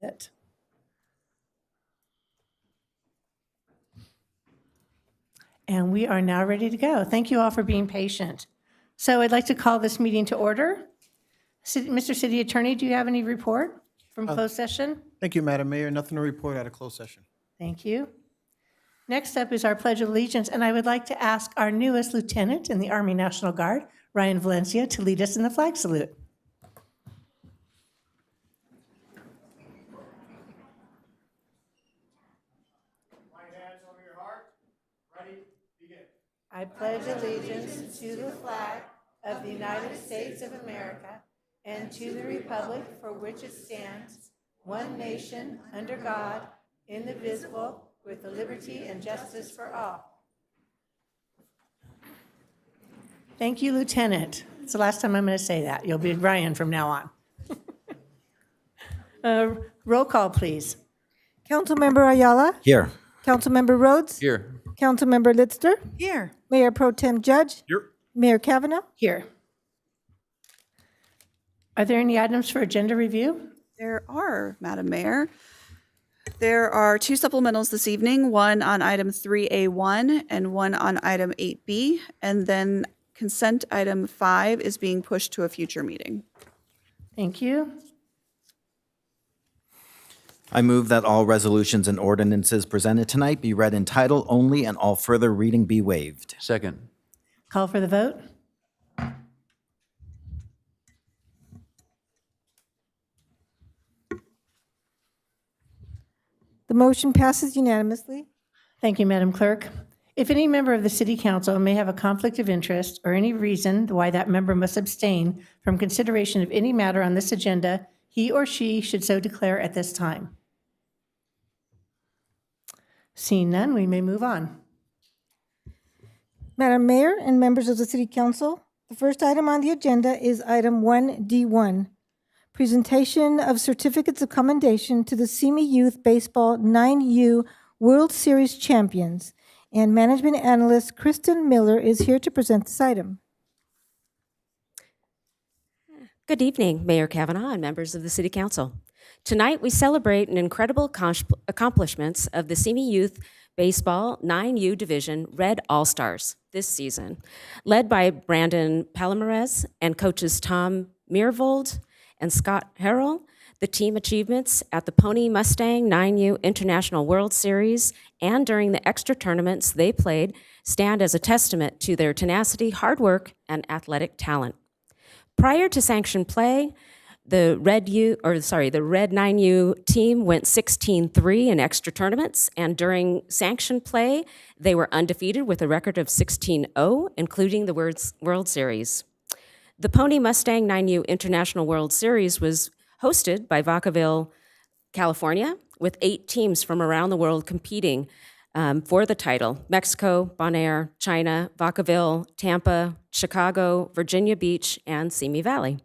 it. And we are now ready to go. Thank you all for being patient. So I'd like to call this meeting to order. Mr. City Attorney, do you have any report from closed session? Thank you, Madam Mayor. Nothing to report out of closed session. Thank you. Next up is our Pledge of Allegiance, and I would like to ask our newest lieutenant in the Army National Guard, Ryan Valencia, to lead us in the flag salute. Right hands over your heart. Ready? Begin. I pledge allegiance to the flag of the United States of America and to the republic for which it stands, one nation, under God, indivisible, with liberty and justice for all. Thank you, Lieutenant. It's the last time I'm going to say that. You'll be Ryan from now on. Roll call, please. Councilmember Ayala? Here. Councilmember Rhodes? Here. Councilmember Litzter? Here. Mayor Pro Tem Judge? Here. Mayor Kavanaugh? Here. Are there any items for agenda review? There are, Madam Mayor. There are two supplementals this evening, one on item 3A1 and one on item 8B, and then consent item 5 is being pushed to a future meeting. Thank you. I move that all resolutions and ordinances presented tonight be read in title only and all further reading be waived. Second. Call for the vote. The motion passes unanimously. Thank you, Madam Clerk. If any member of the City Council may have a conflict of interest or any reason why that member must abstain from consideration of any matter on this agenda, he or she should so declare at this time. Seeing none, we may move on. Madam Mayor and members of the City Council, the first item on the agenda is item 1D1, presentation of certificates of commendation to the SEMI Youth Baseball 9U World Series champions. And management analyst Kristen Miller is here to present this item. Good evening, Mayor Kavanaugh and members of the City Council. Tonight, we celebrate an incredible accomplishments of the SEMI Youth Baseball 9U Division Red All-Stars this season, led by Brandon Palomares and coaches Tom Meervold and Scott Harrell. The team achievements at the Pony Mustang 9U International World Series and during the extra tournaments they played stand as a testament to their tenacity, hard work, and athletic talent. Prior to sanctioned play, the Red 9U team went 16-3 in extra tournaments, and during sanctioned play, they were undefeated with a record of 16-0, including the World Series. The Pony Mustang 9U International World Series was hosted by Vacaville, California, with 8 teams from around the world competing for the title: Mexico, Bonaire, China, Vacaville, Tampa, Chicago, Virginia Beach, and Simi Valley.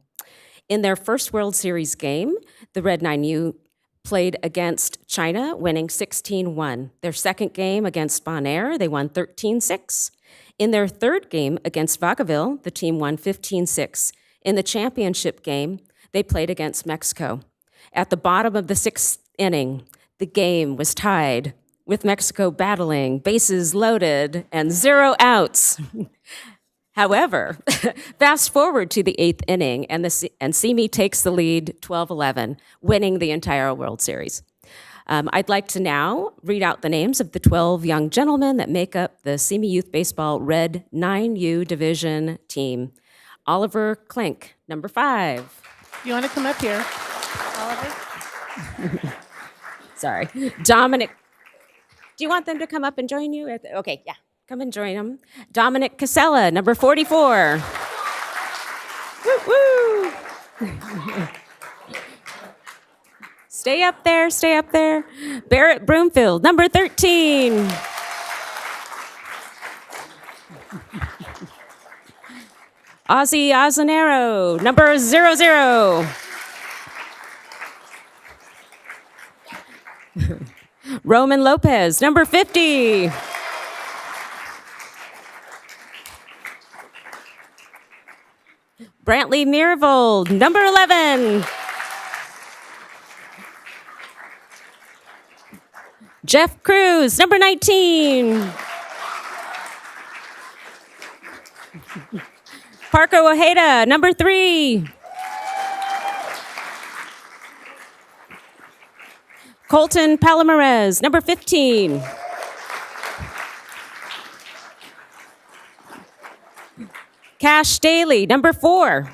In their first World Series game, the Red 9U played against China, winning 16-1. Their second game against Bonaire, they won 13-6. In their third game against Vacaville, the team won 15-6. In the championship game, they played against Mexico. At the bottom of the 6th inning, the game was tied, with Mexico battling, bases loaded, and 0 outs. However, fast forward to the 8th inning, and SEMI takes the lead 12-11, winning the entire World Series. I'd like to now read out the names of the 12 young gentlemen that make up the SEMI Youth Baseball Red 9U Division team. Oliver Klink, number 5. You want to come up here, Oliver? Sorry. Dominic, do you want them to come up and join you? Okay, yeah, come and join them. Dominic Casella, number 44. Woo, woo. Stay up there, stay up there. Barrett Broomfield, number 13. Ozzy Ozanero, number 00. Roman Lopez, number 50. Brantley Miravold, number 11. Jeff Cruz, number 19. Parker Ojeda, number 3. Colton Palomares, number 15. Cash Daly, number 4.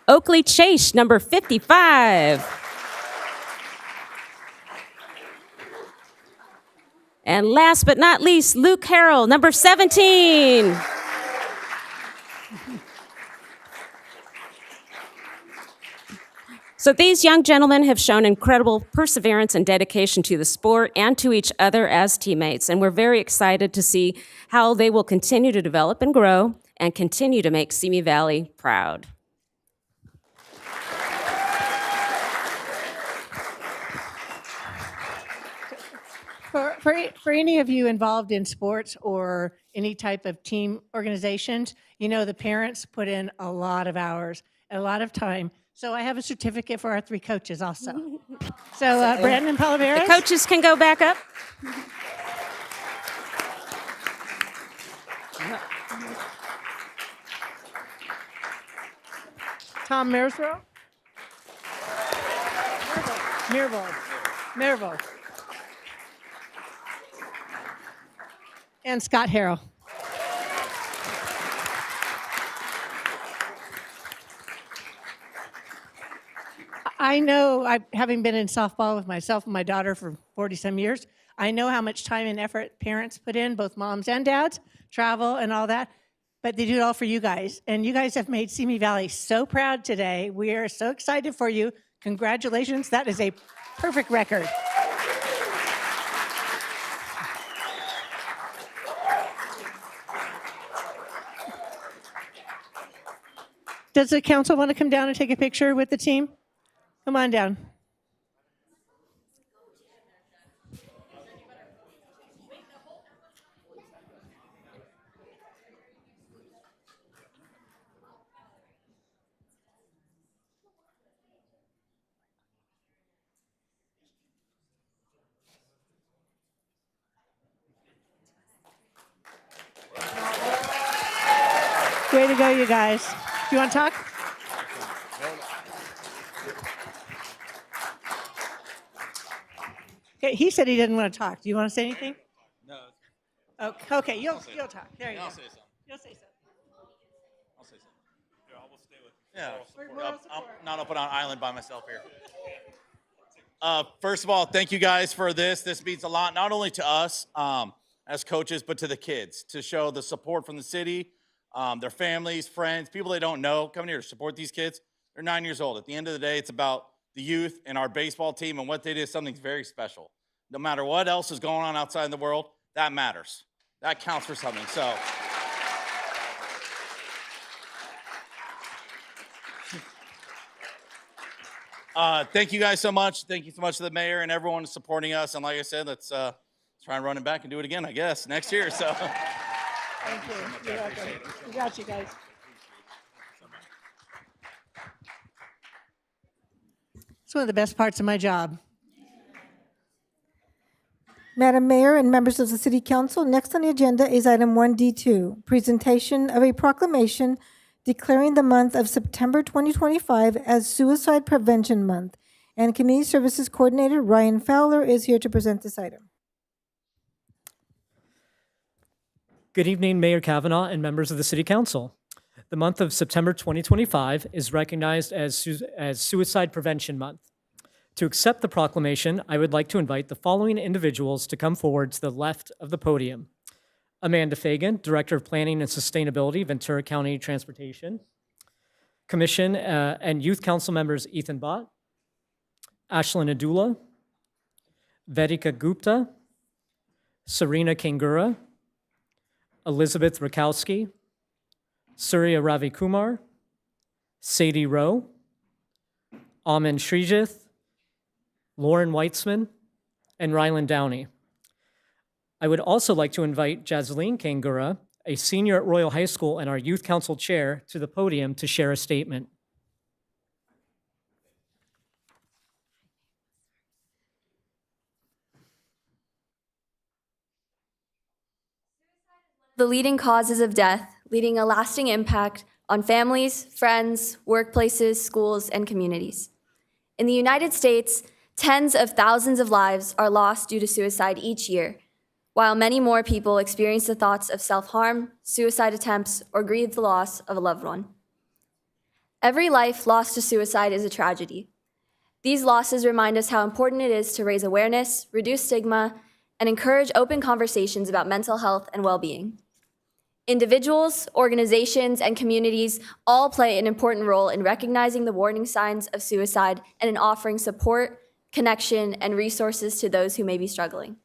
Oakley Chase, number 55. And last but not least, Luke Harrell, number 17. So these young gentlemen have shown incredible perseverance and dedication to the sport and to each other as teammates, and we're very excited to see how they will continue to develop and grow and continue to make Simi Valley proud. For any of you involved in sports or any type of team organizations, you know the parents put in a lot of hours, a lot of time. So I have a certificate for our 3 coaches also. So Brandon Palaveras. The coaches can go back up. Tom Mersrow. Mirvo. And Scott Harrell. I know, having been in softball with myself and my daughter for 40-some years, I know how much time and effort parents put in, both moms and dads, travel and all that, but they do it all for you guys. And you guys have made Simi Valley so proud today. We are so excited for you. Congratulations. That is a perfect record. Does the council want to come down and take a picture with the team? Come on down. Way to go, you guys. Do you want to talk? Okay, he said he didn't want to talk. Do you want to say anything? No. Okay, you'll talk. There you go. I'll say something. You'll say something. I'll say something. Yeah, I will stay with you. Yeah, I'm not up on an island by myself here. First of all, thank you guys for this. This means a lot, not only to us as coaches, but to the kids, to show the support from the city, their families, friends, people they don't know, coming here to support these kids. They're 9 years old. At the end of the day, it's about the youth and our baseball team, and what they did is something very special. No matter what else is going on outside in the world, that matters. That counts for something. So thank you guys so much. Thank you so much to the mayor and everyone supporting us. And like I said, let's try and run it back and do it again, I guess, next year. So Thank you. You're welcome. We got you guys. It's one of the best parts of my job. Madam Mayor and members of the City Council, next on the agenda is item 1D2, presentation of a proclamation declaring the month of September 2025 as Suicide Prevention Month. And Community Services Coordinator Ryan Fowler is here to present this item. Good evening, Mayor Kavanaugh and members of the City Council. The month of September 2025 is recognized as Suicide Prevention Month. To accept the proclamation, I would like to invite the following individuals to come forward to the left of the podium. Amanda Fagan, Director of Planning and Sustainability, Ventura County Transportation. Commission and Youth Council members Ethan Bott, Ashlyn Adula, Vedika Gupta, Serena Kangura, Elizabeth Rakowski, Surya Ravi Kumar, Sadie Rowe, Amin Srijith, Lauren Weitzman, and Rylan Downey. I would also like to invite Jasleen Kangura, a senior at Royal High School and our Youth Council Chair, to the podium to share a statement. the leading causes of death, leaving a lasting impact on families, friends, workplaces, schools, and communities. In the United States, tens of thousands of lives are lost due to suicide each year, while many more people experience the thoughts of self-harm, suicide attempts, or grieve the loss of a loved one. Every life lost to suicide is a tragedy. These losses remind us how important it is to raise awareness, reduce stigma, and encourage open conversations about mental health and well-being. Individuals, organizations, and communities all play an important role in recognizing the warning signs of suicide and in offering support, connection, and resources to those who may be struggling.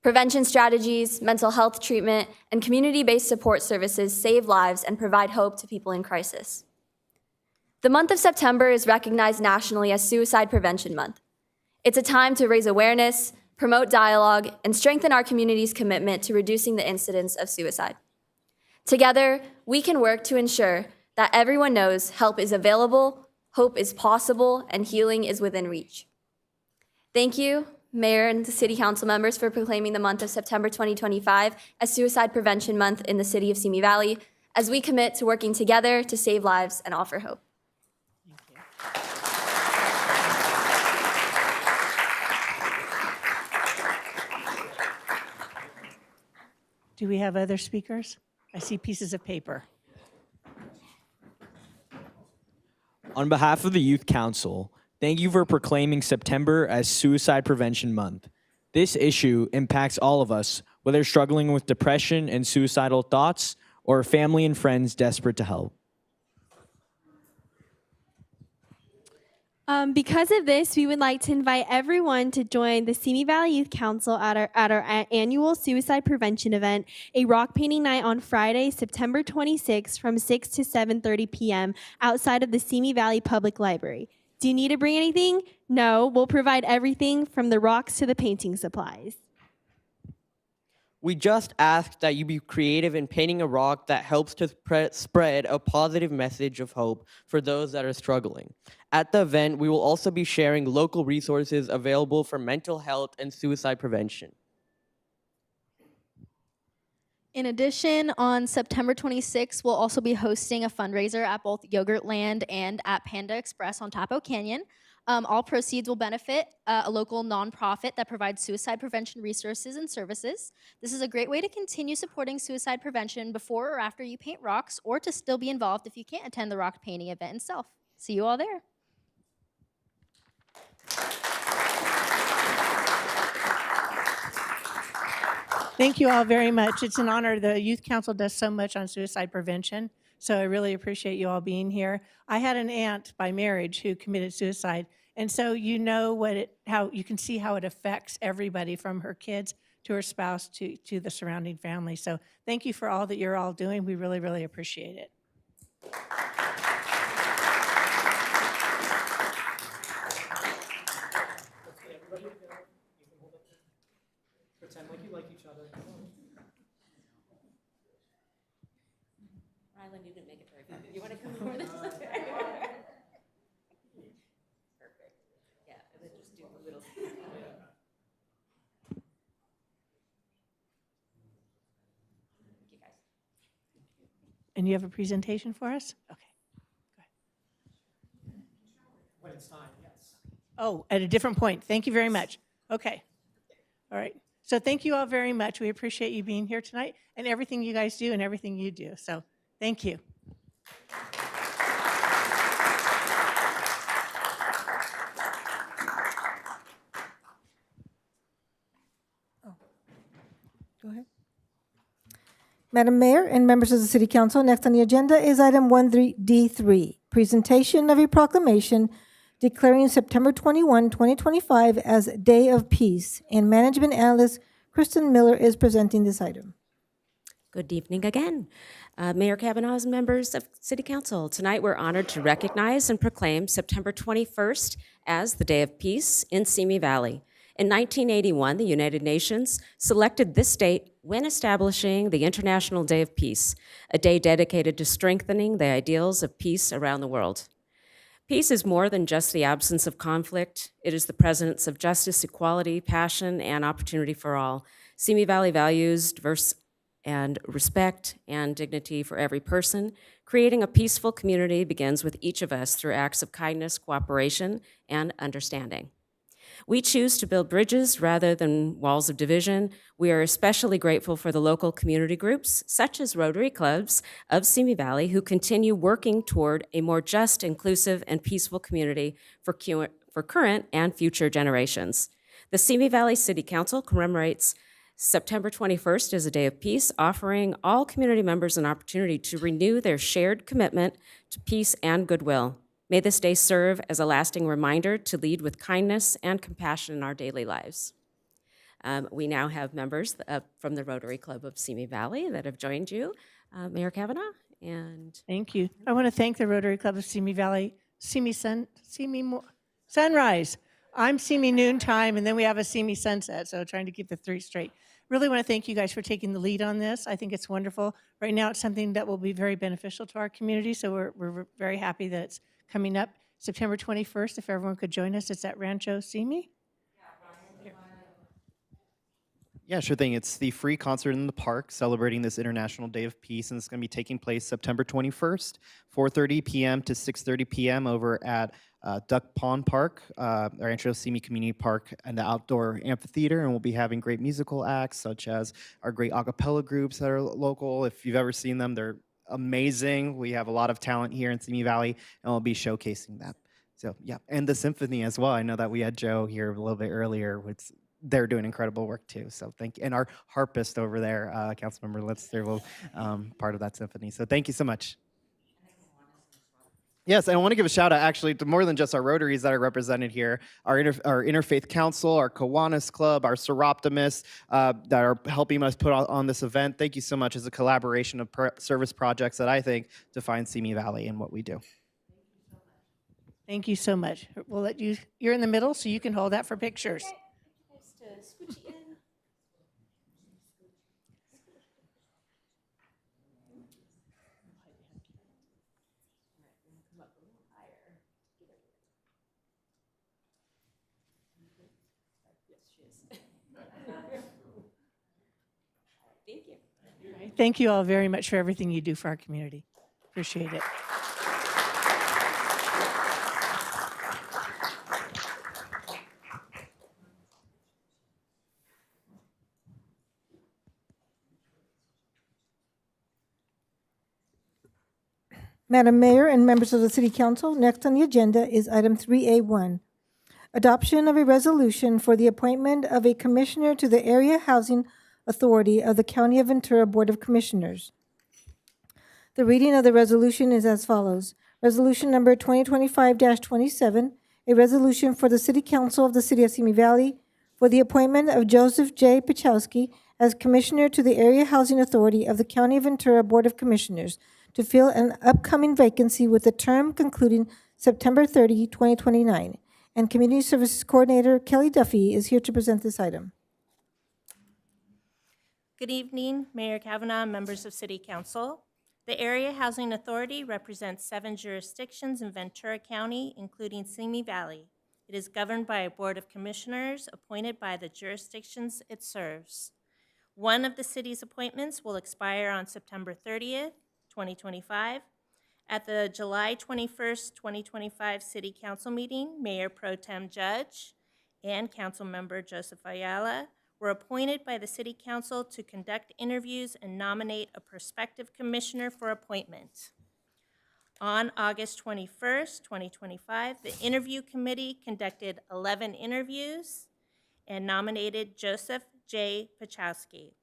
Prevention strategies, mental health treatment, and community-based support services save lives and provide hope to people in crisis. The month of September is recognized nationally as Suicide Prevention Month. It's a time to raise awareness, promote dialogue, and strengthen our community's commitment to reducing the incidence of suicide. Together, we can work to ensure that everyone knows help is available, hope is possible, and healing is within reach. Thank you, Mayor and the City Council members, for proclaiming the month of September 2025 as Suicide Prevention Month in the city of Simi Valley, as we commit to working together to save lives and offer hope. Do we have other speakers? I see pieces of paper. On behalf of the Youth Council, thank you for proclaiming September as Suicide Prevention Month. This issue impacts all of us, whether struggling with depression and suicidal thoughts or family and friends desperate to help. Because of this, we would like to invite everyone to join the Simi Valley Youth Council at our annual suicide prevention event, a rock painting night on Friday, September 26th from 6 to 7:30 p.m. outside of the Simi Valley Public Library. Do you need to bring anything? No, we'll provide everything from the rocks to the painting supplies. We just ask that you be creative in painting a rock that helps to spread a positive message of hope for those that are struggling. At the event, we will also be sharing local resources available for mental health and suicide prevention. In addition, on September 26th, we'll also be hosting a fundraiser at both Yogurtland and at Panda Express on Tapo Canyon. All proceeds will benefit a local nonprofit that provides suicide prevention resources and services. This is a great way to continue supporting suicide prevention before or after you paint rocks, or to still be involved if you can't attend the rock painting event itself. See you all there. Thank you all very much. It's an honor. The Youth Council does so much on suicide prevention, so I really appreciate you all being here. I had an aunt by marriage who committed suicide, and so you know how you can see how it affects everybody, from her kids to her spouse to the surrounding family. So thank you for all that you're all doing. We really, really appreciate it. Pretend like you like each other. Rylan, you didn't make it very far. You want to come over this? Perfect. Yeah, and then just do a little. Thank you, guys. And you have a presentation for us? Okay. Go ahead. When it's time, yes. Oh, at a different point. Thank you very much. Okay. All right. So thank you all very much. We appreciate you being here tonight and everything you guys do and everything you do. So thank you. Go ahead. Madam Mayor and members of the City Council, next on the agenda is item 1D3, presentation of a proclamation declaring September 21, 2025 as Day of Peace, and Management Analyst Kristen Miller is presenting this item. Good evening again. Mayor Kavanaugh and members of City Council. Tonight we're honored to recognize and proclaim September 21st as the Day of Peace in Simi Valley. In 1981, the United Nations selected this date when establishing the International Day of Peace, a day dedicated to strengthening the ideals of peace around the world. Peace is more than just the absence of conflict. It is the presence of justice, equality, passion, and opportunity for all. Simi Valley values diverse and respect and dignity for every person. Creating a peaceful community begins with each of us through acts of kindness, cooperation, and understanding. We choose to build bridges rather than walls of division. We are especially grateful for the local community groups, such as Rotary Clubs of Simi Valley, who continue working toward a more just, inclusive, and peaceful community for current and future generations. The Simi Valley City Council commemorates September 21st as a day of peace, offering all community members an opportunity to renew their shared commitment to peace and goodwill. May this day serve as a lasting reminder to lead with kindness and compassion in our daily lives. We now have members from the Rotary Club of Simi Valley that have joined you. Mayor Kavanaugh, and Thank you. I want to thank the Rotary Club of Simi Valley, Sunrise. I'm Simi Noontime, and then we have a Simi Sunset, so trying to keep the three straight. Really want to thank you guys for taking the lead on this. I think it's wonderful. Right now, it's something that will be very beneficial to our community, so we're very happy that it's coming up September 21st. If everyone could join us, it's at Rancho Simi. Yeah, sure thing. It's the free concert in the park celebrating this International Day of Peace, and it's going to be taking place September 21st, 4:30 p.m. to 6:30 p.m. over at Duck Pond Park, Rancho Simi Community Park, and the outdoor amphitheater. And we'll be having great musical acts such as our great a cappella groups that are local. If you've ever seen them, they're amazing. We have a lot of talent here in Simi Valley, and we'll be showcasing that. So yeah, and the symphony as well. I know that we had Joe here a little bit earlier. They're doing incredible work too. So thank you. And our harpist over there, Councilmember Lister, will part of that symphony. So thank you so much. Yes, and I want to give a shout out actually to more than just our Rotaries that are represented here, our Interfaith Council, our Kiwanis Club, our Seroptimists that are helping us put on this event. Thank you so much. It's a collaboration of service projects that I think define Simi Valley and what we do. Thank you so much. We'll let you, you're in the middle, so you can hold that for pictures. thank you. Thank you all very much for everything you do for our community. Appreciate it. Madam Mayor and members of the City Council, next on the agenda is item 3A1, adoption of a resolution for the appointment of a commissioner to the Area Housing Authority of the County of Ventura Board of Commissioners. The reading of the resolution is as follows. Resolution number 2025-27, a resolution for the City Council of the City of Simi Valley for the appointment of Joseph J. Pachowski as Commissioner to the Area Housing Authority of the County of Ventura Board of Commissioners to fill an upcoming vacancy with a term concluding September 30, 2029. And Community Services Coordinator Kelly Duffy is here to present this item. Good evening, Mayor Kavanaugh, members of City Council. The Area Housing Authority represents 7 jurisdictions in Ventura County, including Simi Valley. It is governed by a Board of Commissioners appointed by the jurisdictions it serves. One of the city's appointments will expire on September 30th, 2025. At the July 21st, 2025 City Council meeting, Mayor Pro Tem Judge and Councilmember Joseph Ayala were appointed by the City Council to conduct interviews and nominate a prospective commissioner for appointment. On August 21st, 2025, the interview committee conducted 11 interviews and nominated Joseph J. Pachowski.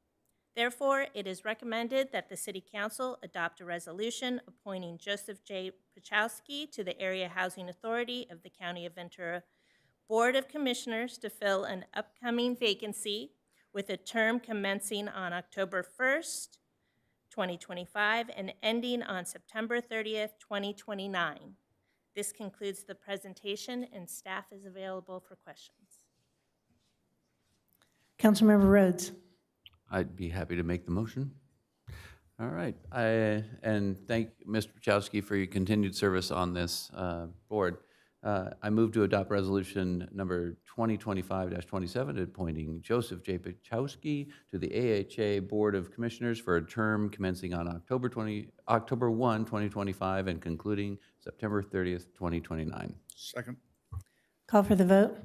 Therefore, it is recommended that the City Council adopt a resolution appointing Joseph J. Pachowski to the Area Housing Authority of the County of Ventura Board of Commissioners to fill an upcoming vacancy with a term commencing on October 1st, 2025 and ending on September 30th, 2029. This concludes the presentation, and staff is available for questions. Councilmember Rhodes. I'd be happy to make the motion. All right. And thank Mr. Pachowski for your continued service on this board. I move to adopt resolution number 2025-27, appointing Joseph J. Pachowski to the AHA Board of Commissioners for a term commencing on October 1, 2025, and concluding September 30th, 2029. Second. Call for the vote.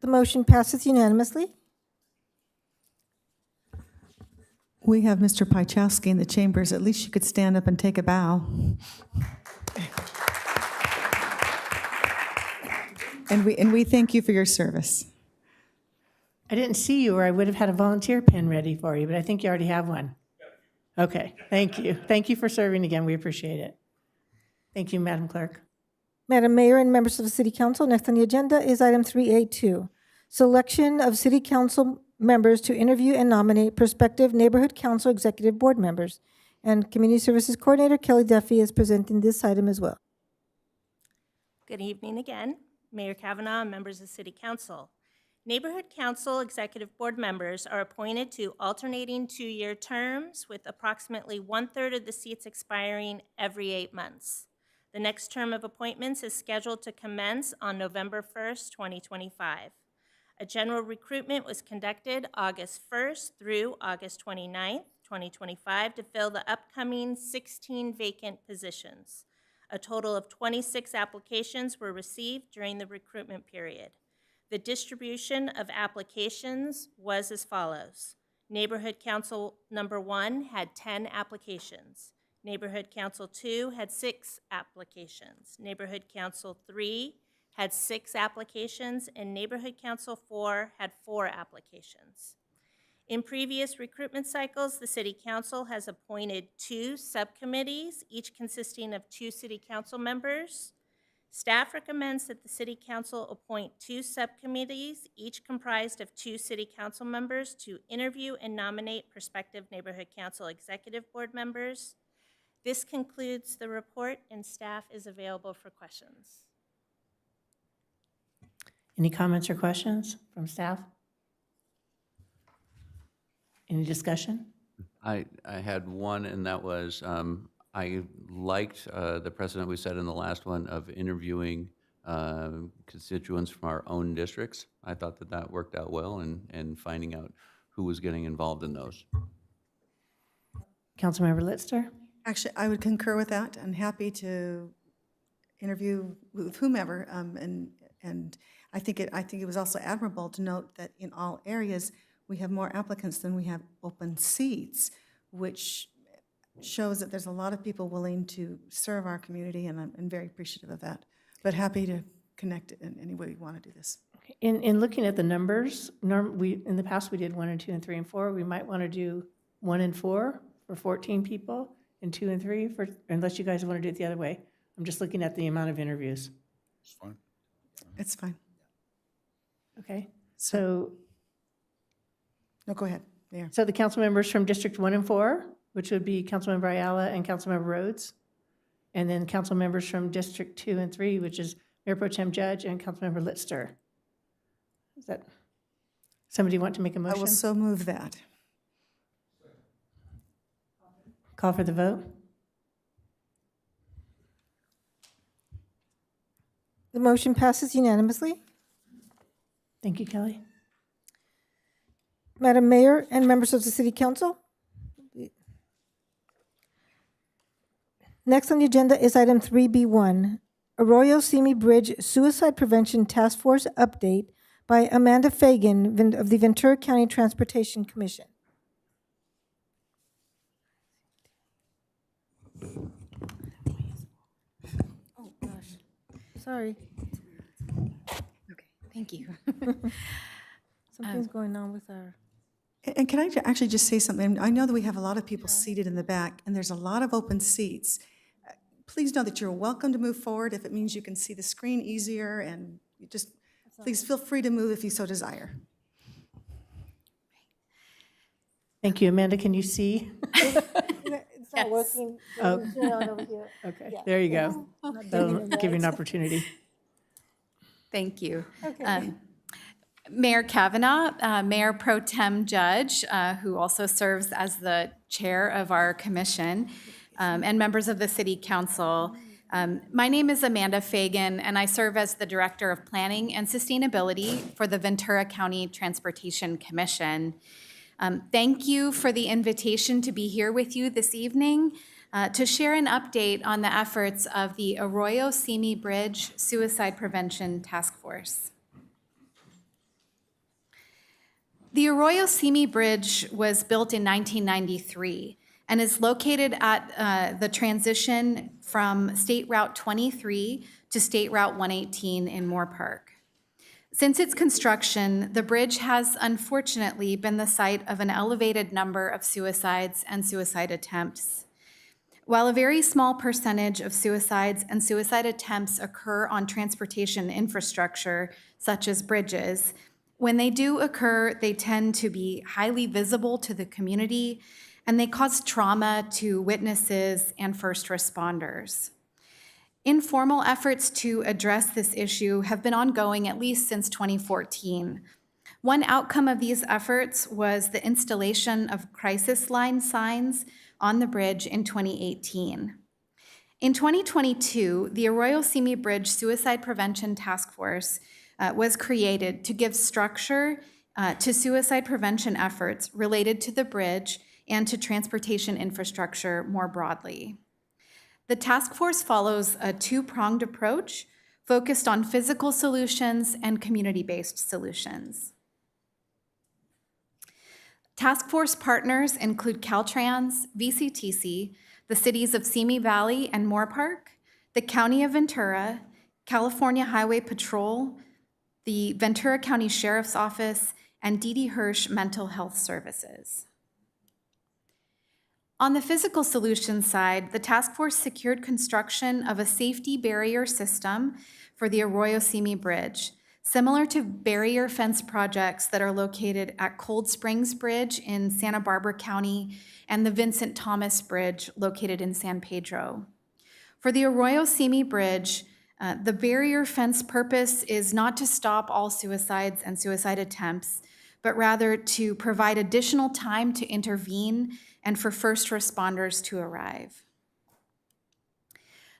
The motion passes unanimously. We have Mr. Pichowski in the chambers. At least you could stand up and take a bow. And we thank you for your service. I didn't see you, or I would have had a volunteer pin ready for you, but I think you already have one. Okay, thank you. Thank you for serving again. We appreciate it. Thank you, Madam Clerk. Madam Mayor and members of the City Council, next on the agenda is item 3A2, selection of City Council members to interview and nominate prospective Neighborhood Council Executive Board members. And Community Services Coordinator Kelly Duffy is presenting this item as well. Good evening again, Mayor Kavanaugh and members of City Council. Neighborhood Council Executive Board members are appointed to alternating 2-year terms with approximately 1/3 of the seats expiring every 8 months. The next term of appointments is scheduled to commence on November 1st, 2025. A general recruitment was conducted August 1st through August 29th, 2025 to fill the upcoming 16 vacant positions. A total of 26 applications were received during the recruitment period. The distribution of applications was as follows. Neighborhood Council number 1 had 10 applications. Neighborhood Council 2 had 6 applications. Neighborhood Council 3 had 6 applications, and Neighborhood Council 4 had 4 applications. In previous recruitment cycles, the City Council has appointed 2 subcommittees, each consisting of 2 City Council members. Staff recommends that the City Council appoint 2 subcommittees, each comprised of 2 City Council members, to interview and nominate prospective Neighborhood Council Executive Board members. This concludes the report, and staff is available for questions. Any comments or questions from staff? Any discussion? I had one, and that was I liked the precedent we set in the last one of interviewing constituents from our own districts. I thought that worked out well, and finding out who was getting involved in those. Councilmember Litzter? Actually, I would concur with that. I'm happy to interview with whomever, and I think it was also admirable to note that in all areas we have more applicants than we have open seats, which shows that there's a lot of people willing to serve our community, and I'm very appreciative of that. But happy to connect it in any way you want to do this. In looking at the numbers, in the past we did 1 and 2 and 3 and 4. We might want to do 1 and 4 for 14 people, and 2 and 3 for, unless you guys want to do it the other way. I'm just looking at the amount of interviews. It's fine. It's fine. Okay, so. No, go ahead, Mayor. So the council members from District 1 and 4, which would be Councilmember Ayala and Councilmember Rhodes, and then council members from District 2 and 3, which is Mayor Pro Tem Judge and Councilmember Litzter. Is that, somebody want to make a motion? I will so move that. Call for the vote. The motion passes unanimously. Thank you, Kelly. Madam Mayor and members of the City Council. Next on the agenda is item 3B1, Arroyo Simi Bridge Suicide Prevention Task Force Update by Amanda Fagan of the Ventura County Transportation Commission. Oh, gosh. Sorry. Okay, thank you. Something's going on with our... And can I actually just say something? I know that we have a lot of people seated in the back, and there's a lot of open seats. Please know that you're welcome to move forward if it means you can see the screen easier, and you just please feel free to move if you so desire. Thank you. Amanda, can you see? It's not working. Oh. Over here. Okay, Yeah. there you go. Okay. That'll give you an opportunity. Thank you. Okay. Mayor Kavanaugh, Mayor Pro Tem Judge, who also serves as the chair of our commission, and members of the City Council. My name is Amanda Fagan, and I serve as the Director of Planning and Sustainability for the Ventura County Transportation Commission. Thank you for the invitation to be here with you this evening to share an update on the efforts of the Arroyo Simi Bridge Suicide Prevention Task Force. The Arroyo Simi Bridge was built in 1993 and is located at the transition from State Route 23 to State Route 118 in Moore Park. Since its construction, the bridge has unfortunately been the site of an elevated number of suicides and suicide attempts. While a very small percentage of suicides and suicide attempts occur on transportation infrastructure, such as bridges, when they do occur, they tend to be highly visible to the community, and they cause trauma to witnesses and first responders. Informal efforts to address this issue have been ongoing at least since 2014. One outcome of these efforts was the installation of crisis line signs on the bridge in 2018. In 2022, the Arroyo Simi Bridge Suicide Prevention Task Force was created to give structure to suicide prevention efforts related to the bridge and to transportation infrastructure more broadly. The task force follows a two-pronged approach focused on physical solutions and community-based solutions. Task force partners include Caltrans, VCTC, the cities of Simi Valley and Moore Park, the County of Ventura, California Highway Patrol, the Ventura County Sheriff's Office, and D.D. Hirsch Mental Health Services. On the physical solutions side, the task force secured construction of a safety barrier system for the Arroyo Simi Bridge, similar to barrier fence projects that are located at Cold Springs Bridge in Santa Barbara County and the Vincent Thomas Bridge located in San Pedro. For the Arroyo Simi Bridge, the barrier fence purpose is not to stop all suicides and suicide attempts, but rather to provide additional time to intervene and for first responders to arrive.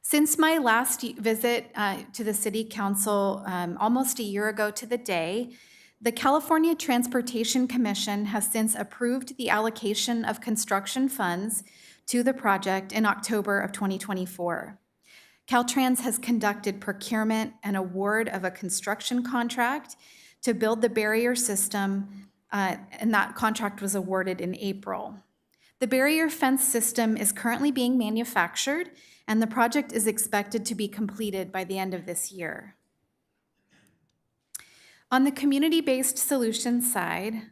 Since my last visit to the City Council almost a year ago to the day, the California Transportation Commission has since approved the allocation of construction funds to the project in October of 2024. Caltrans has conducted procurement and award of a construction contract to build the barrier system, and that contract was awarded in April. The barrier fence system is currently being manufactured, and the project is expected to be completed by the end of this year. On the community-based solutions side,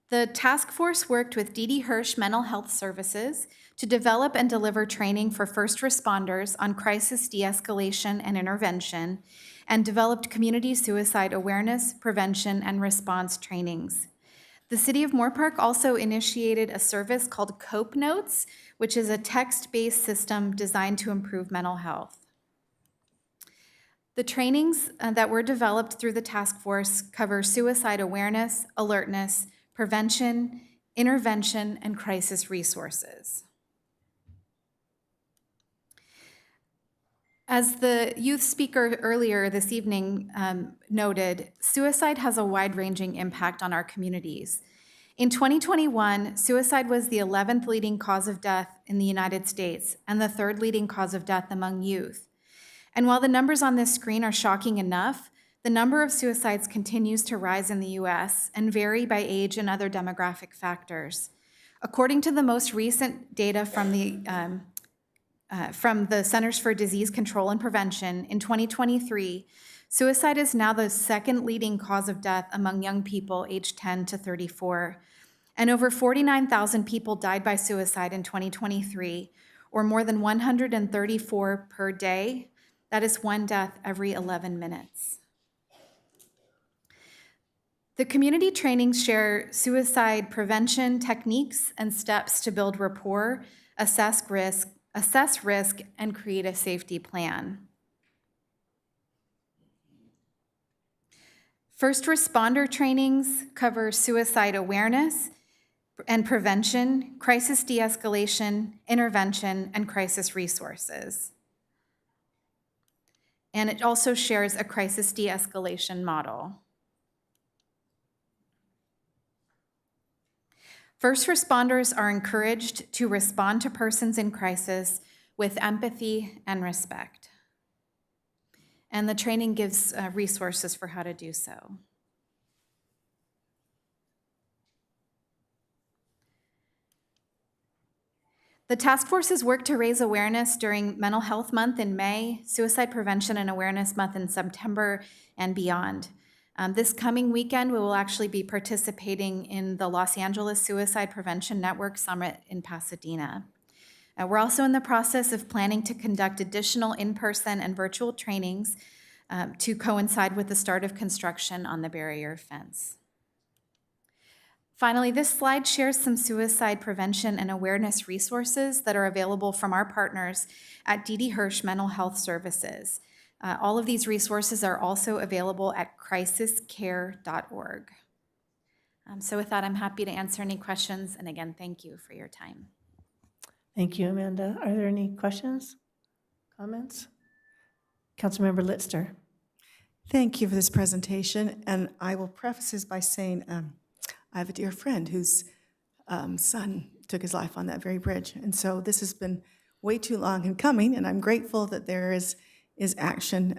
the task force worked with D.D. Hirsch Mental Health Services to develop and deliver training for first responders on crisis de-escalation and intervention, and developed community suicide awareness, prevention, and response trainings. The City of Moore Park also initiated a service called Cope Notes, which is a text-based system designed to improve mental health. The trainings that were developed through the task force cover suicide awareness, alertness, prevention, intervention, and crisis resources. As the youth speaker earlier this evening noted, suicide has a wide-ranging impact on our communities. In 2021, suicide was the 11th leading cause of death in the United States and the 3rd leading cause of death among youth. And while the numbers on this screen are shocking enough, the number of suicides continues to rise in the U.S. and vary by age and other demographic factors. According to the most recent data from the Centers for Disease Control and Prevention, in 2023, suicide is now the 2nd leading cause of death among young people aged 10 to 34. And over 49,000 people died by suicide in 2023, or more than 134 per day. That is 1 death every 11 minutes. The community trainings share suicide prevention techniques and steps to build rapport, assess risk, and create a safety plan. First responder trainings cover suicide awareness, and prevention, crisis de-escalation, intervention, and crisis resources. And it also shares a crisis de-escalation model. First responders are encouraged to respond to persons in crisis with empathy and respect. And the training gives resources for how to do so. The task forces work to raise awareness during Mental Health Month in May, Suicide Prevention and Awareness Month in September, and beyond. This coming weekend, we will actually be participating in the Los Angeles Suicide Prevention Network Summit in Pasadena. We're also in the process of planning to conduct additional in-person and virtual trainings to coincide with the start of construction on the barrier fence. Finally, this slide shares some suicide prevention and awareness resources that are available from our partners at D.D. Hirsch Mental Health Services. All of these resources are also available at crisiscare.org. So with that, I'm happy to answer any questions. And again, thank you for your time. Thank you, Amanda. Are there any questions, comments? Councilmember Litzter. Thank you for this presentation. And I will preface this by saying I have a dear friend whose son took his life on that very bridge. And so this has been way too long in coming, and I'm grateful that there is action.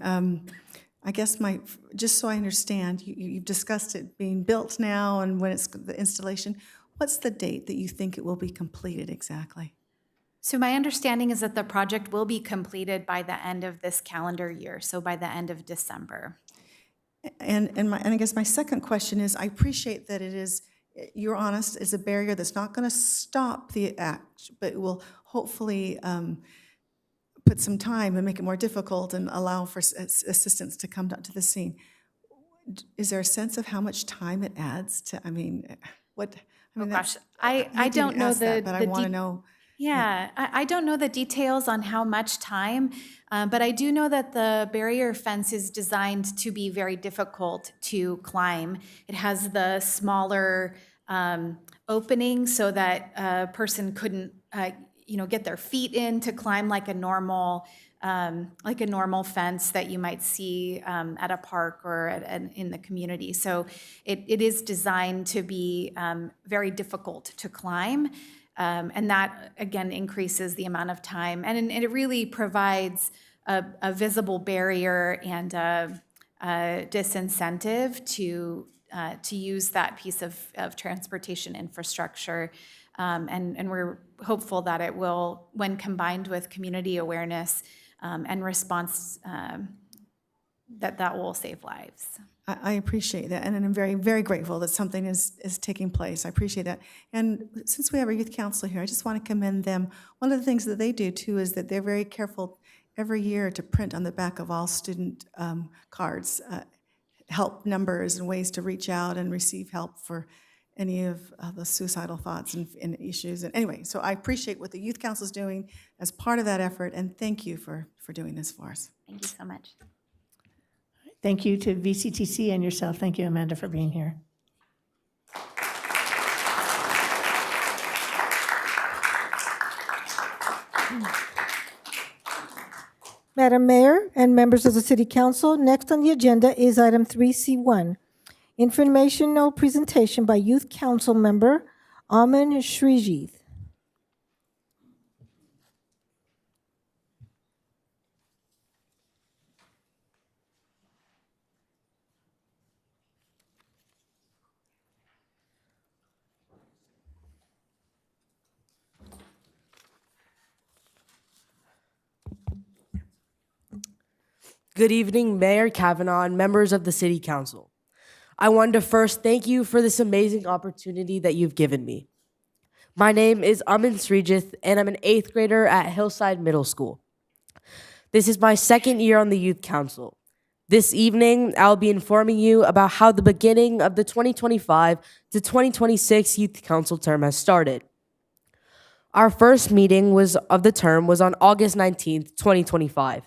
I guess just so I understand, you've discussed it being built now and when it's the installation. What's the date that you think it will be completed exactly? So my understanding is that the project will be completed by the end of this calendar year, so by the end of December. And I guess my second question is, I appreciate that you're honest, it's a barrier that's not going to stop the act, but it will hopefully put some time and make it more difficult and allow for assistance to come down to the scene. Is there a sense of how much time it adds to, I don't know but I want to know. Yeah, I don't know the details on how much time, but I do know that the barrier fence is designed to be very difficult to climb. It has the smaller opening so that a person couldn't, get their feet in to climb like a normal fence that you might see at a park or in the community. So it is designed to be very difficult to climb. And that, again, increases the amount of time. And it really provides a visible barrier and a disincentive to use that piece of transportation infrastructure. And we're hopeful that it will, when combined with community awareness and response, that will save lives. I appreciate that, and I'm very, very grateful that something is taking place. I appreciate that. And since we have our youth council here, I just want to commend them. One of the things that they do, too, is that they're very careful every year to print on the back of all student cards help numbers and ways to reach out and receive help for any of the suicidal thoughts and issues. And anyway, so I appreciate what the youth council is doing as part of that effort, and thank you for doing this for us. Thank you so much. Thank you to VCTC and yourself. Thank you, Amanda, for being here. Madam Mayor and members of the City Council, next on the agenda is item 3C1, informational presentation by Youth Council member Amin Srijith. Good evening, Mayor Kavanaugh and members of the City Council. I wanted to first thank you for this amazing opportunity that you've given me. My name is Amin Srijith, and I'm an 8th grader at Hillside Middle School. This is my second year on the Youth Council. This evening, I'll be informing you about how the beginning of the 2025 to 2026 Youth Council term has started. Our first meeting of the term was on August 19th, 2025.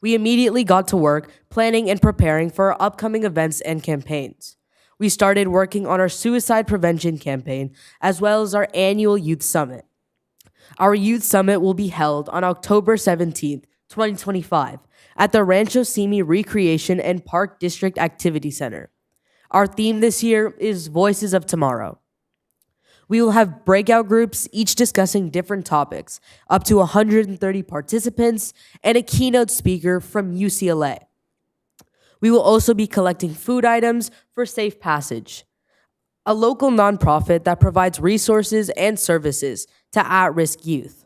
We immediately got to work planning and preparing for our upcoming events and campaigns. we started working on our suicide prevention campaign as well as our annual youth summit. Our youth summit will be held on October 17th, 2025 at the Rancho Simi Recreation and Park District Activity Center. Our theme this year is Voices of Tomorrow. We will have breakout groups, each discussing different topics, up to 130 participants, and a keynote speaker from UCLA. We will also be collecting food items for Safe Passage, a local nonprofit that provides resources and services to at-risk youth.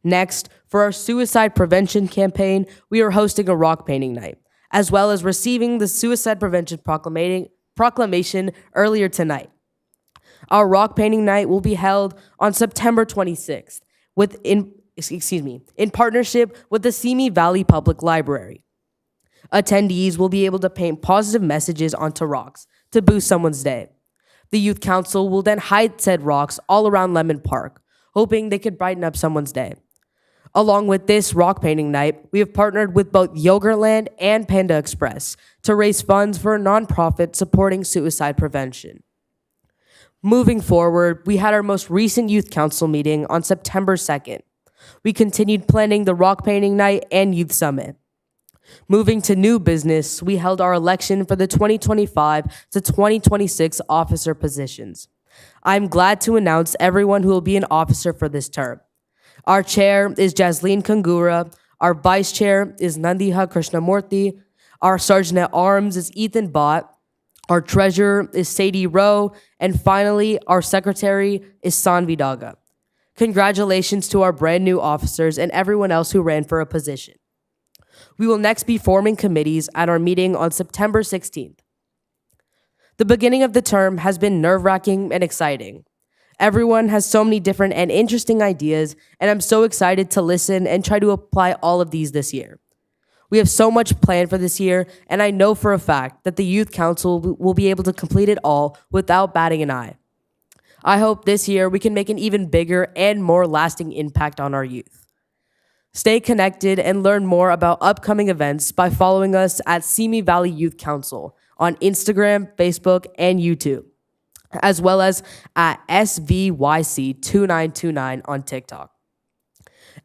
Next, for our suicide prevention campaign, we are hosting a rock painting night, as well as receiving the Suicide Prevention Proclamation earlier tonight. Our rock painting night will be held on September 26th in partnership with the Simi Valley Public Library. Attendees will be able to paint positive messages onto rocks to boost someone's day. The Youth Council will then hide said rocks all around Lemon Park, hoping they could brighten up someone's day. Along with this rock painting night, we have partnered with both Yogurtland and Panda Express to raise funds for a nonprofit supporting suicide prevention. Moving forward, we had our most recent Youth Council meeting on September 2nd. We continued planning the rock painting night and youth summit. Moving to new business, we held our election for the 2025 to 2026 officer positions. I'm glad to announce everyone who will be an officer for this term. Our chair is Jasleen Kangura, our vice chair is Nandiha Krishnamurthy, our sergeant at arms is Ethan Bott, our treasurer is Sadie Rowe, and finally, our secretary is Sanvi Daga. Congratulations to our brand new officers and everyone else who ran for a position. We will next be forming committees at our meeting on September 16th. The beginning of the term has been nerve-wracking and exciting. Everyone has so many different and interesting ideas, and I'm so excited to listen and try to apply all of these this year. We have so much planned for this year, and I know for a fact that the Youth Council will be able to complete it all without batting an eye. I hope this year we can make an even bigger and more lasting impact on our youth. Stay connected and learn more about upcoming events by following us at Simi Valley Youth Council on Instagram, Facebook, and YouTube, as well as at SVYC2929 on TikTok.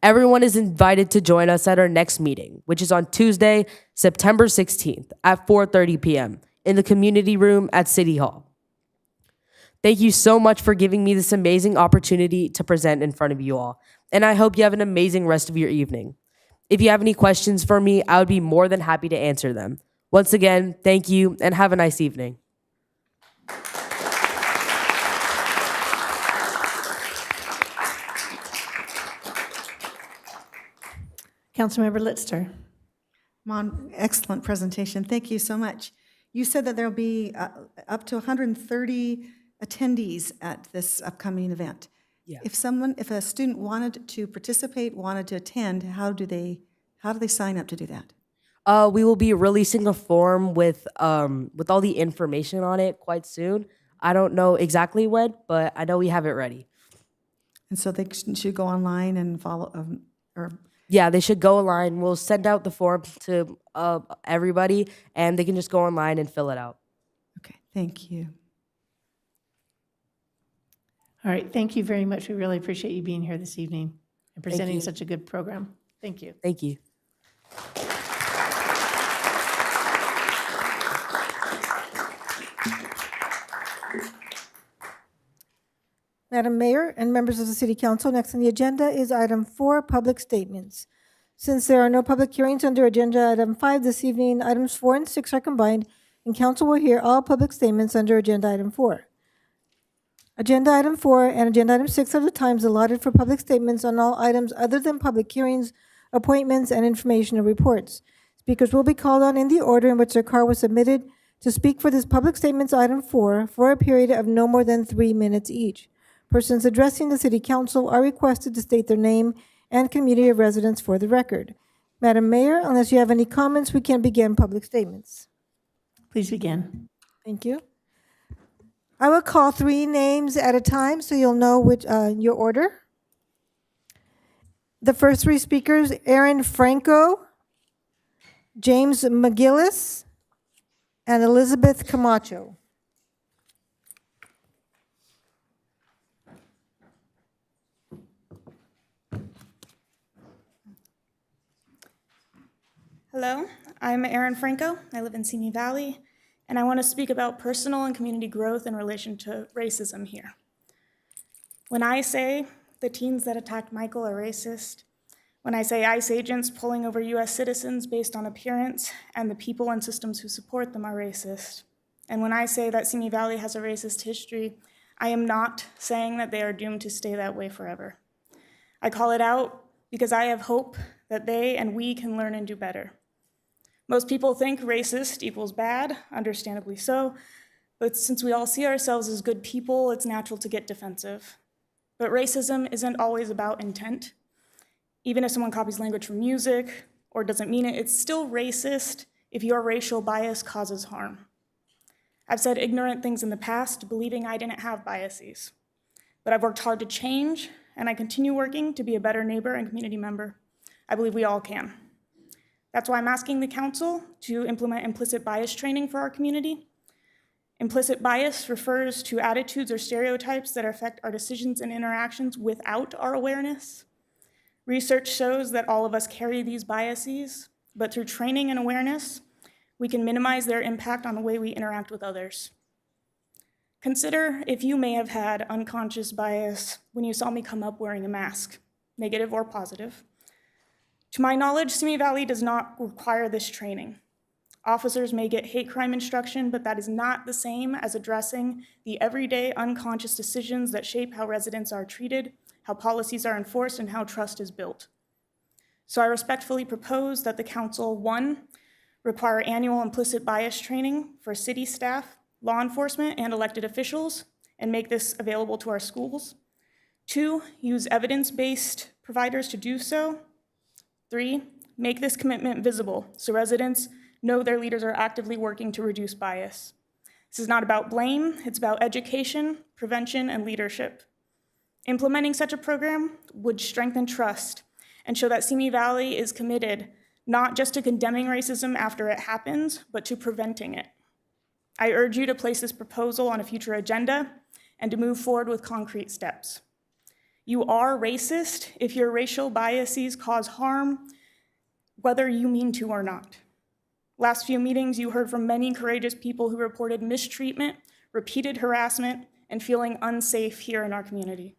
Everyone is invited to join us at our next meeting, which is on Tuesday, September 16th at 4:30 p.m. in the community room at City Hall. Thank you so much for giving me this amazing opportunity to present in front of you all, and I hope you have an amazing rest of your evening. If you have any questions for me, I would be more than happy to answer them. Once again, thank you and have a nice evening. Councilmember Litzter. Mon, excellent presentation. Thank you so much. You said that there'll be up to 130 attendees at this upcoming event. Yeah. If a student wanted to participate, wanted to attend, how do they sign up to do that? We will be releasing a form with all the information on it quite soon. I don't know exactly when, but I know we have it ready. And so they should go online and follow, Yeah, they should go online. We'll send out the form to everybody, and they can just go online and fill it out. Okay, thank you. All right, thank you very much. We really appreciate you being here this evening and presenting you. such a good program. Thank you. Thank you. Madam Mayor and members of the City Council, next on the agenda is item 4, public statements. Since there are no public hearings under agenda item 5 this evening, items 4 and 6 are combined, and council will hear all public statements under agenda item 4. Agenda item 4 and agenda item 6 are the times allotted for public statements on all items other than public hearings, appointments, and informational reports. Speakers will be called on in the order in which their card was submitted to speak for this public statements item 4 for a period of no more than 3 minutes each. Persons addressing the City Council are requested to state their name and community of residence for the record. Madam Mayor, unless you have any comments, we can begin public statements. Please begin. Thank you. I will call 3 names at a time so you'll know which your order. The first 3 speakers, Aaron Franco, James McGillis, and Elizabeth Camacho. Hello, I'm Erin Franco. I live in Simi Valley, and I want to speak about personal and community growth in relation to racism here. When I say the teens that attacked Michael are racist, when I say ICE agents pulling over US citizens based on appearance and the people and systems who support them are racist, and when I say that Simi Valley has a racist history, I am not saying that they are doomed to stay that way forever. I call it out because I have hope that they and we can learn and do better. Most people think racist equals bad, understandably so, but since we all see ourselves as good people, it's natural to get defensive. But racism isn't always about intent. Even if someone copies language from music or doesn't mean it, it's still racist if your racial bias causes harm. I've said ignorant things in the past, believing I didn't have biases. But I've worked hard to change, and I continue working to be a better neighbor and community member. I believe we all can. That's why I'm asking the council to implement implicit bias training for our community. Implicit bias refers to attitudes or stereotypes that affect our decisions and interactions without our awareness. Research shows that all of us carry these biases, but through training and awareness, we can minimize their impact on the way we interact with others. Consider if you may have had unconscious bias when you saw me come up wearing a mask, negative or positive. To my knowledge, Simi Valley does not require this training. Officers may get hate crime instruction, but that is not the same as addressing the everyday unconscious decisions that shape how residents are treated, how policies are enforced, and how trust is built. So I respectfully propose that the council, 1, require annual implicit bias training for city staff, law enforcement, and elected officials, and make this available to our schools. 2, use evidence-based providers to do so. 3, make this commitment visible so residents know their leaders are actively working to reduce bias. This is not about blame, it's about education, prevention, and leadership. Implementing such a program would strengthen trust and show that Simi Valley is committed not just to condemning racism after it happens, but to preventing it. I urge you to place this proposal on a future agenda and to move forward with concrete steps. You are racist if your racial biases cause harm, whether you mean to or not. Last few meetings, you heard from many courageous people who reported mistreatment, repeated harassment, and feeling unsafe here in our community.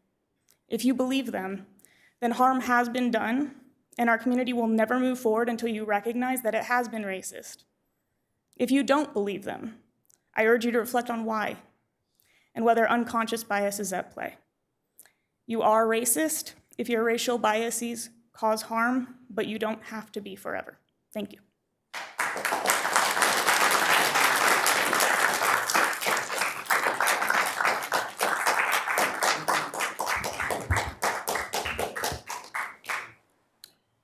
If you believe them, then harm has been done, and our community will never move forward until you recognize that it has been racist. If you don't believe them, I urge you to reflect on why and whether unconscious bias is at play. You are racist if your racial biases cause harm, but you don't have to be forever. Thank you.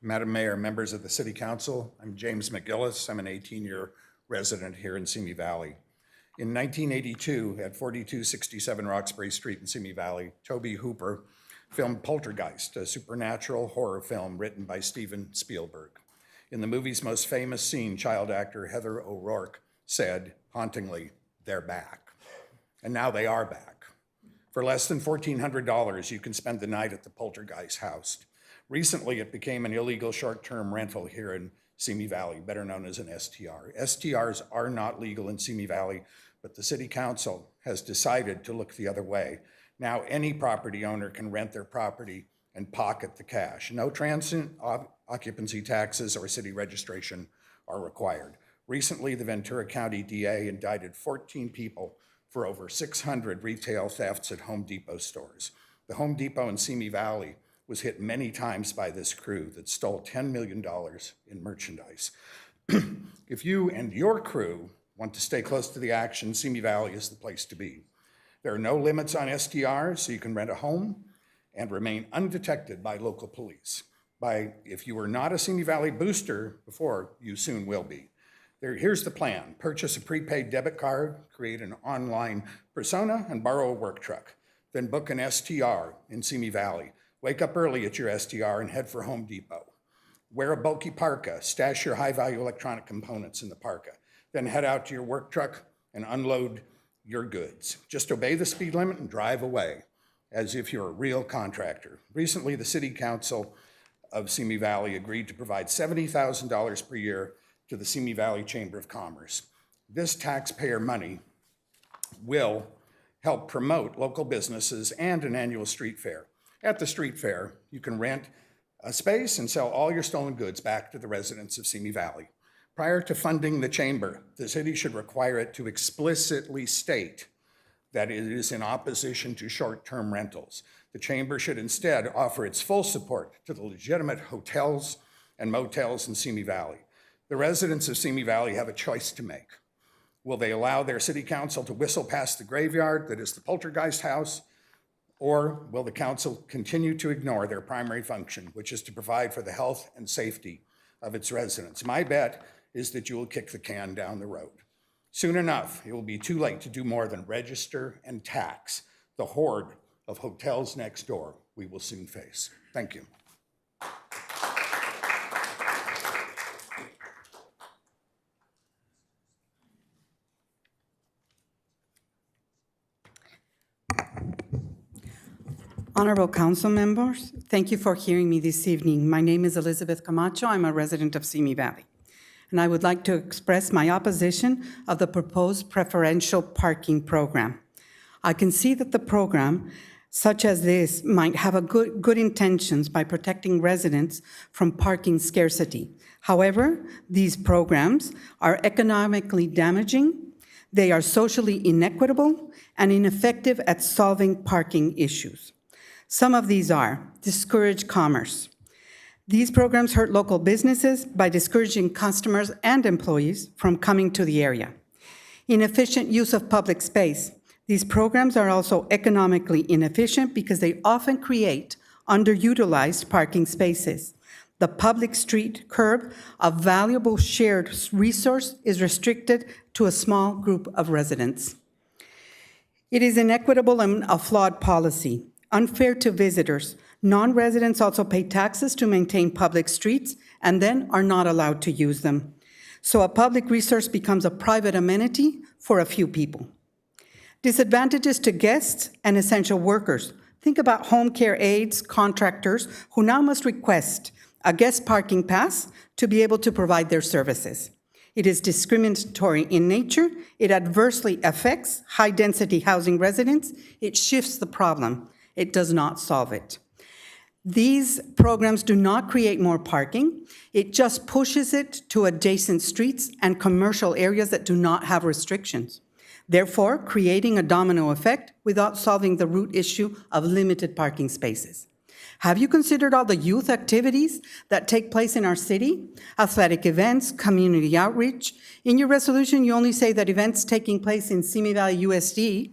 Madam Mayor, members of the City Council, I'm James McGillis. I'm an 18-year resident here in Simi Valley. In 1982, at 4267 Roxbury Street in Simi Valley, Tobe Hooper filmed Poltergeist, a supernatural horror film written by Steven Spielberg. In the movie's most famous scene, child actor Heather O'Rourke said, hauntingly, "They're back." And now they are back. For less than $1,400, you can spend the night at the Poltergeist house. Recently, it became an illegal short-term rental here in Simi Valley, better known as an STR. STRs are not legal in Simi Valley, but the City Council has decided to look the other way. Now, any property owner can rent their property and pocket the cash. No transient occupancy taxes or city registration are required. Recently, the Ventura County DA indicted 14 people for over 600 retail thefts at Home Depot stores. The Home Depot in Simi Valley was hit many times by this crew that stole $10 million in merchandise. If you and your crew want to stay close to the action, Simi Valley is the place to be. There are no limits on STRs, so you can rent a home and remain undetected by local police. If you were not a Simi Valley booster before, you soon will be. Here's the plan. Purchase a prepaid debit card, create an online persona, and borrow a work truck. Then book an STR in Simi Valley. Wake up early at your STR and head for Home Depot. Wear a bulky parka, stash your high-value electronic components in the parka. Then head out to your work truck and unload your goods. Just obey the speed limit and drive away as if you're a real contractor. Recently, the City Council of Simi Valley agreed to provide $70,000 per year to the Simi Valley Chamber of Commerce. This taxpayer money will help promote local businesses and an annual street fair. At the street fair, you can rent a space and sell all your stolen goods back to the residents of Simi Valley. Prior to funding the chamber, the city should require it to explicitly state that it is in opposition to short-term rentals. The chamber should instead offer its full support to the legitimate hotels and motels in Simi Valley. The residents of Simi Valley have a choice to make. Will they allow their city council to whistle past the graveyard that is the poltergeist house? Or will the council continue to ignore their primary function, which is to provide for the health and safety of its residents? My bet is that you will kick the can down the road. Soon enough, it will be too late to do more than register and tax the horde of hotels next door we will soon face. Thank you. Honorable council members, thank you for hearing me this evening. My name is Elizabeth Camacho. I'm a resident of Simi Valley, and I would like to express my opposition of the proposed preferential parking program. I can see that the program, such as this, might have a good intentions by protecting residents from parking scarcity. However, these programs are economically damaging, they are socially inequitable, and ineffective at solving parking issues. Some of these are discourage commerce. These programs hurt local businesses by discouraging customers and employees from coming to the area. Inefficient use of public space. These programs are also economically inefficient because they often create underutilized parking spaces. The public street curb, a valuable shared resource, is restricted to a small group of residents. It is inequitable and a flawed policy. Unfair to visitors. Non-residents also pay taxes to maintain public streets and then are not allowed to use them. So a public resource becomes a private amenity for a few people. Disadvantages to guests and essential workers. Think about home care aides, contractors, who now must request a guest parking pass to be able to provide their services. It is discriminatory in nature. It adversely affects high-density housing residents. It shifts the problem. It does not solve it. These programs do not create more parking. It just pushes it to adjacent streets and commercial areas that do not have restrictions, therefore creating a domino effect without solving the root issue of limited parking spaces. Have you considered all the youth activities that take place in our city? Athletic events, community outreach. In your resolution, you only say that events taking place in Simi Valley USD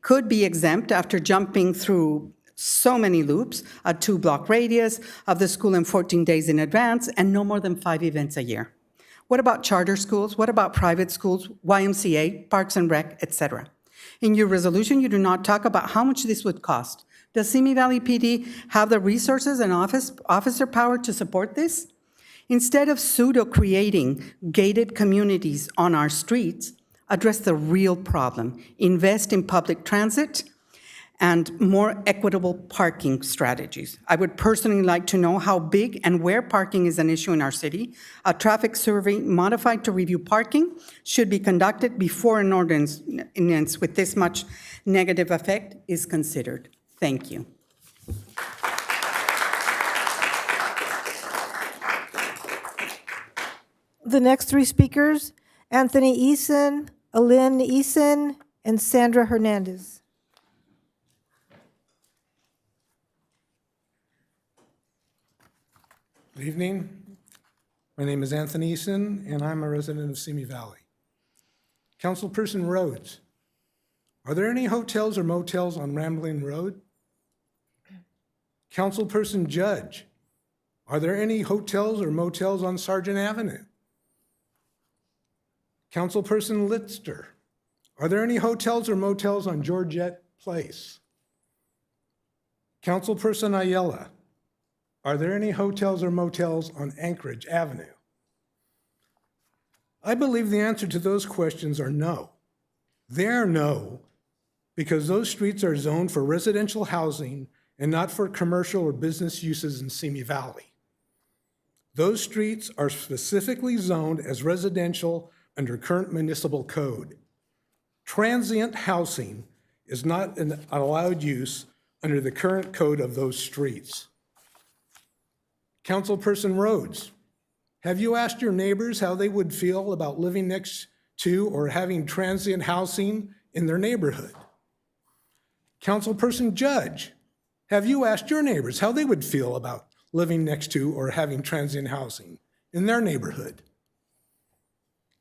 could be exempt after jumping through so many loops, a 2-block radius of the school and 14 days in advance, and no more than 5 events a year. What about charter schools? What about private schools, YMCA, Parks and Rec, etc.? In your resolution, you do not talk about how much this would cost. Does Simi Valley PD have the resources and officer power to support this? Instead of pseudo-creating gated communities on our streets, address the real problem. Invest in public transit and more equitable parking strategies. I would personally like to know how big and where parking is an issue in our city. A traffic survey modified to review parking should be conducted before an ordinance with this much negative effect is considered. Thank you. The next 3 speakers, Anthony Eason, Alin Eason, and Sandra Hernandez. Good evening. My name is Anthony Eason, and I'm a resident of Simi Valley. Councilperson Rhodes, are there any hotels or motels on Rambling Road? Councilperson Judge, are there any hotels or motels on Sargent Avenue? Councilperson Litster, are there any hotels or motels on Georgette Place? Councilperson Ayala, are there any hotels or motels on Anchorage Avenue? I believe the answer to those questions are no. They're no, because those streets are zoned for residential housing and not for commercial or business uses in Simi Valley. Those streets are specifically zoned as residential under current municipal code. Transient housing is not an allowed use under the current code of those streets. Councilperson Rhodes, have you asked your neighbors how they would feel about living next to or having transient housing in their neighborhood? Councilperson Judge, have you asked your neighbors how they would feel about living next to or having transient housing in their neighborhood?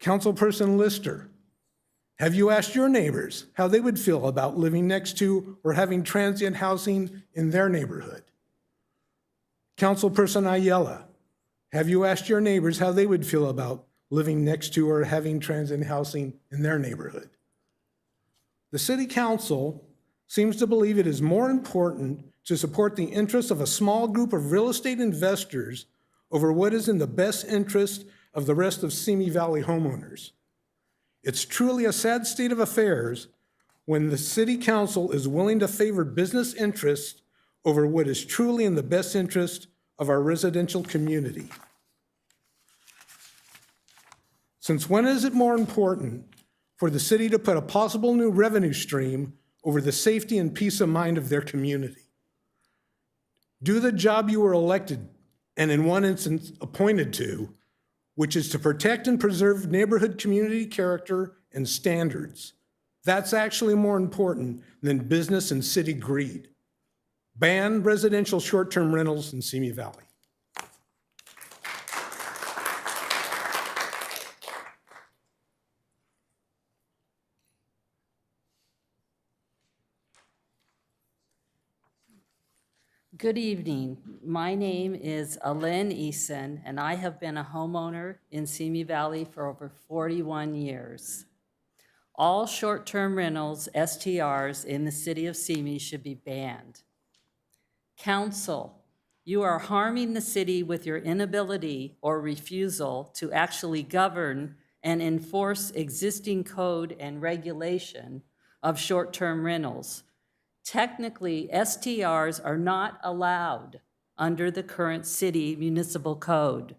Councilperson Lister, have you asked your neighbors how they would feel about living next to or having transient housing in their neighborhood? Councilperson Ayala, have you asked your neighbors how they would feel about living next to or having transient housing in their neighborhood? The City Council seems to believe it is more important to support the interests of a small group of real estate investors over what is in the best interest of the rest of Simi Valley homeowners. It's truly a sad state of affairs when the City Council is willing to favor business interests over what is truly in the best interest of our residential community. Since when is it more important for the city to put a possible new revenue stream over the safety and peace of mind of their community? Do the job you were elected and in one instance appointed to, which is to protect and preserve neighborhood community character and standards. That's actually more important than business and city greed. Ban residential short-term rentals in Simi Valley. Good evening. My name is Alen Eason, and I have been a homeowner in Simi Valley for over 41 years. All short-term rentals, STRs, in the city of Simi should be banned. Council, you are harming the city with your inability or refusal to actually govern and enforce existing code and regulation of short-term rentals. Technically, STRs are not allowed under the current city municipal code.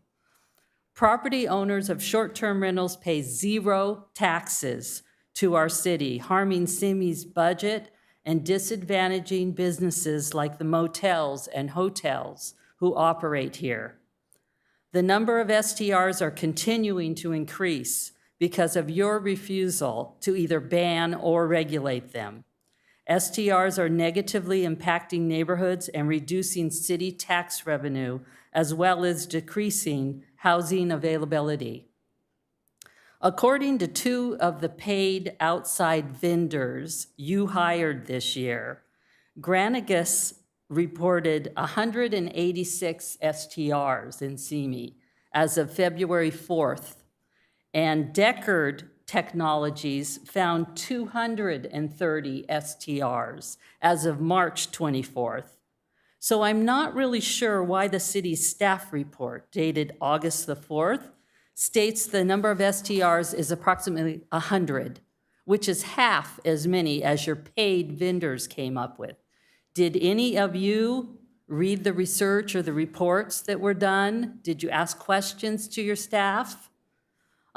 Property owners of short-term rentals pay zero taxes to our city, harming Simi's budget and disadvantaging businesses like the motels and hotels who operate here. The number of STRs are continuing to increase because of your refusal to either ban or regulate them. STRs are negatively impacting neighborhoods and reducing city tax revenue, as well as decreasing housing availability. According to 2 of the paid outside vendors you hired this year, Granicus reported 186 STRs in Simi as of February 4th, and Deckard Technologies found 230 STRs as of March 24th. So I'm not really sure why the city's staff report dated August the 4th states the number of STRs is approximately 100, which is half as many as your paid vendors came up with. Did any of you read the research or the reports that were done? Did you ask questions to your staff?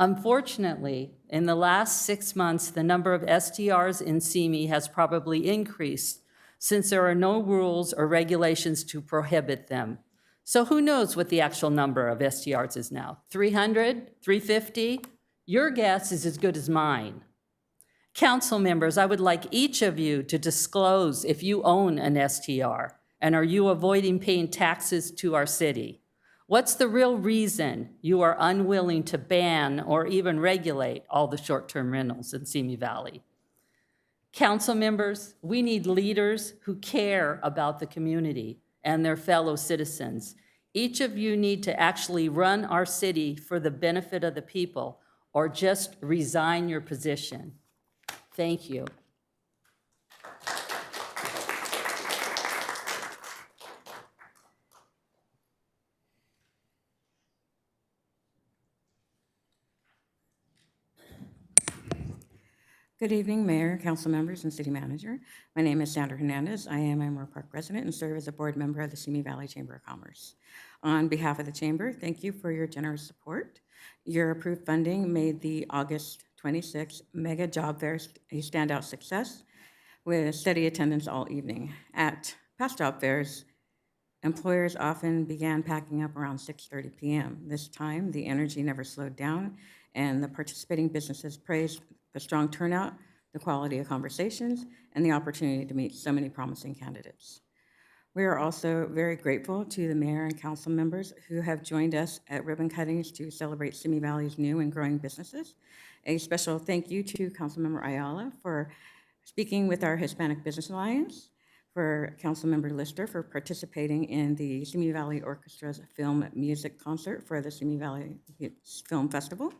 Unfortunately, in the last 6 months, the number of STRs in Simi has probably increased since there are no rules or regulations to prohibit them. So who knows what the actual number of STRs is now? 300? 350? Your guess is as good as mine. Council members, I would like each of you to disclose if you own an STR, and are you avoiding paying taxes to our city? What's the real reason you are unwilling to ban or even regulate all the short-term rentals in Simi Valley? Council members, we need leaders who care about the community and their fellow citizens. Each of you need to actually run our city for the benefit of the people, or just resign your position. Thank you. Good evening, Mayor, council members, and city manager. My name is Sandra Hernandez. I am a Moore Park resident and serve as a board member of the Simi Valley Chamber of Commerce. On behalf of the Chamber, thank you for your generous support. Your approved funding made the August 26th Mega Job Fair a standout success with steady attendance all evening. At past job fairs, employers often began packing up around 6:30 p.m. This time, the energy never slowed down, and the participating businesses praised the strong turnout, the quality of conversations, and the opportunity to meet so many promising candidates. We are also very grateful to the mayor and council members who have joined us at ribbon cuttings to celebrate Simi Valley's new and growing businesses. A special thank you to Councilmember Ayala for speaking with our Hispanic Business Alliance, for Councilmember Lister for participating in the Simi Valley Orchestra's film music concert for the Simi Valley Film Festival.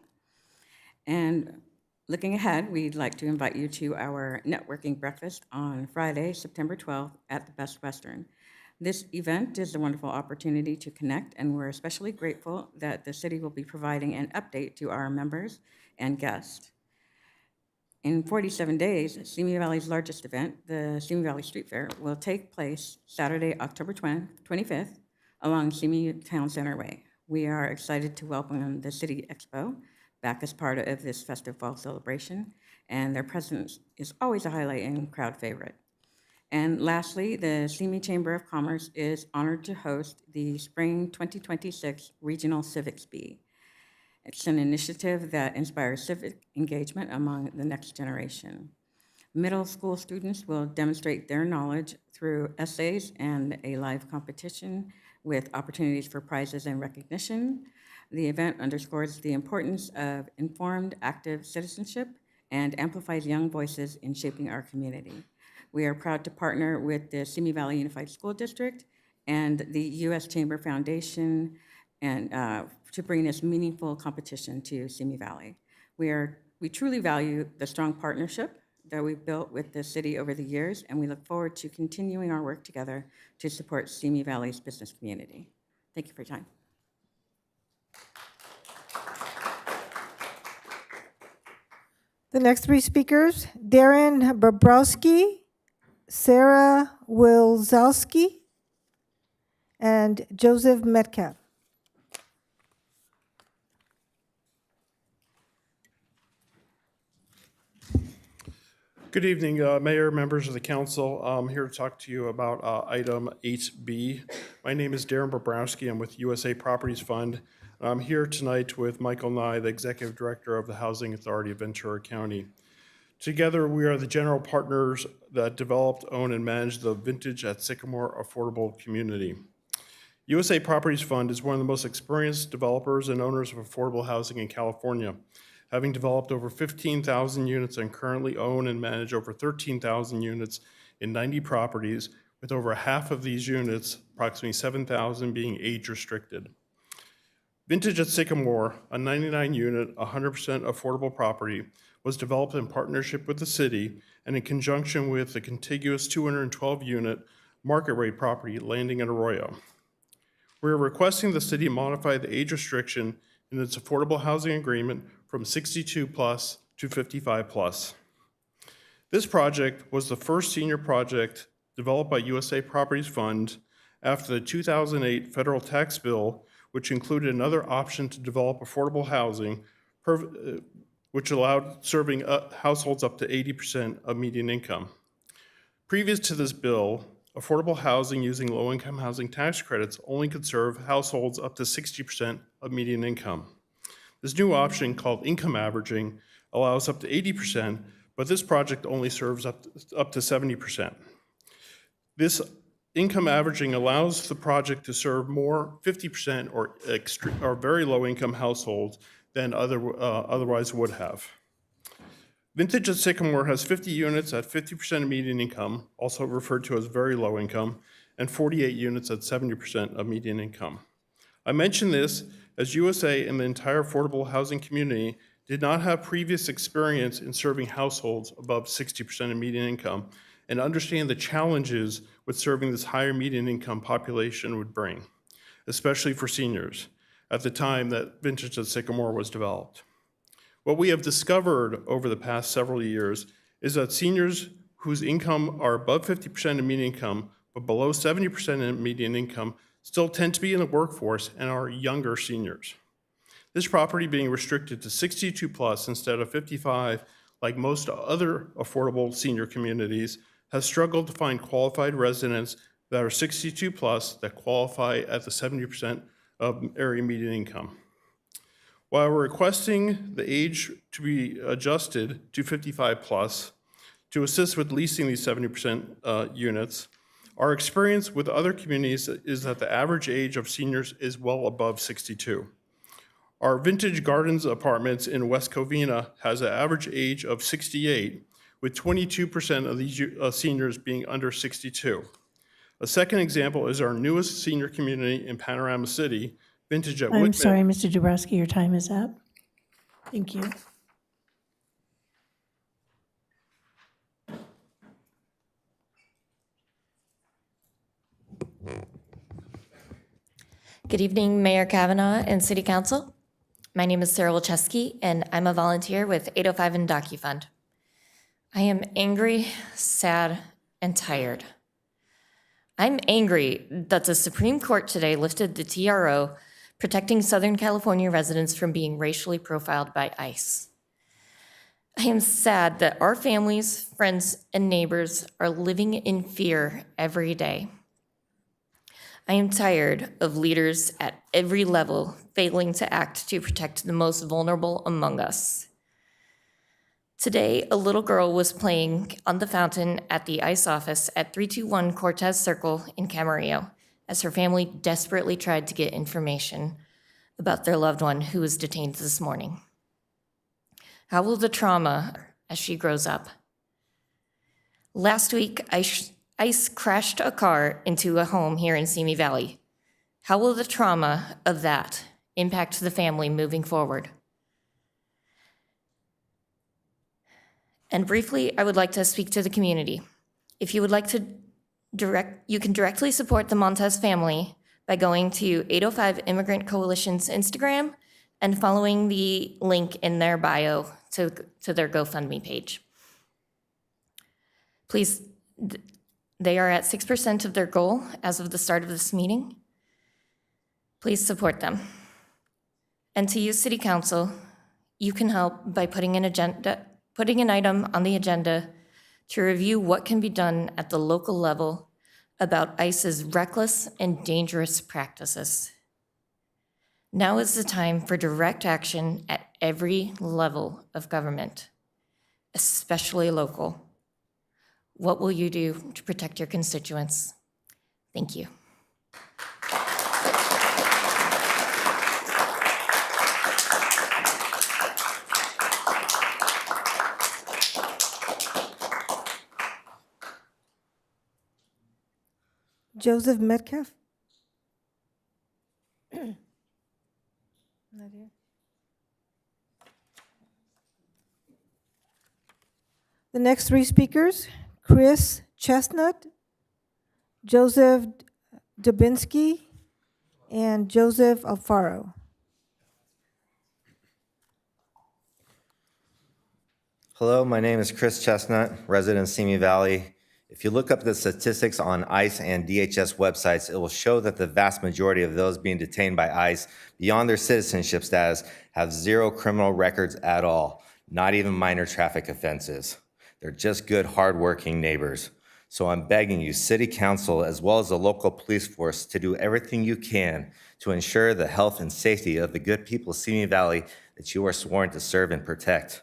And looking ahead, we'd like to invite you to our networking breakfast on Friday, September 12th at the Best Western. This event is a wonderful opportunity to connect, and we're especially grateful that the city will be providing an update to our members and guests. In 47 days, Simi Valley's largest event, the Simi Valley Street Fair, will take place Saturday, October 25th, along Simi Town Center Way. We are excited to welcome the City Expo back as part of this festive fall celebration, and their presence is always a highlight and crowd favorite. And lastly, the Simi Chamber of Commerce is honored to host the Spring 2026 Regional Civics Bee. It's an initiative that inspires civic engagement among the next generation. Middle school students will demonstrate their knowledge through essays and a live competition with opportunities for prizes and recognition. The event underscores the importance of informed, active citizenship and amplifies young voices in shaping our community. We are proud to partner with the Simi Valley Unified School District and the U.S. Chamber Foundation and to bring this meaningful competition to Simi Valley. We truly value the strong partnership that we've built with the city over the years, and we look forward to continuing our work together to support Simi Valley's business community. Thank you for your time. The next three speakers, Darren Bobrowski, Sarah Wilzowski, and Joseph Metcalf. Good evening, Mayor, members of the council. I'm here to talk to you about item 8B. My name is Darren Bobrowski. I'm with USA Properties Fund. I'm here tonight with Michael Nye, the Executive Director of the Housing Authority of Ventura County. Together, we are the general partners that developed, own, and manage the Vintage at Sycamore Affordable Community. USA Properties Fund is one of the most experienced developers and owners of affordable housing in California, having developed over 15,000 units and currently own and manage over 13,000 units in 90 properties, with over half of these units, approximately 7,000, being age-restricted. Vintage at Sycamore, a 99-unit, 100% affordable property, was developed in partnership with the city and in conjunction with the contiguous 212-unit market rate property landing in Arroyo. We are requesting the city modify the age restriction in its affordable housing agreement from 62 plus to 55 plus. This project was the first senior project developed by USA Properties Fund after the 2008 federal tax bill, which included another option to develop affordable housing, which allowed serving households up to 80% of median income. Previous to this bill, affordable housing using low-income housing tax credits only could serve households up to 60% of median income. This new option, called income averaging, allows up to 80%, but this project only serves up to 70%. This income averaging allows the project to serve more 50% or very low-income households than otherwise would have. Vintage at Sycamore has 50 units at 50% of median income, also referred to as very low income, and 48 units at 70% of median income. I mention this as USA and the entire affordable housing community did not have previous experience in serving households above 60% of median income and understand the challenges with serving this higher median income population would bring, especially for seniors, at the time that Vintage at Sycamore was developed. What we have discovered over the past several years is that seniors whose income are above 50% of median income, but below 70% of median income, still tend to be in the workforce and are younger seniors. This property being restricted to 62 plus instead of 55, like most other affordable senior communities, has struggled to find qualified residents that are 62 plus that qualify at the 70% of area median income. While we're requesting the age to be adjusted to 55 plus to assist with leasing these 70% units, our experience with other communities is that the average age of seniors is well above 62. Our Vintage Gardens apartments in West Covina has an average age of 68, with 22% of these seniors being under 62. A second example is our newest senior community in Panorama City, Vintage at Whitman. I'm sorry, Mr. Dabrowski, your time is up. Thank you. Good evening, Mayor Kavanaugh and City Council. My name is Sarah Wilczewski, and I'm a volunteer with 805 and DocuFund. I am angry, sad, and tired. I'm angry that the Supreme Court today lifted the TRO protecting Southern California residents from being racially profiled by ICE. I am sad that our families, friends, and neighbors are living in fear every day. I am tired of leaders at every level failing to act to protect the most vulnerable among us. Today, a little girl was playing on the fountain at the ICE office at 321 Cortez Circle in Camarillo as her family desperately tried to get information about their loved one who was detained this morning. How will the trauma as she grows up? Last week, ICE crashed a car into a home here in Simi Valley. How will the trauma of that impact the family moving forward? And briefly, I would like to speak to the community. If you would like to you can directly support the Montez family by going to 805 Immigrant Coalition's Instagram and following the link in their bio to their GoFundMe page. Please, they are at 6% of their goal as of the start of this meeting. Please support them. And to you, City Council, you can help by putting an item on the agenda to review what can be done at the local level about ICE's reckless and dangerous practices. Now is the time for direct action at every level of government, especially local. What will you do to protect your constituents? Thank you. Joseph Metcalf? Not here. The next three speakers, Chris Chestnut, Joseph Dubinsky, and Joseph Alfaro. Hello, my name is Chris Chestnut, resident of Simi Valley. If you look up the statistics on ICE and DHS websites, it will show that the vast majority of those being detained by ICE beyond their citizenship status have zero criminal records at all, not even minor traffic offenses. They're just good, hardworking neighbors. So I'm begging you, City Council, as well as the local police force, to do everything you can to ensure the health and safety of the good people of Simi Valley that you are sworn to serve and protect.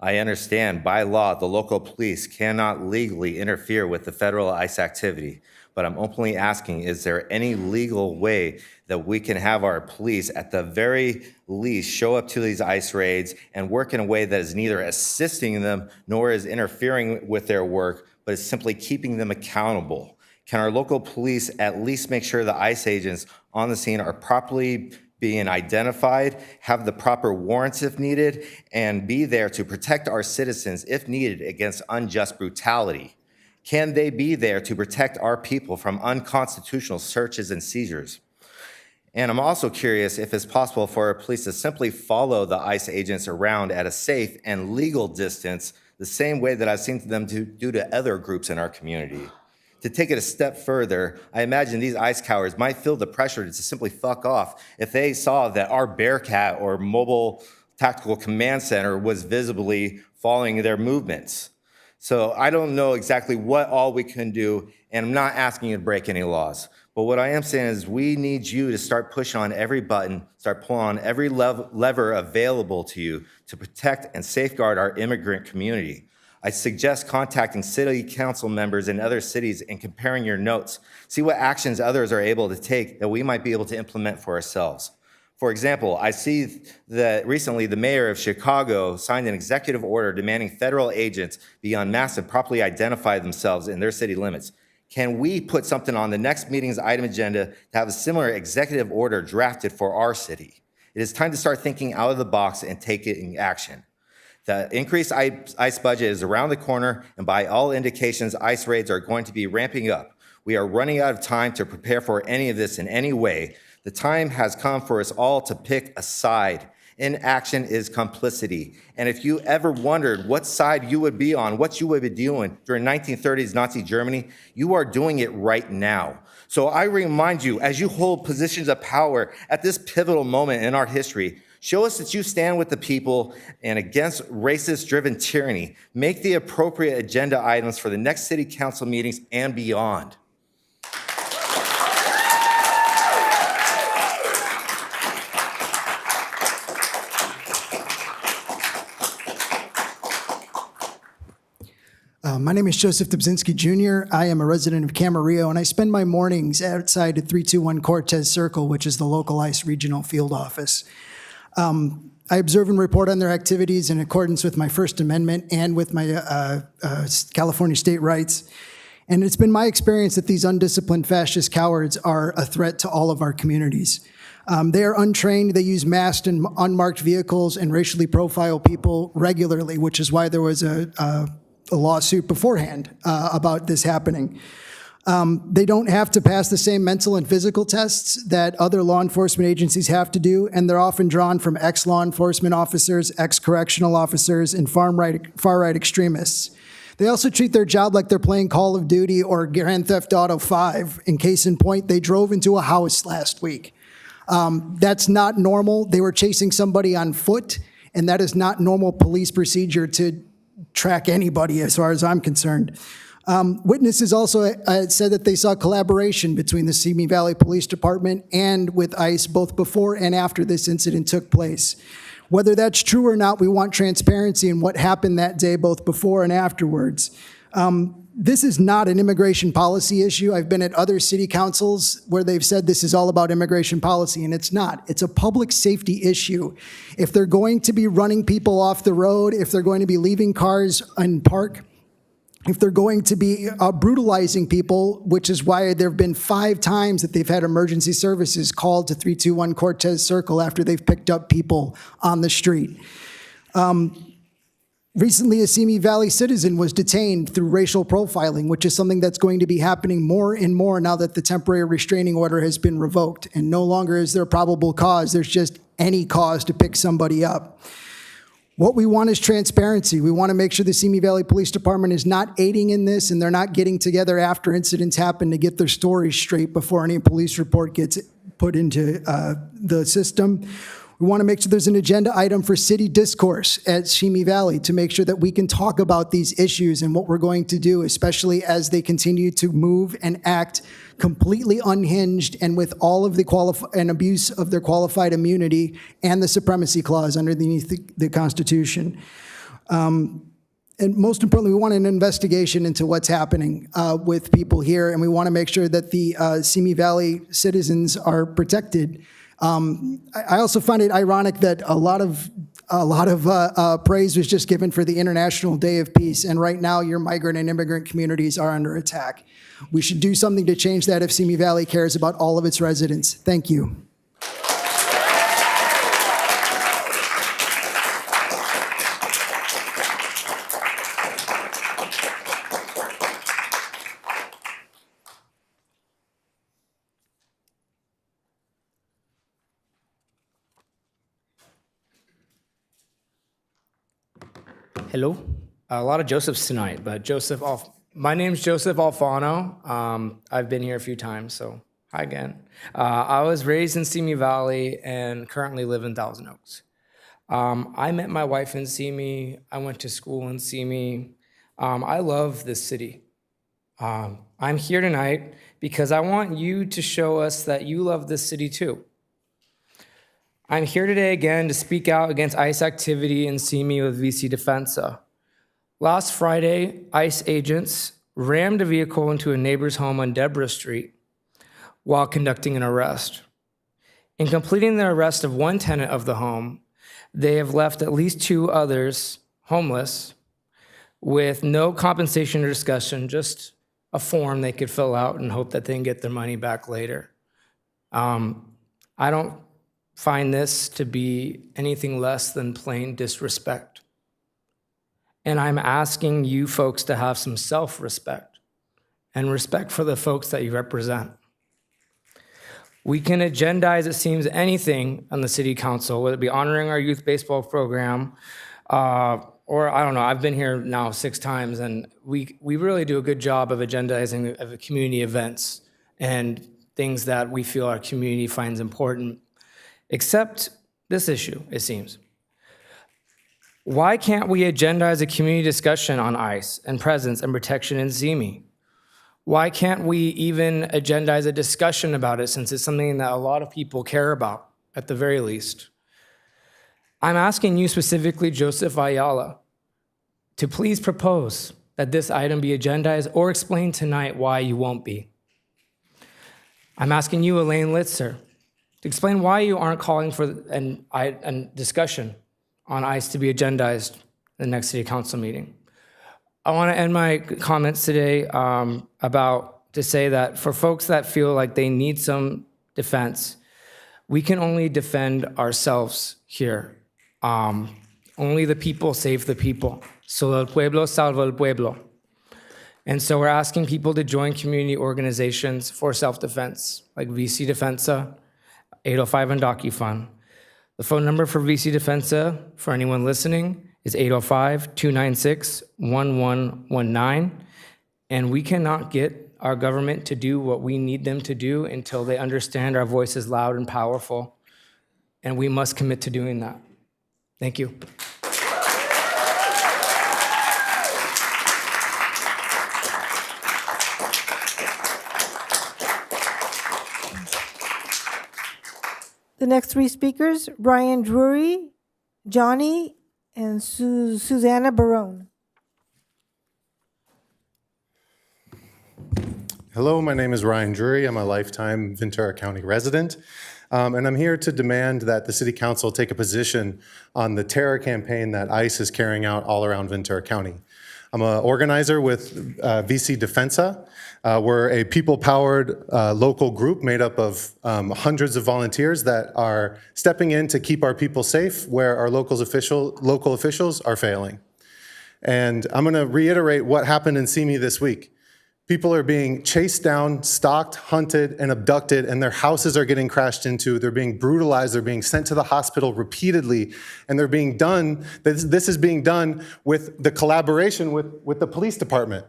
I understand by law the local police cannot legally interfere with the federal ICE activity, but I'm openly asking, is there any legal way that we can have our police at the very least show up to these ICE raids and work in a way that is neither assisting them nor is interfering with their work, but is simply keeping them accountable? Can our local police at least make sure the ICE agents on the scene are properly being identified, have the proper warrants if needed, and be there to protect our citizens if needed against unjust brutality? Can they be there to protect our people from unconstitutional searches and seizures? And I'm also curious if it's possible for our police to simply follow the ICE agents around at a safe and legal distance, the same way that I've seen them do to other groups in our community. to take it a step further, I imagine these ICE cowards might feel the pressure to simply fuck off if they saw that our Bearcat or Mobile Tactical Command Center was visibly following their movements. So I don't know exactly what all we can do, and I'm not asking you to break any laws. But what I am saying is we need you to start pushing on every button, start pulling on every lever available to you to protect and safeguard our immigrant community. I suggest contacting city council members in other cities and comparing your notes. See what actions others are able to take that we might be able to implement for ourselves. For example, I see that recently the mayor of Chicago signed an executive order demanding federal agents be en masse and properly identify themselves in their city limits. Can we put something on the next meeting's item agenda to have a similar executive order drafted for our city? It is time to start thinking out of the box and taking action. The increased ICE budget is around the corner, and by all indications, ICE raids are going to be ramping up. We are running out of time to prepare for any of this in any way. The time has come for us all to pick a side. Inaction is complicity. And if you ever wondered what side you would be on, what you would be doing during 1930s Nazi Germany, you are doing it right now. So I remind you, as you hold positions of power at this pivotal moment in our history, show us that you stand with the people and against racist-driven tyranny. Make the appropriate agenda items for the next city council meetings and beyond. My name is Joseph Dubzinski Jr. I am a resident of Camarillo, and I spend my mornings outside at 321 Cortez Circle, which is the local ICE regional field office. I observe and report on their activities in accordance with my First Amendment and with my California state rights. And it's been my experience that these undisciplined fascist cowards are a threat to all of our communities. They are untrained, they use masked and unmarked vehicles and racially profile people regularly, which is why there was a lawsuit beforehand about this happening. They don't have to pass the same mental and physical tests that other law enforcement agencies have to do, and they're often drawn from ex-law enforcement officers, ex-correctional officers, and far-right extremists. They also treat their job like they're playing Call of Duty or Grand Theft Auto 5. In case in point, they drove into a house last week. That's not normal. They were chasing somebody on foot, and that is not normal police procedure to track anybody as far as I'm concerned. Witnesses also said that they saw collaboration between the Simi Valley Police Department and with ICE both before and after this incident took place. Whether that's true or not, we want transparency in what happened that day, both before and afterwards. This is not an immigration policy issue. I've been at other city councils where they've said this is all about immigration policy, and it's not. It's a public safety issue. If they're going to be running people off the road, if they're going to be leaving cars in park, if they're going to be brutalizing people, which is why there have been 5 times that they've had emergency services called to 321 Cortez Circle after they've picked up people on the street. Recently, a Simi Valley citizen was detained through racial profiling, which is something that's going to be happening more and more now that the temporary restraining order has been revoked. And no longer is there probable cause, there's just any cause to pick somebody up. What we want is transparency. We want to make sure the Simi Valley Police Department is not aiding in this and they're not getting together after incidents happen to get their stories straight before any police report gets put into the system. We want to make sure there's an agenda item for city discourse at Simi Valley to make sure that we can talk about these issues and what we're going to do, especially as they continue to move and act completely unhinged and with all of the and abuse of their qualified immunity and the supremacy clause underneath the Constitution. And most importantly, we want an investigation into what's happening with people here, and we want to make sure that the Simi Valley citizens are protected. I also find it ironic that a lot of praise was just given for the International Day of Peace, and right now your migrant and immigrant communities are under attack. We should do something to change that if Simi Valley cares about all of its residents. Thank you. Hello. A lot of Josephs tonight, but Joseph, My name's Joseph Alfano. I've been here a few times, so hi again. I was raised in Simi Valley and currently live in Thousand Oaks. I met my wife in Simi. I went to school in Simi. I love this city. I'm here tonight because I want you to show us that you love this city too. I'm here today again to speak out against ICE activity in Simi with VC Defensa. Last Friday, ICE agents rammed a vehicle into a neighbor's home on Deborah Street while conducting an arrest. In completing the arrest of one tenant of the home, they have left at least 2 others homeless with no compensation or discussion, just a form they could fill out and hope that they can get their money back later. I don't find this to be anything less than plain disrespect. And I'm asking you folks to have some self-respect and respect for the folks that you represent. We can agendize, it seems, anything on the city council, whether it be honoring our youth baseball program, or I don't know, I've been here now 6 times, and we really do a good job of agendizing of community events and things that we feel our community finds important, except this issue, it seems. Why can't we agendize a community discussion on ICE and presence and protection in Simi? Why can't we even agendize a discussion about it, since it's something that a lot of people care about, at the very least? I'm asking you specifically, Joseph Ayala, to please propose that this item be agendized or explain tonight why you won't be. I'm asking you, Elaine Litzer, to explain why you aren't calling for a discussion on ICE to be agendized in the next city council meeting. I want to end my comments today to say that for folks that feel like they need some defense, we can only defend ourselves here. Only the people save the people. Solo el pueblo salva el pueblo. And so we're asking people to join community organizations for self-defense, like VC Defensa, 805 and DocuFund. The phone number for VC Defensa, for anyone listening, is 805-296-1119. And we cannot get our government to do what we need them to do until they understand our voice is loud and powerful. And we must commit to doing that. Thank you. The next 3 speakers, Brian Drury, Johnny, and Susanna Barone. Hello, my name is Ryan Drury. I'm a lifetime Ventura County resident, and I'm here to demand that the City Council take a position on the terror campaign that ICE is carrying out all around Ventura County. I'm an organizer with VC Defensa. We're a people-powered local group made up of hundreds of volunteers that are stepping in to keep our people safe where our local officials are failing. And I'm going to reiterate what happened in Simi this week. People are being chased down, stalked, hunted, and abducted, and their houses are getting crashed into. They're being brutalized. They're being sent to the hospital repeatedly, and they're being done. This is being done with the collaboration with the police department.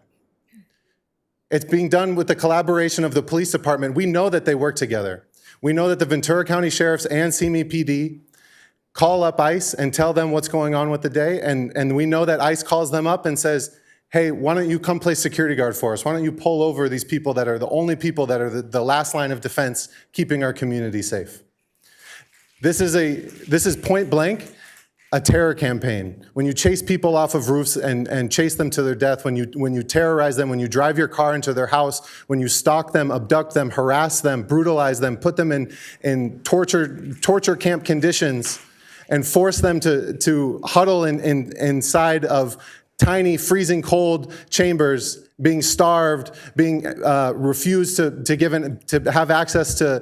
It's being done with the collaboration of the police department. We know that they work together. We know that the Ventura County Sheriffs and Simi PD call up ICE and tell them what's going on with the day, and we know that ICE calls them up and says, hey, why don't you come play security guard for us? Why don't you pull over these people that are the only people that are the last line of defense keeping our community safe? This is point blank a terror campaign. When you chase people off of roofs and chase them to their death, when you terrorize them, when you drive your car into their house, when you stalk them, abduct them, harass them, brutalize them, put them in torture camp conditions, and force them to huddle inside of tiny, freezing cold chambers, being starved, being refused to have access to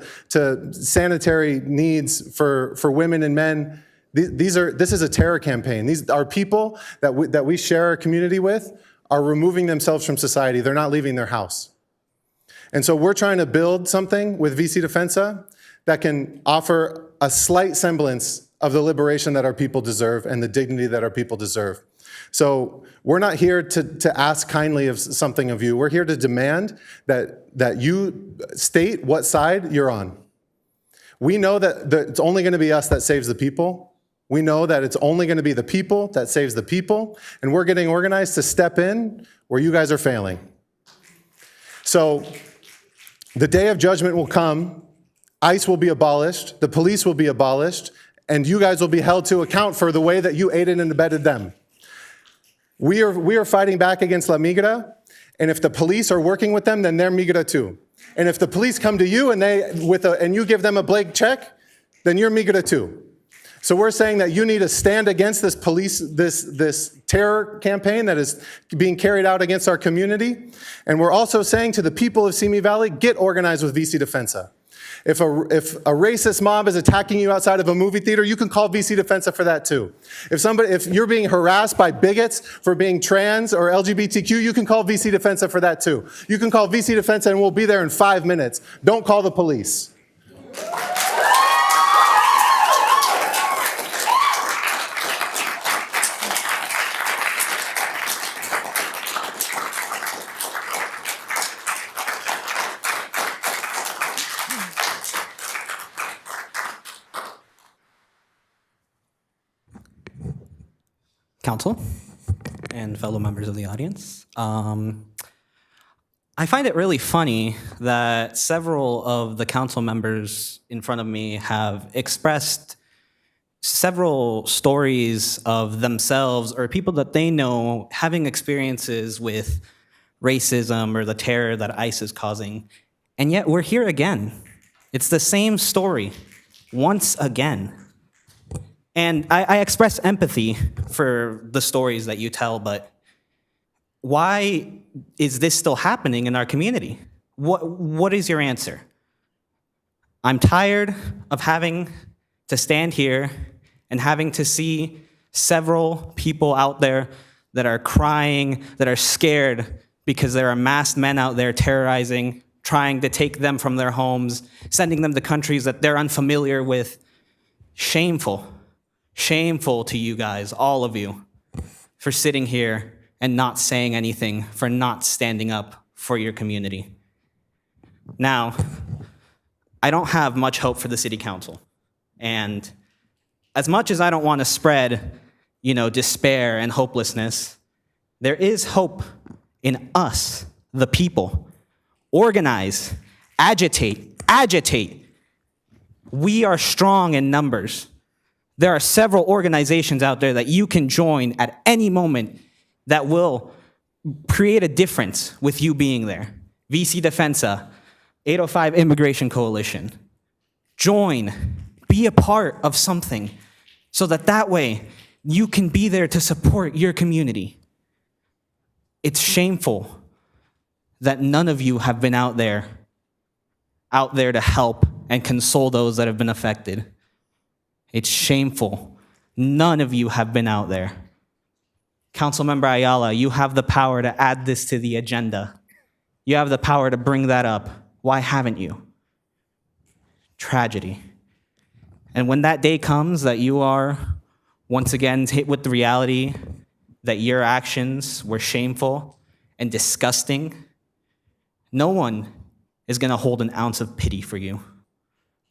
sanitary needs for women and men. This is a terror campaign. These are people that we share our community with are removing themselves from society. They're not leaving their house. And so we're trying to build something with VC Defensa that can offer a slight semblance of the liberation that our people deserve and the dignity that our people deserve. So we're not here to ask kindly of something of you. We're here to demand that you state what side you're on. We know that it's only going to be us that saves the people. We know that it's only going to be the people that saves the people, and we're getting organized to step in where you guys are failing. So the day of judgment will come. ICE will be abolished. The police will be abolished. And you guys will be held to account for the way that you aided and abetted them. We are fighting back against La Migra, and if the police are working with them, then they're Migra too. And if the police come to you and you give them a blank check, then you're Migra too. So we're saying that you need to stand against this this terror campaign that is being carried out against our community. And we're also saying to the people of Simi Valley, get organized with VIII Defensa. If a racist mob is attacking you outside of a movie theater, you can call VIII Defensa for that too. If you're being harassed by bigots for being trans or LGBTQ, you can call VIII Defensa for that too. You can call VIII Defensa and we'll be there in 5 minutes. Don't call the police. Council and fellow members of the audience. I find it really funny that several of the council members in front of me have expressed several stories of themselves or people that they know having experiences with racism or the terror that ICE is causing. And yet we're here again. It's the same story once again. And I express empathy for the stories that you tell, but why is this still happening in our community? What is your answer? I'm tired of having to stand here and having to see several people out there that are crying, that are scared because there are masked men out there terrorizing, trying to take them from their homes, sending them to countries that they're unfamiliar with. Shameful. Shameful to you guys, all of you, for sitting here and not saying anything, for not standing up for your community. Now, I don't have much hope for the city council. And as much as I don't want to spread, despair and hopelessness, there is hope in us, the people. Organize, agitate. We are strong in numbers. There are several organizations out there that you can join at any moment that will create a difference with you being there. VIII Defensa, 805 Immigration Coalition. Join, be a part of something so that way you can be there to support your community. It's shameful that none of you have been out there to help and console those that have been affected. It's shameful. None of you have been out there. Councilmember Ayala, you have the power to add this to the agenda. You have the power to bring that up. Why haven't you? Tragedy. And when that day comes that you are once again hit with the reality that your actions were shameful and disgusting, no one is going to hold an ounce of pity for you.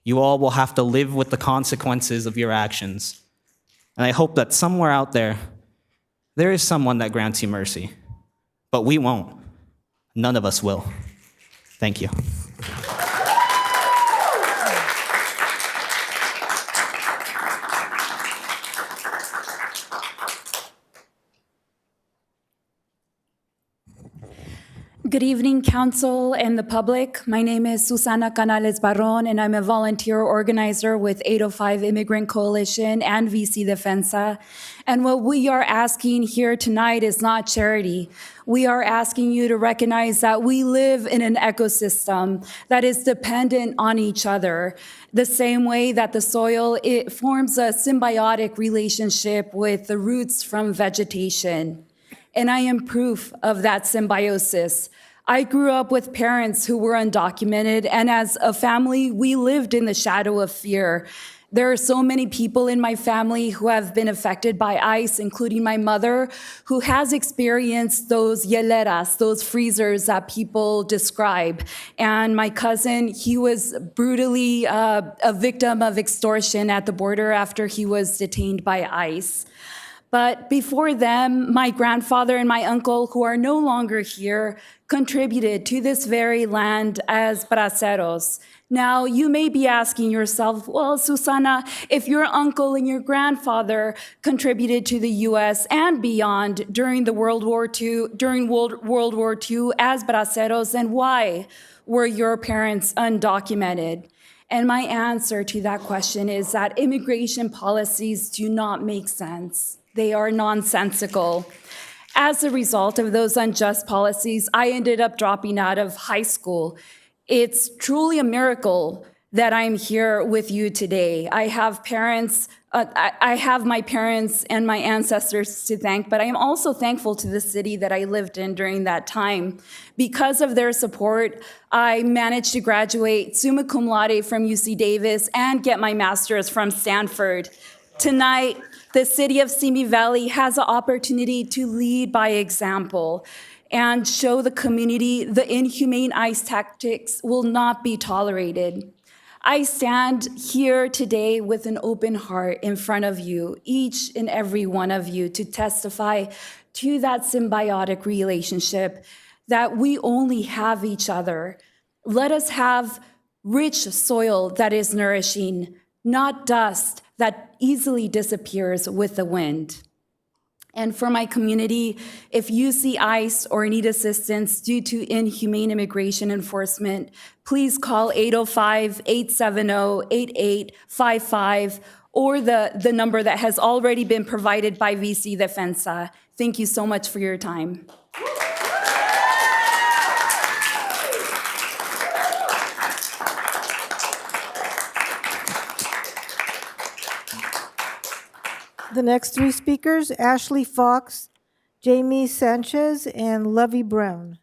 You all will have to live with the consequences of your actions. And I hope that somewhere out there is someone that grants you mercy. But we won't. None of us will. Thank you. Good evening, council and the public. My name is Susana Canales Barron, and I'm a volunteer organizer with 805 Immigrant Coalition and VIII Defensa. And what we are asking here tonight is not charity. We are asking you to recognize that we live in an ecosystem that is dependent on each other. The same way that the soil, it forms a symbiotic relationship with the roots from vegetation. And I am proof of that symbiosis. I grew up with parents who were undocumented, and as a family, we lived in the shadow of fear. There are so many people in my family who have been affected by ICE, including my mother, who has experienced those hieleras, those freezers that people describe. And my cousin, he was brutally a victim of extortion at the border after he was detained by ICE. But before them, my grandfather and my uncle, who are no longer here, contributed to this very land as braceros. Now, you may be asking yourself, well, Susana, if your uncle and your grandfather contributed to the U.S. and beyond during World War II as braceros, then why were your parents undocumented? And my answer to that question is that immigration policies do not make sense. They are nonsensical. As a result of those unjust policies, I ended up dropping out of high school. It's truly a miracle that I'm here with you today. I have parents, I have my parents and my ancestors to thank, but I am also thankful to the city that I lived in during that time. Because of their support, I managed to graduate summa cum laude from UC Davis and get my master's from Stanford. Tonight, the city of Simi Valley has an opportunity to lead by example and show the community the inhumane ICE tactics will not be tolerated. I stand here today with an open heart in front of you, each and every one of you, to testify to that symbiotic relationship that we only have each other. Let us have rich soil that is nourishing, not dust that easily disappears with the wind. And for my community, if you see ICE or need assistance due to inhumane immigration enforcement, please call 805-870-8855 or the number that has already been provided by VICI Defensa. Thank you so much for your time. The next three speakers, Ashley Fox, Jamie Sanchez, and Lovey Brown.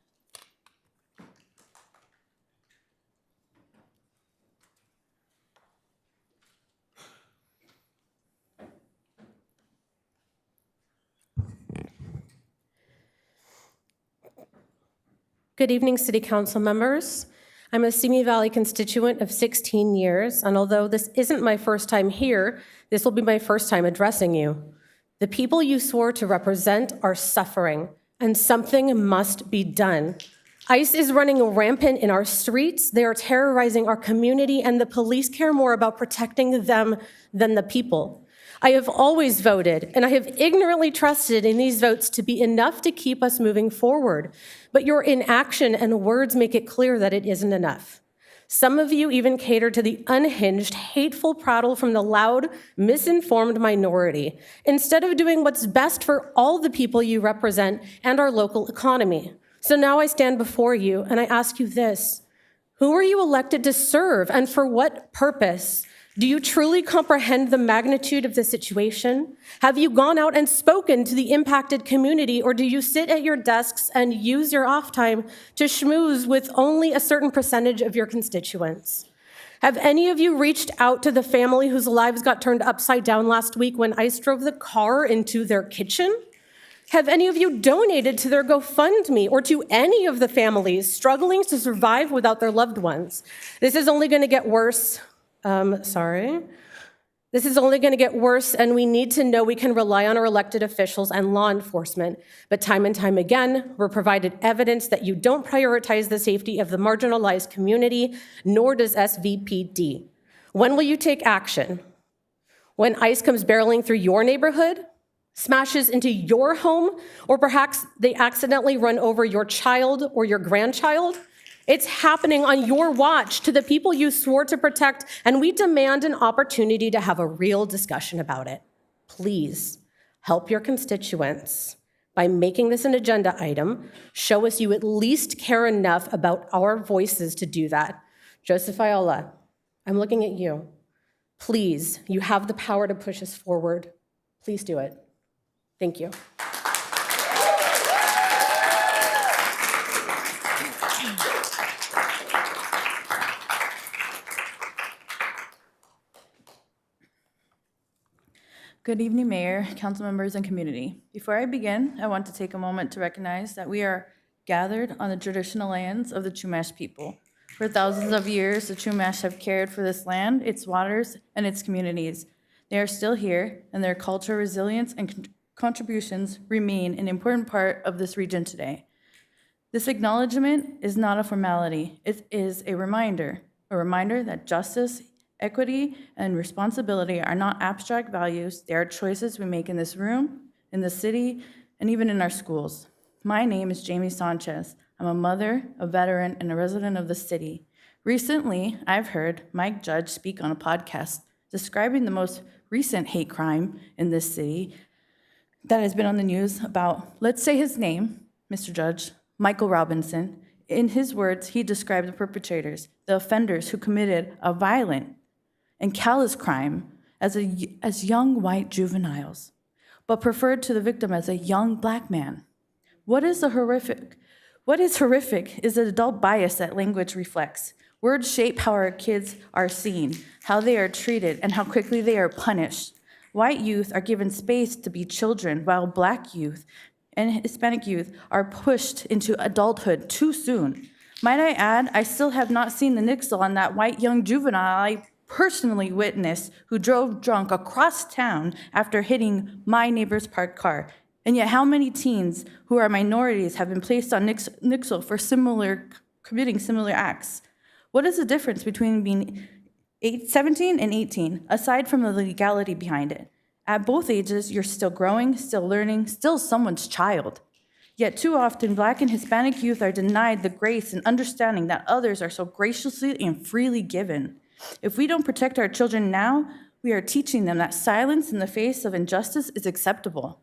Good evening, City Council members. I'm a Simi Valley constituent of 16 years, and although this isn't my first time here, this will be my first time addressing you. The people you swore to represent are suffering, and something must be done. ICE is running rampant in our streets. They are terrorizing our community, and the police care more about protecting them than the people. I have always voted, and I have ignorantly trusted in these votes to be enough to keep us moving forward. But your inaction and words make it clear that it isn't enough. Some of you even cater to the unhinged, hateful prattle from the loud, misinformed minority, instead of doing what's best for all the people you represent and our local economy. So now I stand before you and I ask you this: who were you elected to serve, and for what purpose? Do you truly comprehend the magnitude of the situation? Have you gone out and spoken to the impacted community, or do you sit at your desks and use your off time to schmooze with only a certain percentage of your constituents? Have any of you reached out to the family whose lives got turned upside down last week when ICE drove the car into their kitchen? Have any of you donated to their GoFundMe or to any of the families struggling to survive without their loved ones? This is only going to get worse. This is only going to get worse, and we need to know we can rely on our elected officials and law enforcement. But time and time again, we're provided evidence that you don't prioritize the safety of the marginalized community, nor does SVPD. When will you take action? When ICE comes barreling through your neighborhood, smashes into your home, or perhaps they accidentally run over your child or your grandchild? It's happening on your watch to the people you swore to protect, and we demand an opportunity to have a real discussion about it. Please help your constituents by making this an agenda item. Show us you at least care enough about our voices to do that. Joseph Ayala, I'm looking at you. Please, you have the power to push us forward. Please do it. Thank you. Good evening, Mayor, council members, and community. Before I begin, I want to take a moment to recognize that we are gathered on the traditional lands of the Chumash people. For thousands of years, the Chumash have cared for this land, its waters, and its communities. They are still here, and their culture, resilience, and contributions remain an important part of this region today. This acknowledgement is not a formality. It is a reminder that justice, equity, and responsibility are not abstract values. They are choices we make in this room, in the city, and even in our schools. My name is Jamie Sanchez. I'm a mother, a veteran, and a resident of the city. Recently, I've heard Mike Judge speak on a podcast describing the most recent hate crime in this city that has been on the news about, let's say his name, Mr. Judge, Michael Robinson. In his words, he described the perpetrators, the offenders who committed a violent and callous crime as young white juveniles, but referred to the victim as a young black man. What is horrific is the adult bias that language reflects. Words shape how our kids are seen, how they are treated, and how quickly they are punished. White youth are given space to be children, while Black youth and Hispanic youth are pushed into adulthood too soon. Might I add, I still have not seen the nixel on that white young juvenile I personally witnessed who drove drunk across town after hitting my neighbor's parked car. And yet how many teens who are minorities have been placed on nixel for committing similar acts? What is the difference between being 17 and 18, aside from the legality behind it? At both ages, you're still growing, still learning, still someone's child. Yet too often, Black and Hispanic youth are denied the grace and understanding that others are so graciously and freely given. If we don't protect our children now, we are teaching them that silence in the face of injustice is acceptable.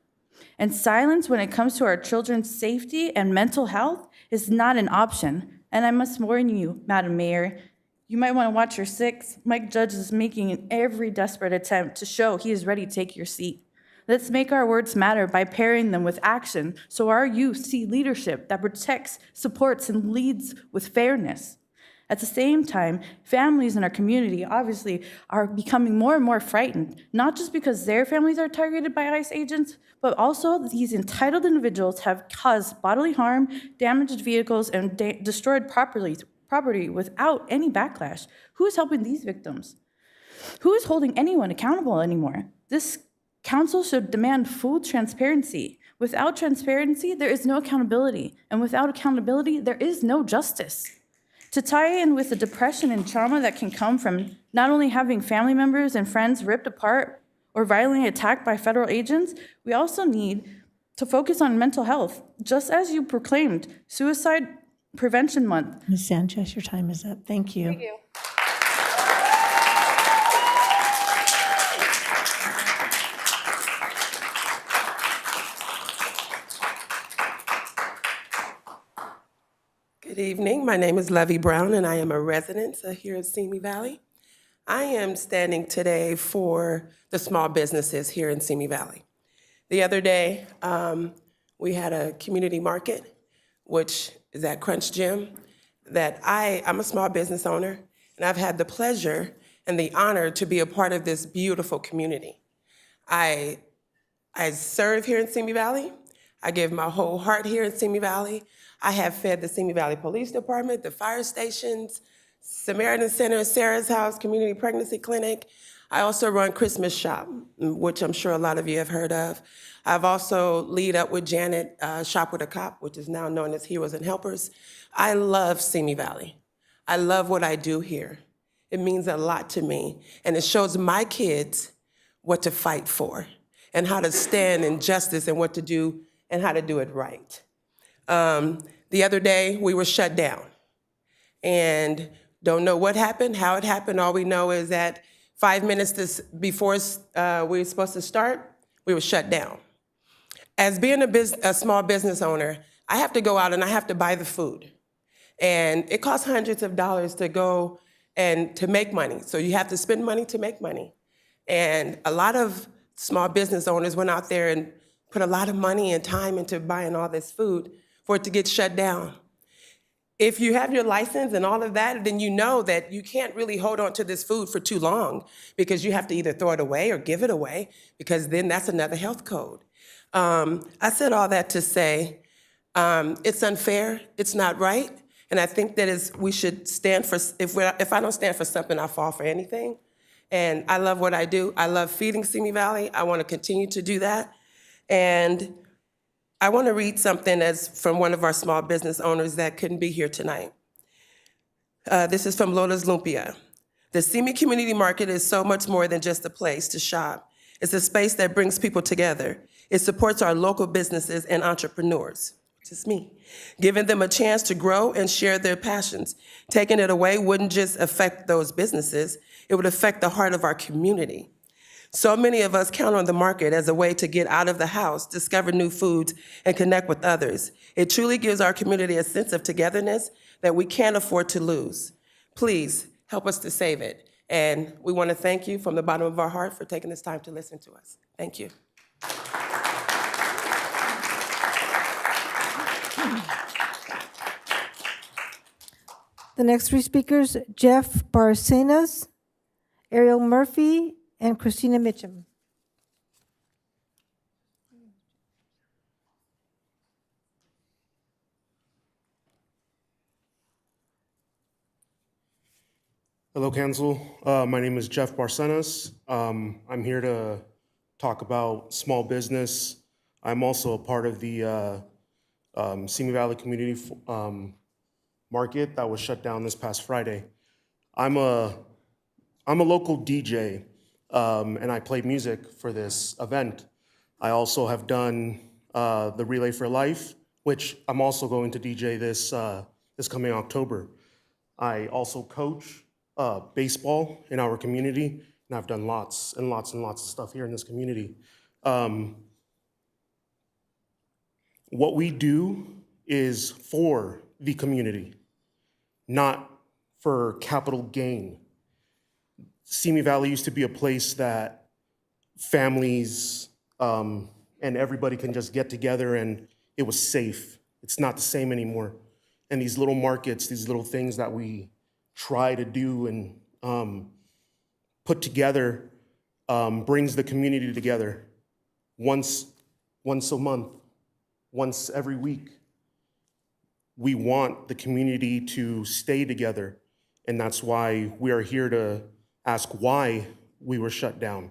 And silence when it comes to our children's safety and mental health is not an option. And I must warn you, Madam Mayor, you might want to watch your six. Mike Judge is making every desperate attempt to show he is ready to take your seat. Let's make our words matter by pairing them with action so our youth see leadership that protects, supports, and leads with fairness. At the same time, families in our community obviously are becoming more and more frightened, not just because their families are targeted by ICE agents, but also these entitled individuals have caused bodily harm, damaged vehicles, and destroyed property without any backlash. Who is helping these victims? Who is holding anyone accountable anymore? This council should demand full transparency. Without transparency, there is no accountability. And without accountability, there is no justice. To tie in with the depression and trauma that can come from not only having family members and friends ripped apart or violently attacked by federal agents, we also need to focus on mental health. Just as you proclaimed Suicide Prevention Month. Ms. Sanchez, your time is up. Thank you. Thank you. Good evening. My name is Levy Brown, and I am a resident here at Simi Valley. I am standing today for the small businesses here in Simi Valley. The other day, we had a community market, which is at Crunch Gym, that I'm a small business owner, and I've had the pleasure and the honor to be a part of this beautiful community. I serve here in Simi Valley. I give my whole heart here in Simi Valley. I have fed the Simi Valley Police Department, the fire stations, Samaritan Center, Sarah's House, Community Pregnancy Clinic. I also run Christmas Shop, which I'm sure a lot of you have heard of. I've also lead up with Janet, Shop with a Cop, which is now known as Heroes and Helpers. I love Simi Valley. I love what I do here. It means a lot to me, and it shows my kids what to fight for and how to stand in justice and what to do and how to do it right. The other day, we were shut down and don't know what happened, how it happened. All we know is that 5 minutes before we were supposed to start, we were shut down. As being a small business owner, I have to go out and I have to buy the food. And it costs hundreds of dollars to go and to make money. So you have to spend money to make money. And a lot of small business owners went out there and put a lot of money and time into buying all this food for it to get shut down. if you have your license and all of that, then you know that you can't really hold on to this food for too long because you have to either throw it away or give it away, because then that's another health code. I said all that to say it's unfair, it's not right, and I think that we should stand for, if I don't stand for something, I fall for anything. And I love what I do. I love feeding Simi Valley. I want to continue to do that. And I want to read something from one of our small business owners that couldn't be here tonight. This is from Lola's Lumpia. The Simi Community Market is so much more than just a place to shop. It's a space that brings people together. It supports our local businesses and entrepreneurs, which is me, giving them a chance to grow and share their passions. Taking it away wouldn't just affect those businesses, it would affect the heart of our community. So many of us count on the market as a way to get out of the house, discover new foods, and connect with others. It truly gives our community a sense of togetherness that we can't afford to lose. Please help us to save it. And we want to thank you from the bottom of our heart for taking this time to listen to us. Thank you. The next three speakers, Jeff Barcenas, Ariel Murphy, and Christina Mitchum. Hello, Council. My name is Jeff Barcenas. I'm here to talk about small business. I'm also a part of the Simi Valley Community Market that was shut down this past Friday. I'm a local DJ, and I played music for this event. I also have done the Relay for Life, which I'm also going to DJ this coming October. I also coach baseball in our community, and I've done lots and lots and lots of stuff here in this community. What we do is for the community, not for capital gain. Simi Valley used to be a place that families and everybody can just get together and it was safe. It's not the same anymore. And these little markets, these little things that we try to do and put together brings the community together once a month, once every week. We want the community to stay together, and that's why we are here to ask why we were shut down.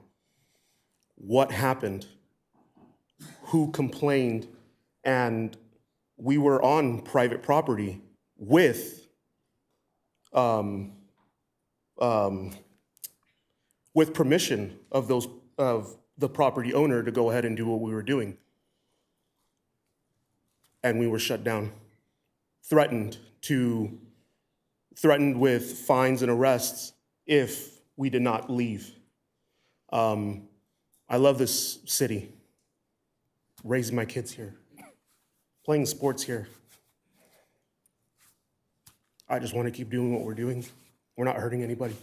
What happened? Who complained? And we were on private property with permission of the property owner to go ahead and do what we were doing. And we were shut down, threatened with fines and arrests if we did not leave. I love this city, raising my kids here, playing sports here. I just want to keep doing what we're doing. We're not hurting anybody.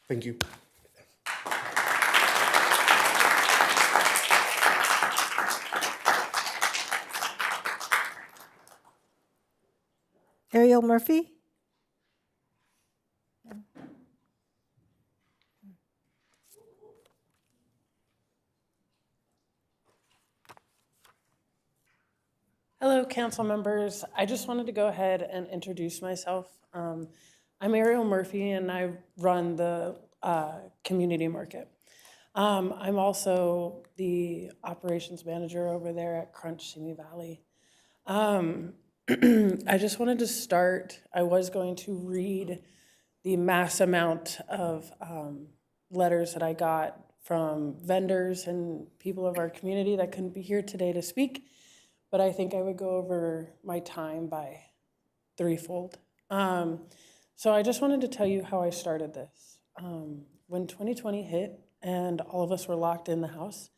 Thank you. Ariel Murphy? Hello, council members. I just wanted to go ahead and introduce myself. I'm Ariel Murphy, and I run the community market. I'm also the operations manager over there at Crunch Simi Valley. I just wanted to start. I was going to read the mass amount of letters that I got from vendors and people of our community that couldn't be here today to speak, but I think I would go over my time by threefold. So I just wanted to tell you how I started this. When 2020 hit and all of us were locked in the house,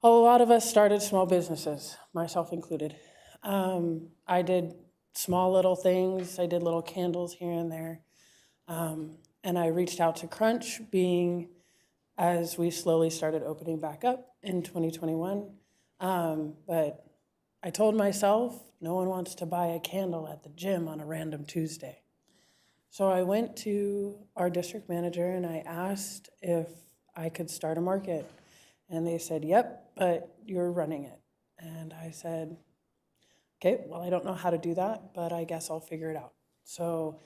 a lot of us started small businesses, myself included. I did small little things. I did little candles here and there. And I reached out to Crunch, being as we slowly started opening back up in 2021. But I told myself no one wants to buy a candle at the gym on a random Tuesday. So I went to our district manager and I asked if I could start a market. And they said, yep, but you're running it. And I said, okay, well, I don't know how to do that, but I guess I'll figure it out. So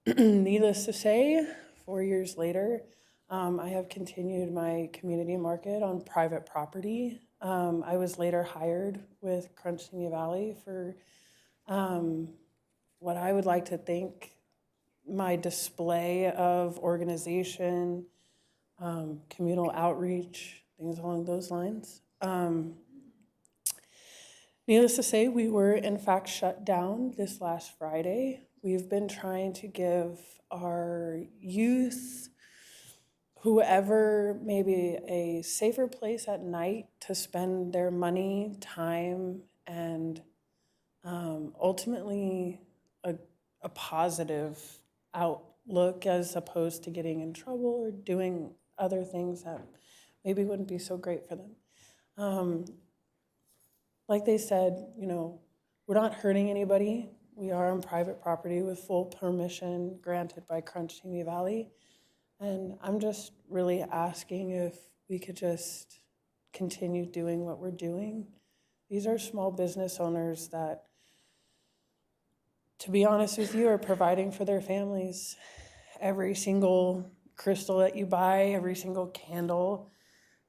needless to say, 4 years later, I have continued my community market on private property. I was later hired with Crunch Simi Valley for what I would like to think my display of organization, communal outreach, things along those lines. Needless to say, we were in fact shut down this last Friday. We've been trying to give our youth, whoever, maybe a safer place at night to spend their money, time, and ultimately a positive outlook as opposed to getting in trouble or doing other things that maybe wouldn't be so great for them. Like they said, we're not hurting anybody. We are on private property with full permission granted by Crunch Simi Valley. And I'm just really asking if we could just continue doing what we're doing. These are small business owners that, to be honest with you, are providing for their families. Every single crystal that you buy, every single candle,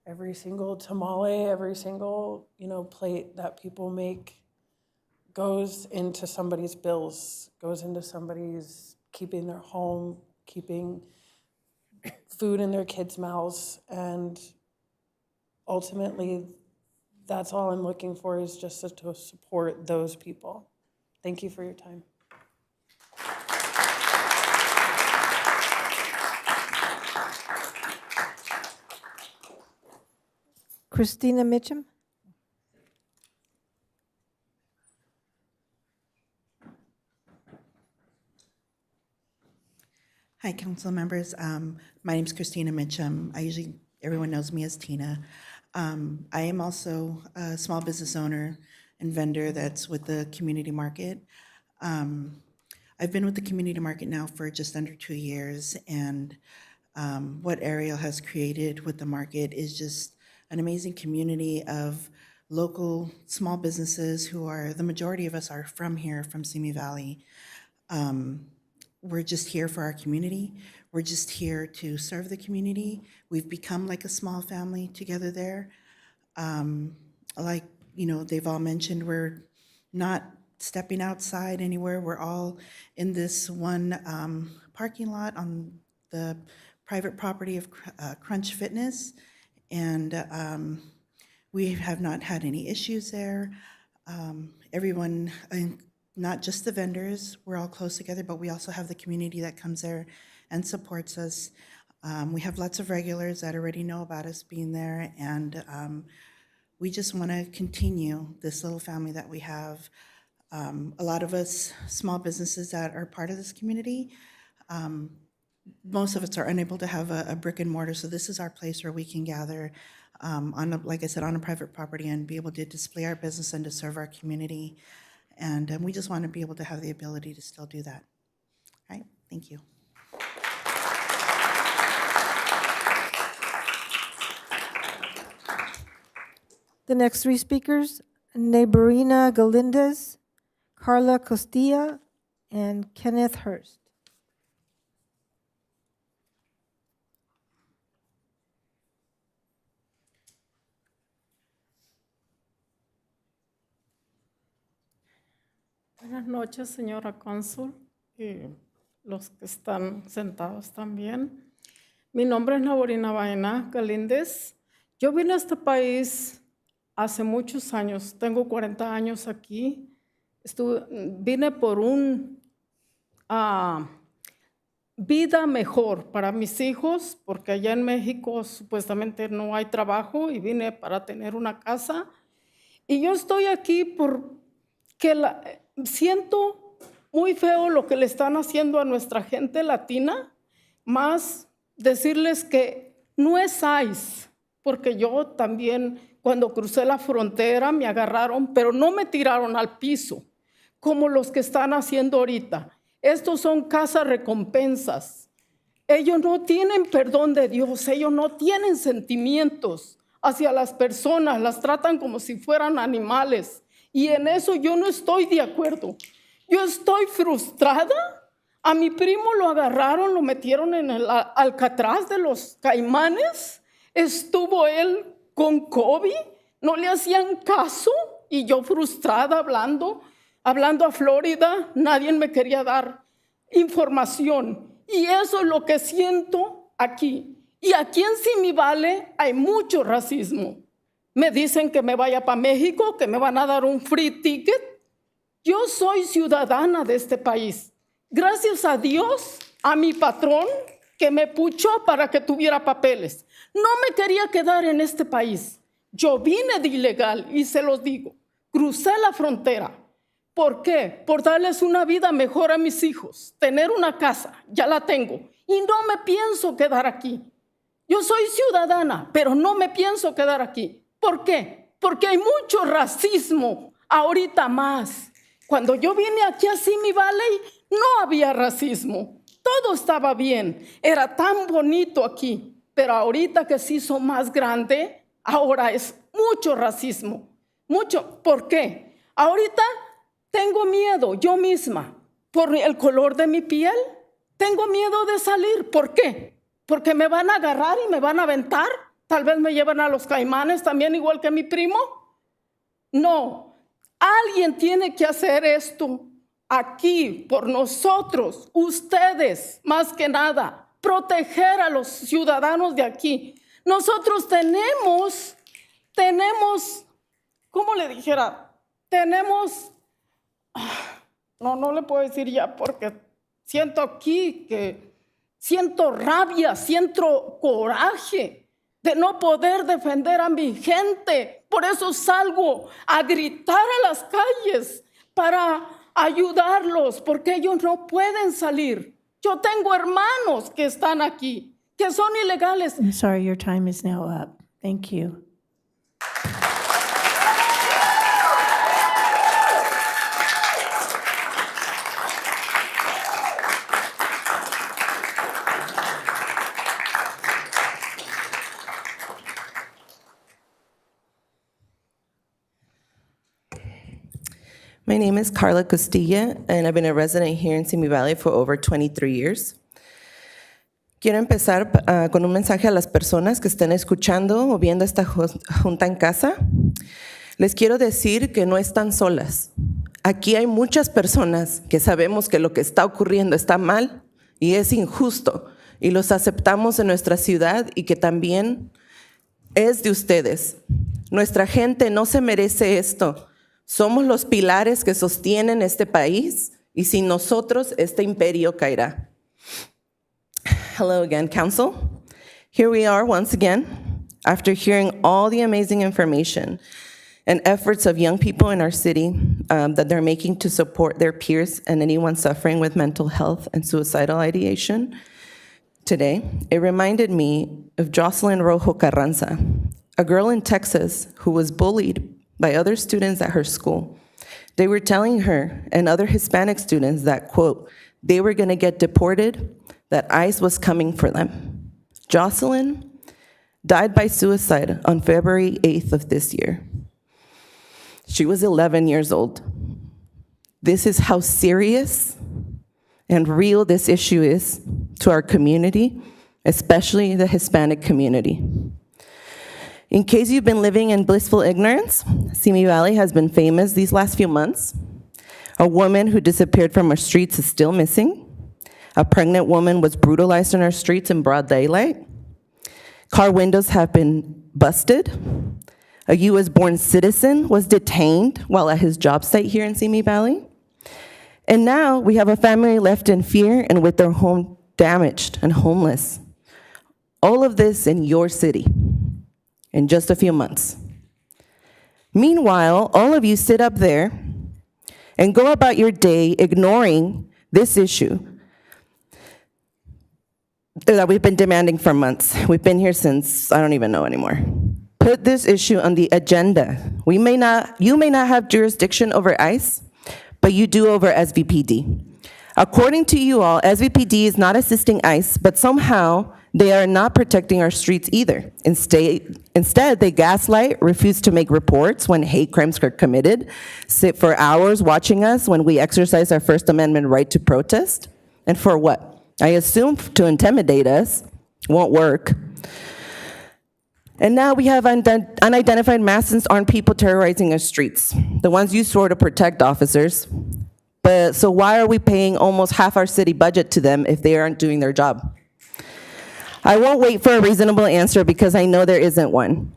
every single tamale, every single, plate that people make goes into somebody's bills, goes into somebody's keeping their home, keeping food in their kids' mouths. And ultimately, that's all I'm looking for, is just to support those people. Thank you for your time. Christina Mitchum. Hi, council members. My name is Christina Mitchum. Everyone knows me as Tina. I am also a small business owner and vendor that's with the community market. I've been with the community market now for just under 2 years, and what Ariel has created with the market is just an amazing community of local small businesses who are, the majority of us are from here, from Simi Valley. We're just here for our community. We're just here to serve the community. We've become like a small family together there. They've all mentioned, we're not stepping outside anywhere. We're all in this one parking lot on the private property of Crunch Fitness. And we have not had any issues there. Everyone, not just the vendors, we're all close together, but we also have the community that comes there and supports us. We have lots of regulars that already know about us being there, and we just want to continue this little family that we have. A lot of us small businesses that are part of this community, most of us are unable to have a brick and mortar, so this is our place where we can gather like I said, on a private property and be able to display our business and to serve our community. And we just want to be able to have the ability to still do that. All right, thank you. The next three speakers, Neberina Galindez, Carla Costilla, and Kenneth Hurst. Buenas noches, señora cónsul, y los que están sentados también. Mi nombre es Neberina Baena Galíndez. Yo vine a este país hace muchos años, tengo 40 años aquí. Vine por vida mejor para mis hijos, porque allá en México supuestamente no hay trabajo, y vine para tener una casa. Y yo estoy aquí porque siento muy feo lo que le están haciendo a nuestra gente latina, más decirles que no es ICE, porque yo también cuando crucé la frontera me agarraron, pero no me tiraron al piso, como los que están haciendo ahorita. Estos son casas recompensas. Ellos no tienen perdón de Dios, ellos no tienen sentimientos hacia las personas, las tratan como si fueran animales. Y en eso yo no estoy de acuerdo. Yo estoy frustrada. A mi primo lo agarraron, lo metieron en el Alcatraz de los Caimanes. Estuvo él con COVID, no le hacían caso y yo frustrada hablando a Florida, nadie me quería dar información. Y eso es lo que siento aquí. Y aquí en Simi Valley hay mucho racismo. Me dicen que me vaya para México, que me van a dar un free ticket. Yo soy ciudadana de este país. Gracias a Dios, a mi patrón que me puchó para que tuviera papeles. No me quería quedar en este país. Yo vine de ilegal y se los digo. Crucé la frontera. ¿Por qué? Por darles una vida mejor a mis hijos. Tener una casa, ya la tengo. Y no me pienso quedar aquí. Yo soy ciudadana, pero no me pienso quedar aquí. ¿Por qué? Porque hay mucho racismo ahorita más. Cuando yo vine aquí a Simi Valley, no había racismo. Todo estaba bien. Era tan bonito aquí. Pero ahorita que se hizo más grande, ahora es mucho racismo. Mucho. ¿Por qué? Ahorita tengo miedo yo misma por el color de mi piel. Tengo miedo de salir. ¿Por qué? Porque me van a agarrar y me van a aventar. Tal vez me llevan a los Caimanes también, igual que mi primo. No. Alguien tiene que hacer esto aquí por nosotros, ustedes, más que nada, proteger a los ciudadanos de aquí. Nosotros tenemos, ¿cómo le dijera? No le puedo decir ya porque siento aquí que siento rabia, siento coraje de no poder defender a mi gente. Por eso salgo a gritar a las calles para ayudarlos, porque ellos no pueden salir. Yo tengo hermanos que están aquí, que son ilegales. I'm sorry, your time is now up. Thank you. My name is Carla Costilla, and I've been a resident here in Simi Valley for over 23 years. Quiero empezar con un mensaje a las personas que estén escuchando o viendo esta junta en casa. Les quiero decir que no están solas. Aquí hay muchas personas que sabemos que lo que está ocurriendo está mal y es injusto, y los aceptamos en nuestra ciudad y que también es de ustedes. Nuestra gente no se merece esto. Somos los pilares que sostienen este país y sin nosotros este imperio caerá. Hello again, Council. Here we are once again, after hearing all the amazing information and efforts of young people in our city that they're making to support their peers and anyone suffering with mental health and suicidal ideation. Today, it reminded me of Jocelyn Rojo Carranza, a girl in Texas who was bullied by other students at her school. They were telling her and other Hispanic students that, quote, they were gonna get deported, that ICE was coming for them. Jocelyn died by suicide on February 8th of this year. She was 11 years old. This is how serious and real this issue is to our community, especially the Hispanic community. In case you've been living in blissful ignorance, Simi Valley has been famous these last few months. A woman who disappeared from our streets is still missing. A pregnant woman was brutalized on our streets in broad daylight. Car windows have been busted. A US-born citizen was detained while at his job site here in Simi Valley. And now we have a family left in fear and with their home damaged and homeless. All of this in your city in just a few months. Meanwhile, all of you sit up there and go about your day ignoring this issue that we've been demanding for months. We've been here since, I don't even know anymore. put this issue on the agenda. You may not have jurisdiction over ICE, but you do over SVPD. According to you all, SVPD is not assisting ICE, but somehow they are not protecting our streets either. Instead, they gaslight, refuse to make reports when hate crimes are committed, sit for hours watching us when we exercise our First Amendment right to protest. And for what? I assume to intimidate us. Won't work. And now we have unidentified masked armed people terrorizing our streets, the ones you swore to protect, officers. But so why are we paying almost half our city budget to them if they aren't doing their job? I won't wait for a reasonable answer because I know there isn't one.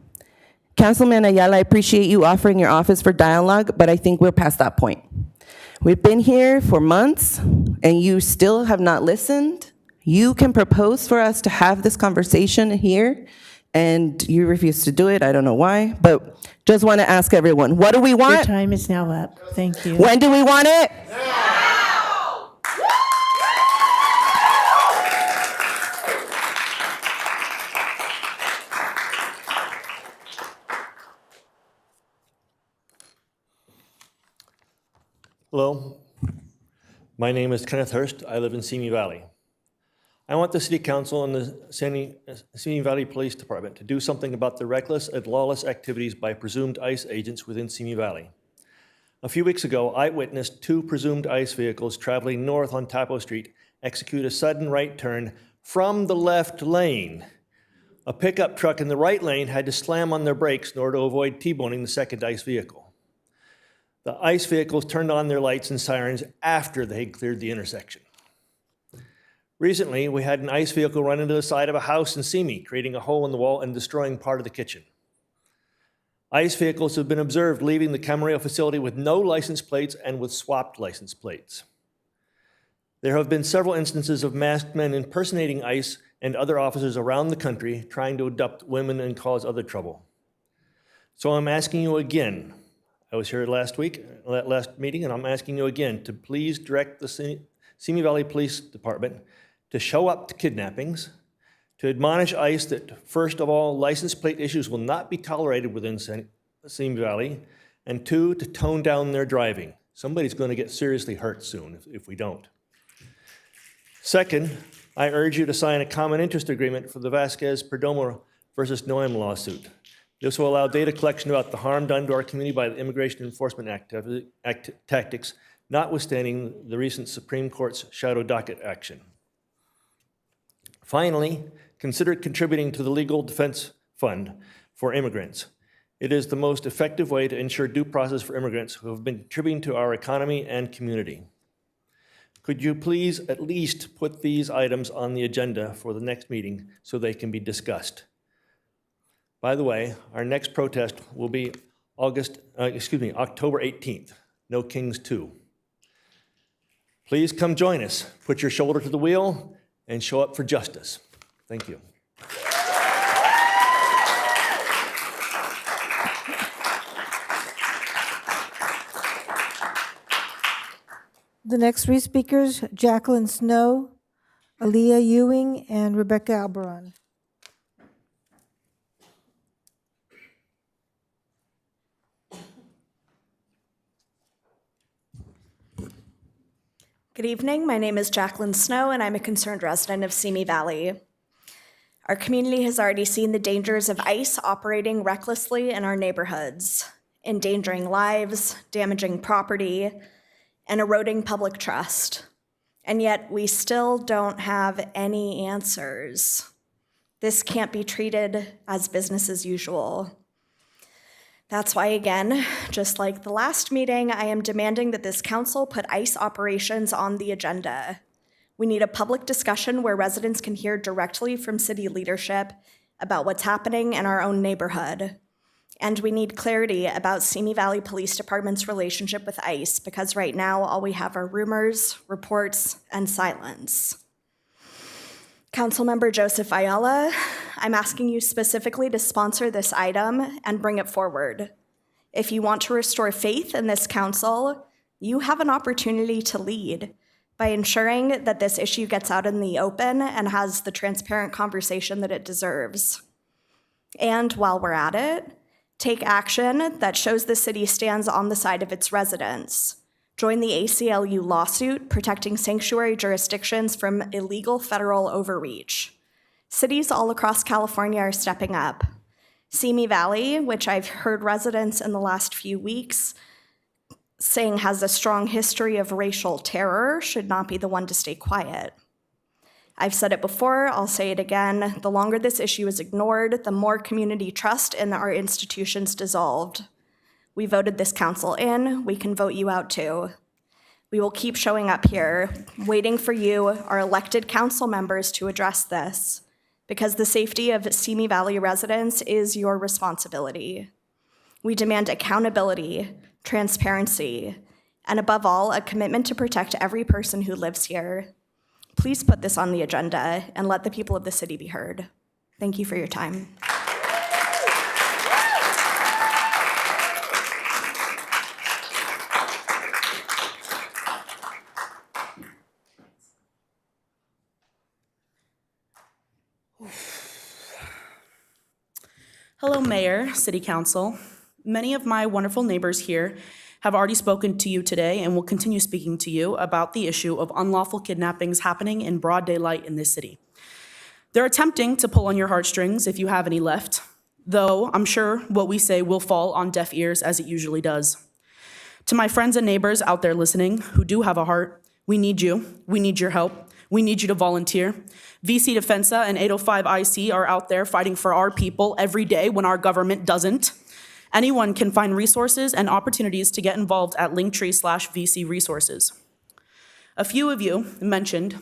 Councilman Ayala, I appreciate you offering your office for dialogue, but I think we're past that point. We've been here for months and you still have not listened. You can propose for us to have this conversation here and you refuse to do it. I don't know why, but just want to ask everyone, what do we want? Your time is now up. Thank you. When do we want it? Hello, my name is Kenneth Hurst. I live in Simi Valley. I want the City Council and the Simi Valley Police Department to do something about the reckless and lawless activities by presumed ICE agents within Simi Valley. A few weeks ago, I witnessed 2 presumed ICE vehicles traveling north on Tapo Street execute a sudden right turn from the left lane. A pickup truck in the right lane had to slam on their brakes in order to avoid T-boning the second ICE vehicle. The ICE vehicles turned on their lights and sirens after they had cleared the intersection. Recently, we had an ICE vehicle run into the side of a house in Simi, creating a hole in the wall and destroying part of the kitchen. ICE vehicles have been observed leaving the Camarillo facility with no license plates and with swapped license plates. There have been several instances of masked men impersonating ICE and other officers around the country trying to abduct women and cause other trouble. So I'm asking you again, I was here last meeting, and I'm asking you again to please direct the Simi Valley Police Department to show up to kidnappings, to admonish ICE that, first of all, license plate issues will not be tolerated within Simi Valley, and 2, to tone down their driving. Somebody's going to get seriously hurt soon if we don't. Second, I urge you to sign a common interest agreement for the Vasquez-Perdomo versus Noem lawsuit. This will allow data collection about the harm done to our community by the immigration enforcement tactics, notwithstanding the recent Supreme Court's shadow docket action. Finally, consider contributing to the Legal Defense Fund for immigrants. It is the most effective way to ensure due process for immigrants who have been contributing to our economy and community. Could you please at least put these items on the agenda for the next meeting so they can be discussed? By the way, our next protest will be October 18th, No Kings 2. Please come join us. Put your shoulder to the wheel and show up for justice. Thank you. The next 3 speakers, Jacqueline Snow, Aaliyah Ewing, and Rebecca Albaran. Good evening. My name is Jacqueline Snow, and I'm a concerned resident of Simi Valley. Our community has already seen the dangers of ICE operating recklessly in our neighborhoods, endangering lives, damaging property, and eroding public trust. And yet we still don't have any answers. This can't be treated as business as usual. That's why, again, just like the last meeting, I am demanding that this council put ICE operations on the agenda. We need a public discussion where residents can hear directly from city leadership about what's happening in our own neighborhood. And we need clarity about Simi Valley Police Department's relationship with ICE, because right now all we have are rumors, reports, and silence. Councilmember Joseph Ayala, I'm asking you specifically to sponsor this item and bring it forward. If you want to restore faith in this council, you have an opportunity to lead by ensuring that this issue gets out in the open and has the transparent conversation that it deserves. And while we're at it, take action that shows the city stands on the side of its residents. Join the ACLU lawsuit protecting sanctuary jurisdictions from illegal federal overreach. Cities all across California are stepping up. Simi Valley, which I've heard residents in the last few weeks saying has a strong history of racial terror, should not be the one to stay quiet. I've said it before, I'll say it again, the longer this issue is ignored, the more community trust in our institutions dissolved. We voted this council in, we can vote you out too. We will keep showing up here, waiting for you, our elected council members, to address this, because the safety of Simi Valley residents is your responsibility. We demand accountability, transparency, and above all, a commitment to protect every person who lives here. Please put this on the agenda and let the people of the city be heard. Thank you for your time. Hello, Mayor, City Council. Many of my wonderful neighbors here have already spoken to you today and will continue speaking to you about the issue of unlawful kidnappings happening in broad daylight in this city. They're attempting to pull on your heartstrings if you have any left, though I'm sure what we say will fall on deaf ears as it usually does. To my friends and neighbors out there listening who do have a heart, we need you. We need your help. We need you to volunteer. VIII Defensa and 805 IC are out there fighting for our people every day when our government doesn't. Anyone can find resources and opportunities to get involved at Linktree/VC Resources. A few of you mentioned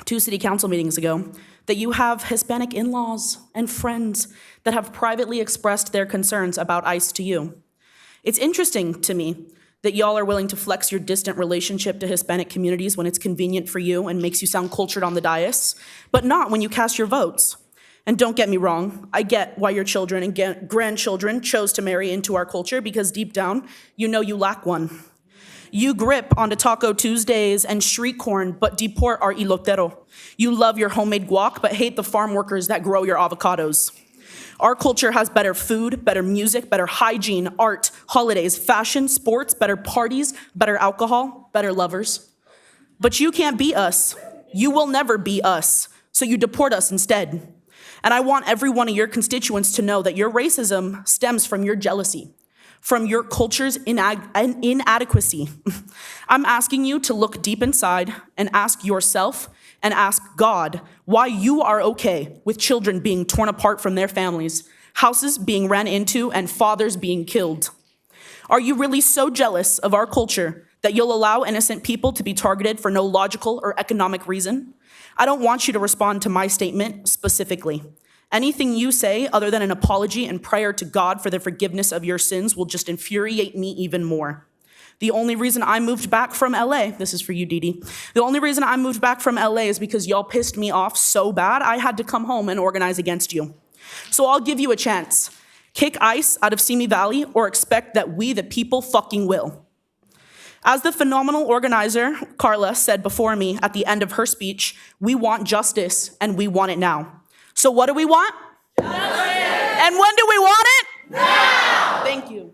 2 city council meetings ago that you have Hispanic in-laws and friends that have privately expressed their concerns about ICE to you. It's interesting to me that y'all are willing to flex your distant relationship to Hispanic communities when it's convenient for you and makes you sound cultured on the dais, but not when you cast your votes. And don't get me wrong, I get why your children and grandchildren chose to marry into our culture, because deep down, you know you lack one. You grip onto Taco Tuesdays and street corn, but deport our elotero. You love your homemade guac, but hate the farm workers that grow your avocados. Our culture has better food, better music, better hygiene, art, holidays, fashion, sports, better parties, better alcohol, better lovers. But you can't be us. You will never be us, so you deport us instead. And I want every one of your constituents to know that your racism stems from your jealousy, from your culture's inadequacy. I'm asking you to look deep inside and ask yourself and ask God why you are okay with children being torn apart from their families, houses being ran into, and fathers being killed. Are you really so jealous of our culture that you'll allow innocent people to be targeted for no logical or economic reason? I don't want you to respond to my statement specifically. Anything you say other than an apology and prayer to God for the forgiveness of your sins will just infuriate me even more. The only reason I moved back from LA, this is for you, Dee. The only reason I moved back from LA is because y'all pissed me off so bad I had to come home and organize against you. So I'll give you a chance. Kick ICE out of Simi Valley or expect that we, the people, fucking will. As the phenomenal organizer, Carla, said before me at the end of her speech, we want justice and we want it now. So what do we want? Justice! And when do we want it? Now! Thank you.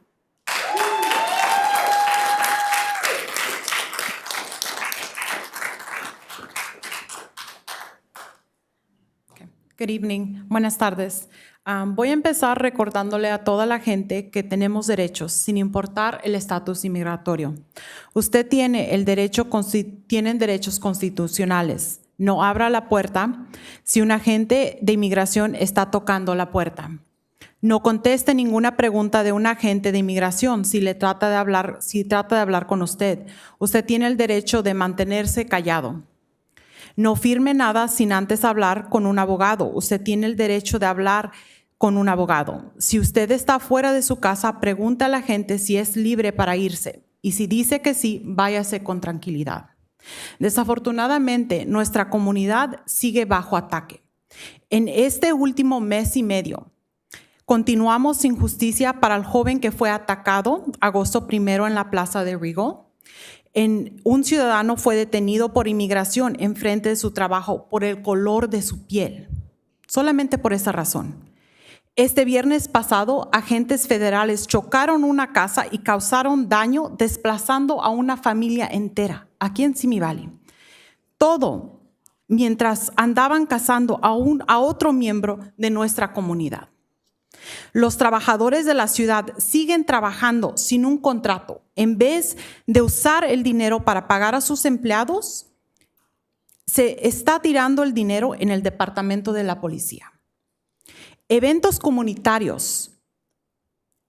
Good evening. Buenas tardes. Voy a empezar recordándole a toda la gente que tenemos derechos, sin importar el estatus inmigratorio. Usted tienen derechos constitucionales. No abra la puerta si un agente de inmigración está tocando la puerta. No conteste ninguna pregunta de un agente de inmigración si trata de hablar con usted. Usted tiene el derecho de mantenerse callado. No firme nada sin antes hablar con un abogado. Usted tiene el derecho de hablar con un abogado. Si usted está fuera de su casa, pregunte a la gente si es libre para irse. Y si dice que sí, váyase con tranquilidad. Desafortunadamente, nuestra comunidad sigue bajo ataque. En este último mes y medio, continuamos sin justicia para el joven que fue atacado agosto 1 en la plaza de Rigo. Un ciudadano fue detenido por inmigración en frente de su trabajo por el color de su piel, solamente por esa razón. Este viernes pasado, agentes federales chocaron una casa y causaron daño desplazando a una familia entera aquí en Simi Valley. Todo mientras andaban cazando a otro miembro de nuestra comunidad. Los trabajadores de la ciudad siguen trabajando sin un contrato. En vez de usar el dinero para pagar a sus empleados, se está tirando el dinero en el departamento de la policía. Eventos comunitarios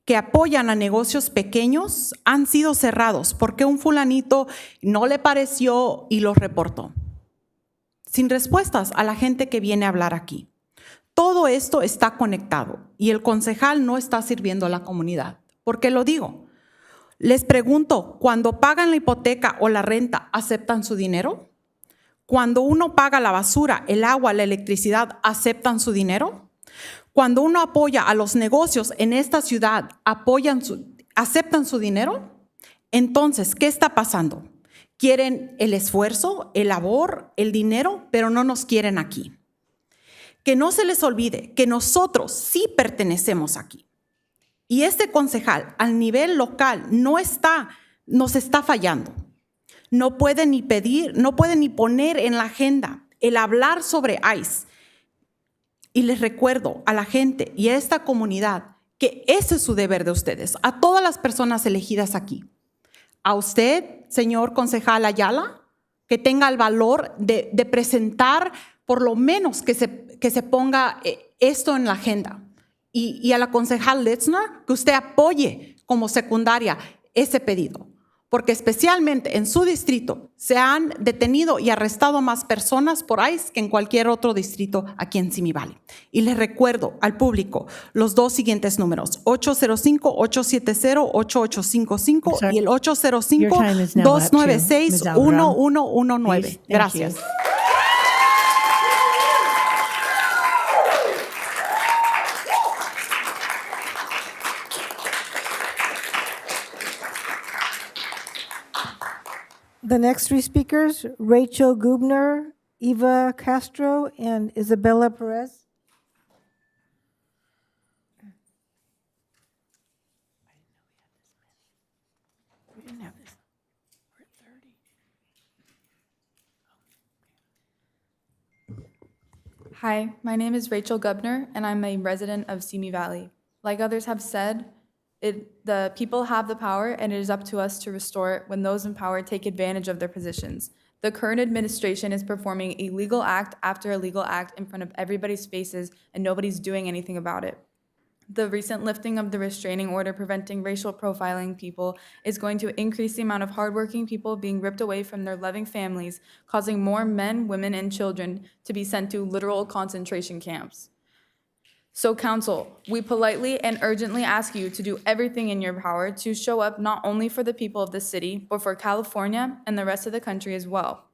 que apoyan a negocios pequeños han sido cerrados porque un fulanito no le pareció y los reportó. Sin respuestas a la gente que viene a hablar aquí. Todo esto está conectado y el concejal no está sirviendo a la comunidad. ¿Por qué lo digo? Les pregunto, cuando pagan la hipoteca o la renta, ¿aceptan su dinero? Cuando uno paga la basura, el agua, la electricidad, ¿aceptan su dinero? Cuando uno apoya a los negocios en esta ciudad, ¿aceptan su dinero? Entonces, ¿qué está pasando? Quieren el esfuerzo, el labor, el dinero, pero no nos quieren aquí. Que no se les olvide que nosotros sí pertenecemos aquí. Y este concejal al nivel local nos está fallando. No puede ni pedir, no puede ni poner en la agenda el hablar sobre ICE. Y les recuerdo a la gente y a esta comunidad que ese es su deber de ustedes, a todas las personas elegidas aquí. A usted, señor concejal Ayala, que tenga el valor de presentar por lo menos que se ponga esto en la agenda. Y a la concejal Litzner, que usted apoye como secundaria ese pedido. Porque especialmente en su distrito se han detenido y arrestado más personas por ICE que en cualquier otro distrito aquí en Simi Valley. Y les recuerdo al público los dos siguientes números, 805-870-8855 y el 805-296-1119. Gracias. The next three speakers, Rachel Gubner, Eva Castro, and Isabella Perez. Hi, my name is Rachel Gubner, and I'm a resident of Simi Valley. Like others have said, the people have the power, and it is up to us to restore it when those in power take advantage of their positions. The current administration is performing a legal act after a legal act in front of everybody's faces, and nobody's doing anything about it. The recent lifting of the restraining order preventing racial profiling people is going to increase the amount of hardworking people being ripped away from their loving families, causing more men, women, and children to be sent to literal concentration camps. So, Council, we politely and urgently ask you to do everything in your power to show up not only for the people of the city, but for California and the rest of the country as well.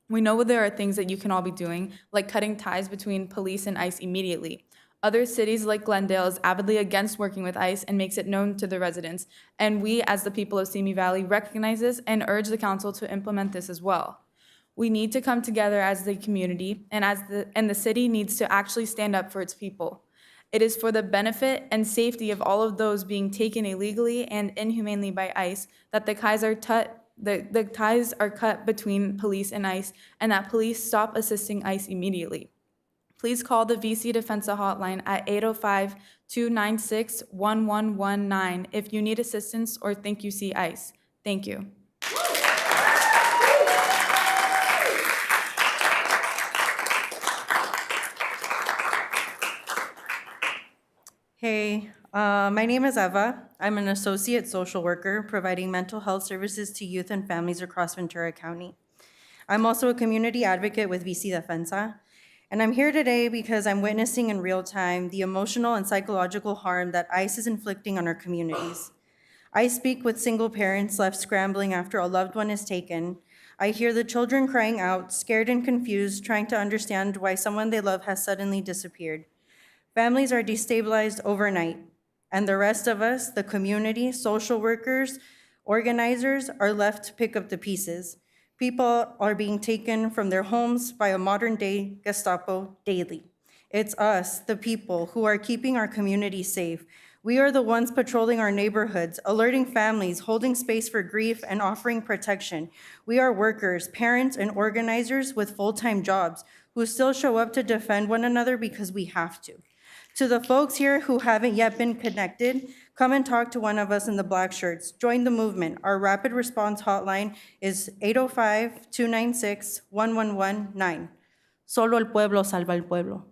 We know there are things that you can all be doing, like cutting ties between police and ICE immediately. Other cities like Glendale is avidly against working with ICE and makes it known to the residents. And we, as the people of Simi Valley, recognize this and urge the council to implement this as well. We need to come together as the community, and the city needs to actually stand up for its people. It is for the benefit and safety of all of those being taken illegally and inhumanely by ICE that the ties are cut between police and ICE, and that police stop assisting ICE immediately. Please call the VIII Defensa hotline at 805-296-1119 if you need assistance or think you see ICE. Thank you. Hey, my name is Eva. I'm an associate social worker providing mental health services to youth and families across Ventura County. I'm also a community advocate with VIII Defensa, and I'm here today because I'm witnessing in real time the emotional and psychological harm that ICE is inflicting on our communities. I speak with single parents left scrambling after a loved one is taken. I hear the children crying out, scared and confused, trying to understand why someone they love has suddenly disappeared. Families are destabilized overnight, and the rest of us, the community, social workers, organizers, are left to pick up the pieces. People are being taken from their homes by a modern-day Gestapo daily. It's us, the people, who are keeping our community safe. We are the ones patrolling our neighborhoods, alerting families, holding space for grief, and offering protection. We are workers, parents, and organizers with full-time jobs who still show up to defend one another because we have to. To the folks here who haven't yet been connected, come and talk to one of us in the black shirts. Join the movement. Our rapid response hotline is 805-296-1119. Solo el pueblo salva el pueblo.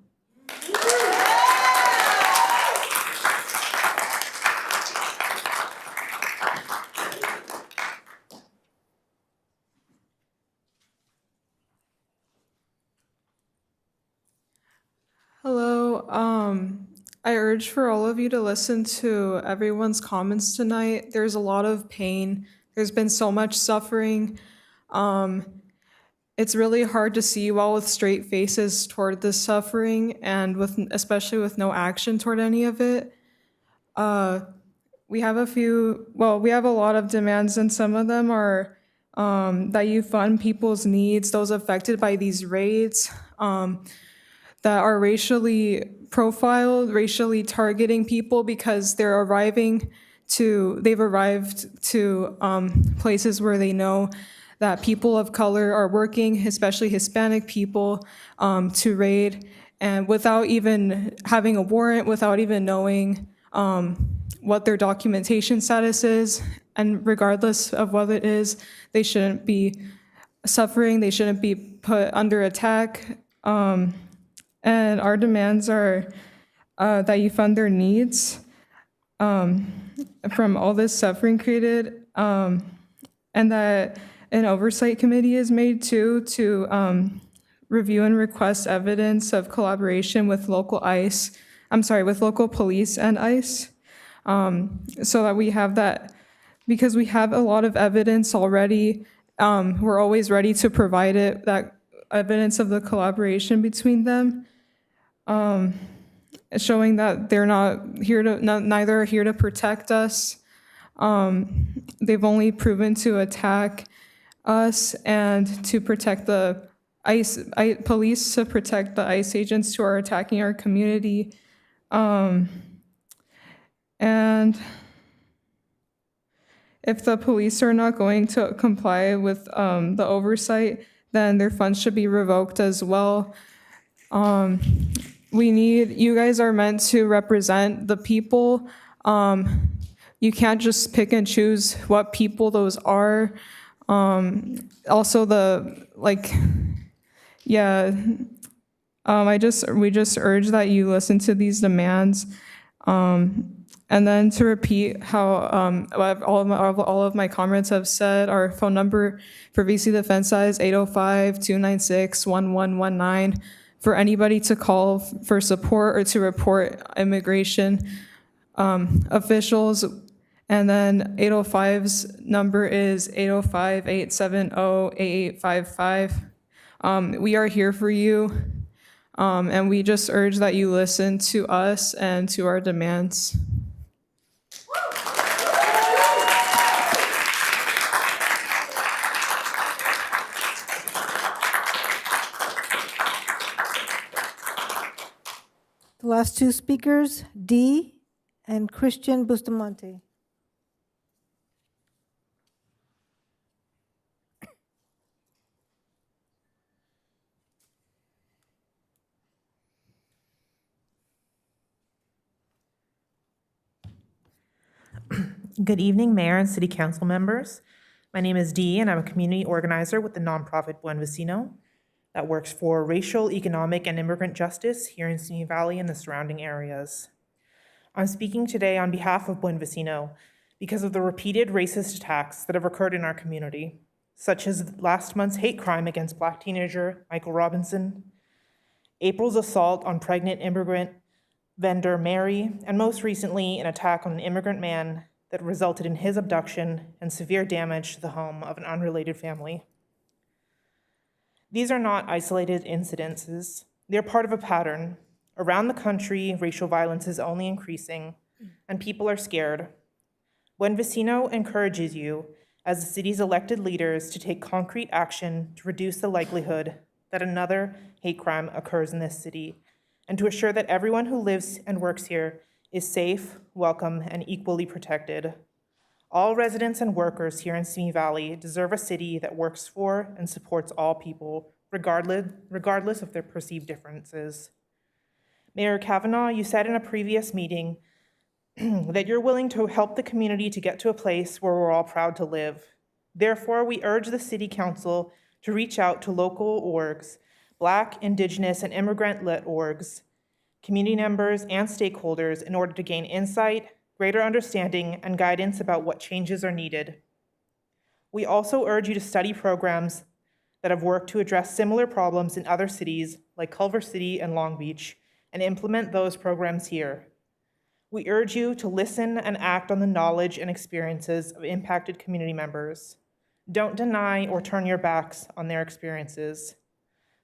Hello. I urge for all of you to listen to everyone's comments tonight. There's a lot of pain. There's been so much suffering. It's really hard to see you all with straight faces toward this suffering and especially with no action toward any of it. We have a lot of demands, and some of them are that you fund people's needs, those affected by these raids, that are racially profiled, racially targeting people because they've arrived to places where they know that people of color are working, especially Hispanic people, to raid, and without even having a warrant, without even knowing what their documentation status is, and regardless of what it is, they shouldn't be suffering, they shouldn't be put under attack. And our demands are that you fund their needs from all this suffering created, and that an oversight committee is made too to review and request evidence of collaboration with local police and ICE, so that we have that, because we have a lot of evidence already. We're always ready to provide it, that evidence of the collaboration between them, showing that they're neither are here to protect us. They've only proven to attack us and to protect the police, to protect the ICE agents who are attacking our community. And if the police are not going to comply with the oversight, then their funds should be revoked as well. You guys are meant to represent the people. You can't just pick and choose what people those are. Also we just urge that you listen to these demands. And then to repeat how all of my comrades have said, our phone number for VC Defensa is 805-296-1119 for anybody to call for support or to report immigration officials. And then 805's number is 805-870-8855. We are here for you, and we just urge that you listen to us and to our demands. The last two speakers, Dee and Christian Bustamante. Good evening, Mayor and City Council members. My name is Dee, and I'm a community organizer with the nonprofit Buen Vecino that works for racial, economic, and immigrant justice here in Simi Valley and the surrounding areas. I'm speaking today on behalf of Buen Vecino because of the repeated racist attacks that have occurred in our community, such as last month's hate crime against Black teenager Michael Robinson, April's assault on pregnant immigrant vendor Mary, and most recently an attack on an immigrant man that resulted in his abduction and severe damage to the home of an unrelated family. These are not isolated incidences. They're part of a pattern. Around the country, racial violence is only increasing, and people are scared. Buen Vecino encourages you, as the city's elected leaders, to take concrete action to reduce the likelihood that another hate crime occurs in this city and to assure that everyone who lives and works here is safe, welcome, and equally protected. All residents and workers here in Simi Valley deserve a city that works for and supports all people, regardless of their perceived differences. Mayor Kavanaugh, you said in a previous meeting that you're willing to help the community to get to a place where we're all proud to live. Therefore, we urge the City Council to reach out to local orgs, Black, Indigenous, and immigrant-led orgs, community members, and stakeholders in order to gain insight, greater understanding, and guidance about what changes are needed. We also urge you to study programs that have worked to address similar problems in other cities like Culver City and Long Beach, and implement those programs here. We urge you to listen and act on the knowledge and experiences of impacted community members. Don't deny or turn your backs on their experiences.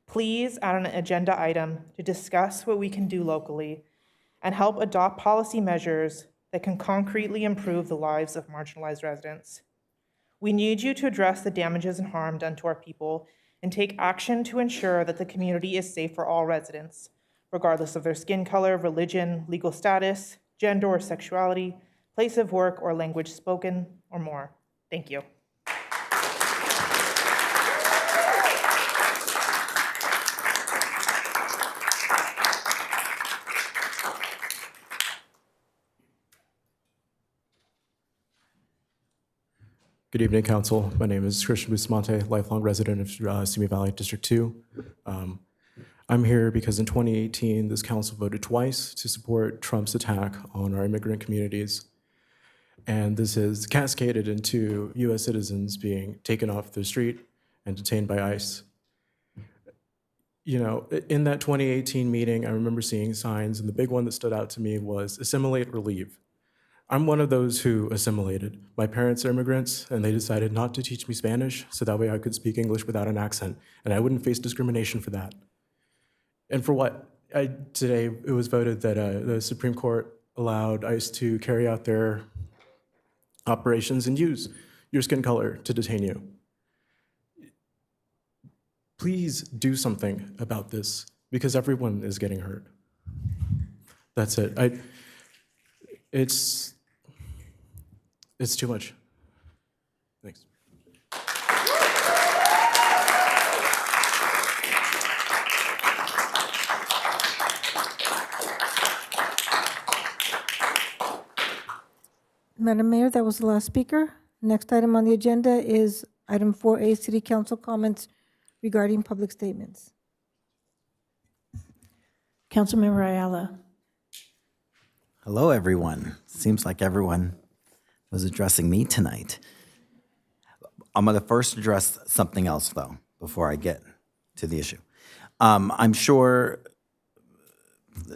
Please add an agenda item to discuss what we can do locally and help adopt policy measures that can concretely improve the lives of marginalized residents. We need you to address the damages and harm done to our people and take action to ensure that the community is safe for all residents, regardless of their skin color, religion, legal status, gender or sexuality, place of work or language spoken, or more. Thank you. Good evening, Council. My name is Christian Bustamante, lifelong resident of Simi Valley District 2. I'm here because in 2018, this council voted twice to support Trump's attack on our immigrant communities. And this has cascaded into US citizens being taken off the street and detained by ICE. You know, in that 2018 meeting, I remember seeing signs, and the big one that stood out to me was assimilate or leave. I'm one of those who assimilated. My parents are immigrants, and they decided not to teach me Spanish, so that way I could speak English without an accent, and I wouldn't face discrimination for that. And for what? Today, it was voted that the Supreme Court allowed ICE to carry out their operations and use your skin color to detain you. Please do something about this, because everyone is getting hurt. That's it. It's too much. Thanks. Madam Mayor, that was the last speaker. Next item on the agenda is item 4A, City Council comments regarding public statements. Councilmember Ayala. Hello, everyone. Seems like everyone was addressing me tonight. I'm going to first address something else, though, before I get to the issue. I'm sure,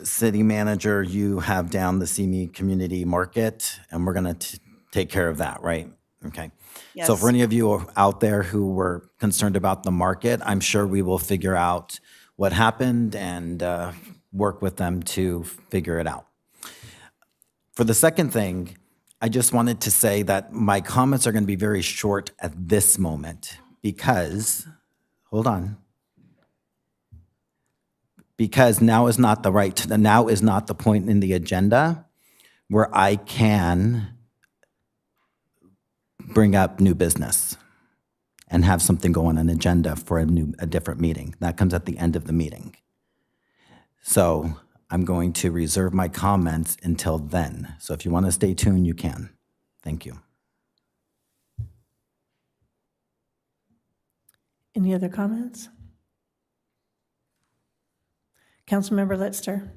City Manager, you have down the Simi Community Market, and we're going to take care of that, right? Okay. Yes. So for any of you out there who were concerned about the market, I'm sure we will figure out what happened and work with them to figure it out. For the second thing, I just wanted to say that my comments are going to be very short at this moment because, hold on, because now is not the point in the agenda where I can bring up new business and have something go on an agenda for a different meeting. That comes at the end of the meeting. So I'm going to reserve my comments until then. So if you want to stay tuned, you can. Thank you. Any other comments? Councilmember Litster.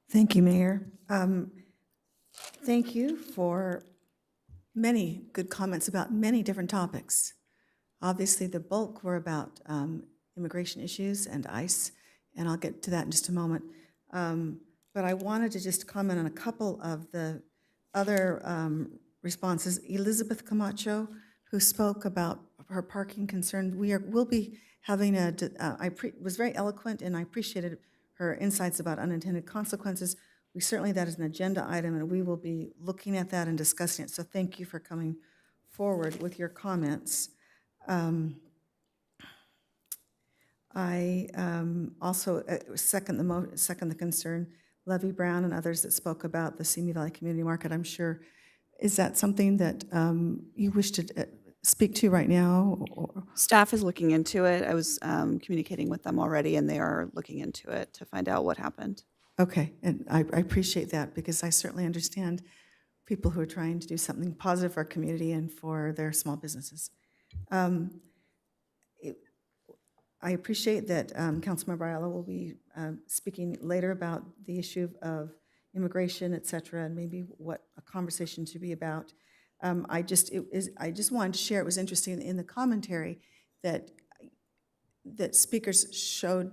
Thank you, Mayor. Thank you for many good comments about many different topics. Obviously, the bulk were about immigration issues and ICE, and I'll get to that in just a moment. But I wanted to just comment on a couple of the other responses. Elizabeth Camacho, who spoke about her parking concern, will be having was very eloquent, and I appreciated her insights about unintended consequences. That is an agenda item, and we will be looking at that and discussing it. So thank you for coming forward with your comments. I also second the concern. Levy Brown and others that spoke about the Simi Valley Community Market, I'm sure. Is that something that you wish to speak to right now? Staff is looking into it. I was communicating with them already, and they are looking into it to find out what happened. Okay, and I appreciate that because I certainly understand people who are trying to do something positive for our community and for their small businesses. I appreciate that Councilmember Ayala will be speaking later about the issue of immigration, et cetera, and maybe what a conversation should be about. I just wanted to share, it was interesting in the commentary that speakers showed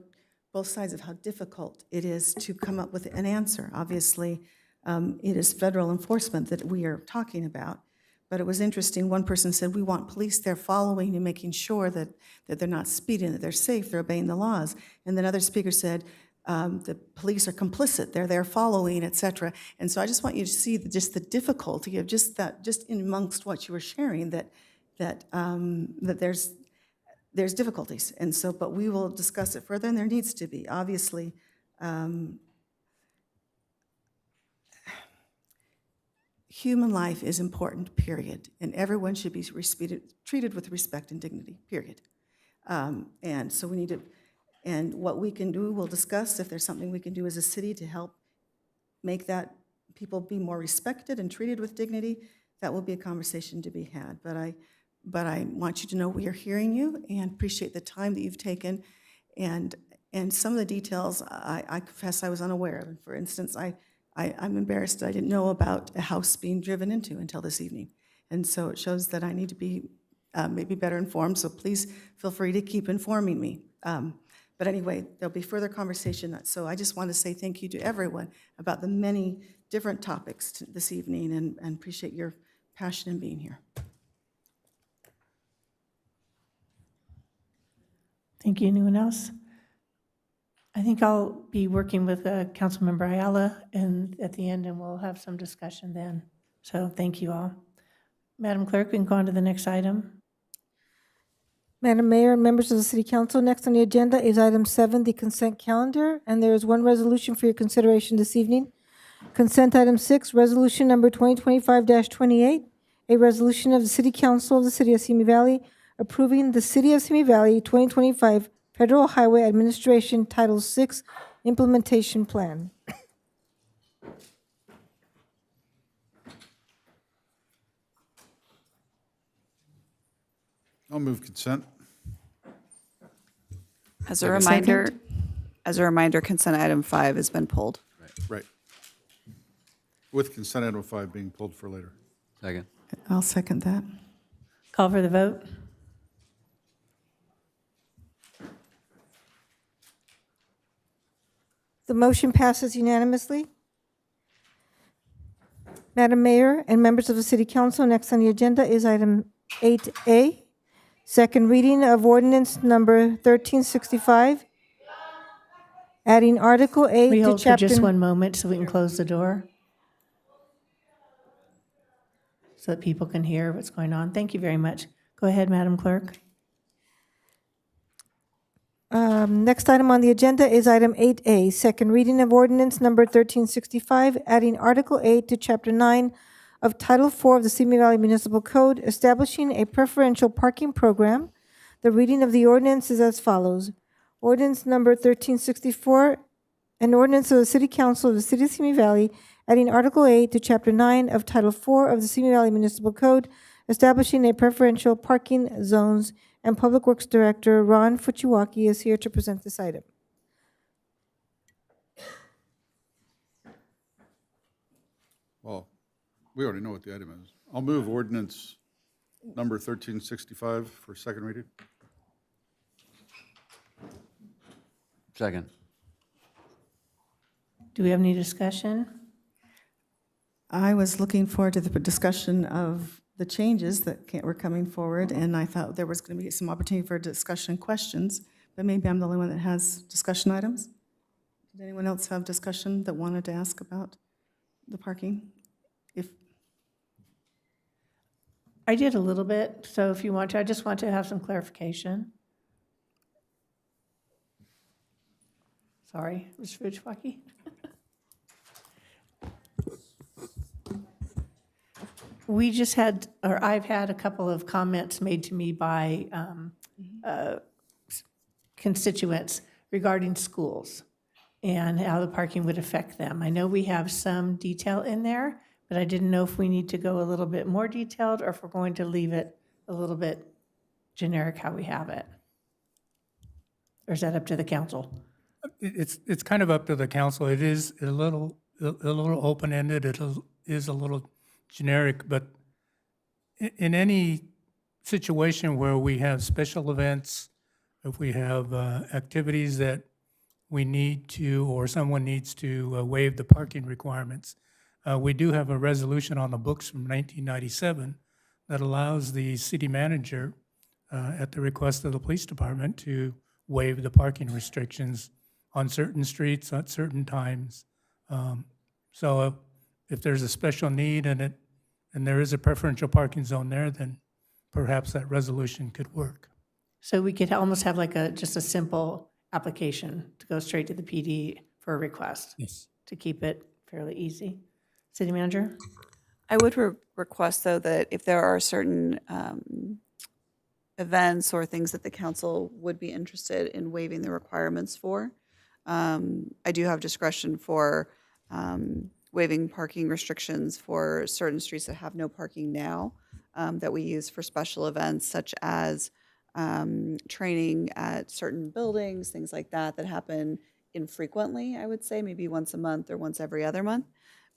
both sides of how difficult it is to come up with an answer. Obviously, it is federal enforcement that we are talking about. But it was interesting, one person said, we want police there following and making sure that they're not speeding, that they're safe, they're obeying the laws. And then other speakers said, the police are complicit, they're there following, et cetera. And so I just want you to see just the difficulty of just in amongst what you were sharing, that there's difficulties. And so, but we will discuss it further, and there needs to be, obviously. Human life is important, period, and everyone should be treated with respect and dignity, period. And so we need to, and what we can do, we'll discuss if there's something we can do as a city to help make that people be more respected and treated with dignity. That will be a conversation to be had. But I want you to know we are hearing you and appreciate the time that you've taken. And some of the details, I confess I was unaware of. For instance, I'm embarrassed I didn't know about a house being driven into until this evening. And so it shows that I need to be maybe better informed, so please feel free to keep informing me. But anyway, there'll be further conversation. So I just want to say thank you to everyone about the many different topics this evening and appreciate your passion in being here. Thank you. Anyone else? I think I'll be working with Councilmember Ayala at the end, and we'll have some discussion then. So thank you all. Madam Clerk, we can go on to the next item. Madam Mayor and members of the City Council, next on the agenda is item 7, the consent calendar, and there is one resolution for your consideration this evening. Consent item 6, resolution number 2025-28, a resolution of the City Council of the City of Simi Valley approving the City of Simi Valley 2025 Federal Highway Administration Title VI Implementation Plan. I'll move consent. As a reminder, consent item 5 has been pulled. Right. With consent item 5 being pulled for later. Second. I'll second that. Call for the vote. The motion passes unanimously. Madam Mayor and members of the City Council, next on the agenda is item 8A, second reading of ordinance number 1365, adding Article 8 We to hold for Chapter... just one moment so we can close the door so that people can hear what's going on. Thank you very much. Go ahead, Madam Clerk. Next item on the agenda is item 8A, second reading of ordinance number 1365, adding Article 8 to Chapter 9 of Title 4 of the Simi Valley Municipal Code, establishing a preferential parking program. The reading of the ordinance is as follows. Ordinance number 1364, an ordinance of the City Council of the City of Simi Valley, adding Article 8 to Chapter 9 of Title 4 of the Simi Valley Municipal Code, establishing a preferential parking zones, and Public Works Director Ron Fuchiwaki is here to present this item. Well, we already know what the item is. I'll move ordinance number 1365 for second reading. Second. Do we have any discussion? I was looking forward to the discussion of the changes that were coming forward, and I thought there was going to be some opportunity for discussion questions, but maybe I'm the only one that has discussion items. Did anyone else have discussion that wanted to ask about the parking? I did a little bit, so if you want to, I just want to have some clarification. Sorry, Mr. Fuchwaki. We just had, or I've had a couple of comments made to me by constituents regarding schools and how the parking would affect them. I know we have some detail in there, but I didn't know if we need to go a little bit more detailed or if we're going to leave it a little bit generic how we have it. Or is that up to the council? It's kind of up to the council. It is a little open-ended. It is a little generic, but in any situation where we have special events, if we have activities that we need to, or someone needs to waive the parking requirements, we do have a resolution on the books from 1997 that allows the city manager, at the request of the police department, to waive the parking restrictions on certain streets at certain times. So if there's a special need and there is a preferential parking zone there, then perhaps that resolution could work. So we could almost have like just a simple application to go straight to the PD for a request. Yes. To keep it fairly easy. City manager? I would request, though, that if there are certain events or things that the council would be interested in waiving the requirements for, I do have discretion for waiving parking restrictions for certain streets that have no parking now, that we use for special events such as training at certain buildings, things like that, that happen infrequently, I would say, maybe once a month or once every other month.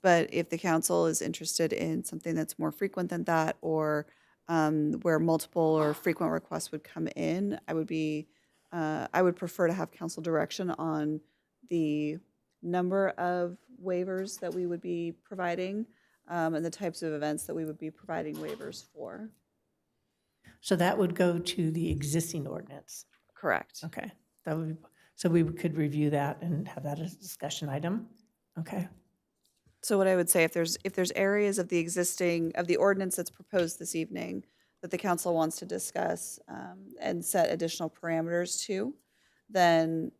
But if the council is interested in something that's more frequent than that, or where multiple or frequent requests would come in, I would prefer to have council direction on the number of waivers that we would be providing, and the types of events that we would be providing waivers for. So that would go to the existing ordinance? Correct. Okay. That would be, so we could review that and have that as a discussion item? Okay. So what I would say, if there's areas of the ordinance that's proposed this evening that the council wants to discuss and set additional parameters to, then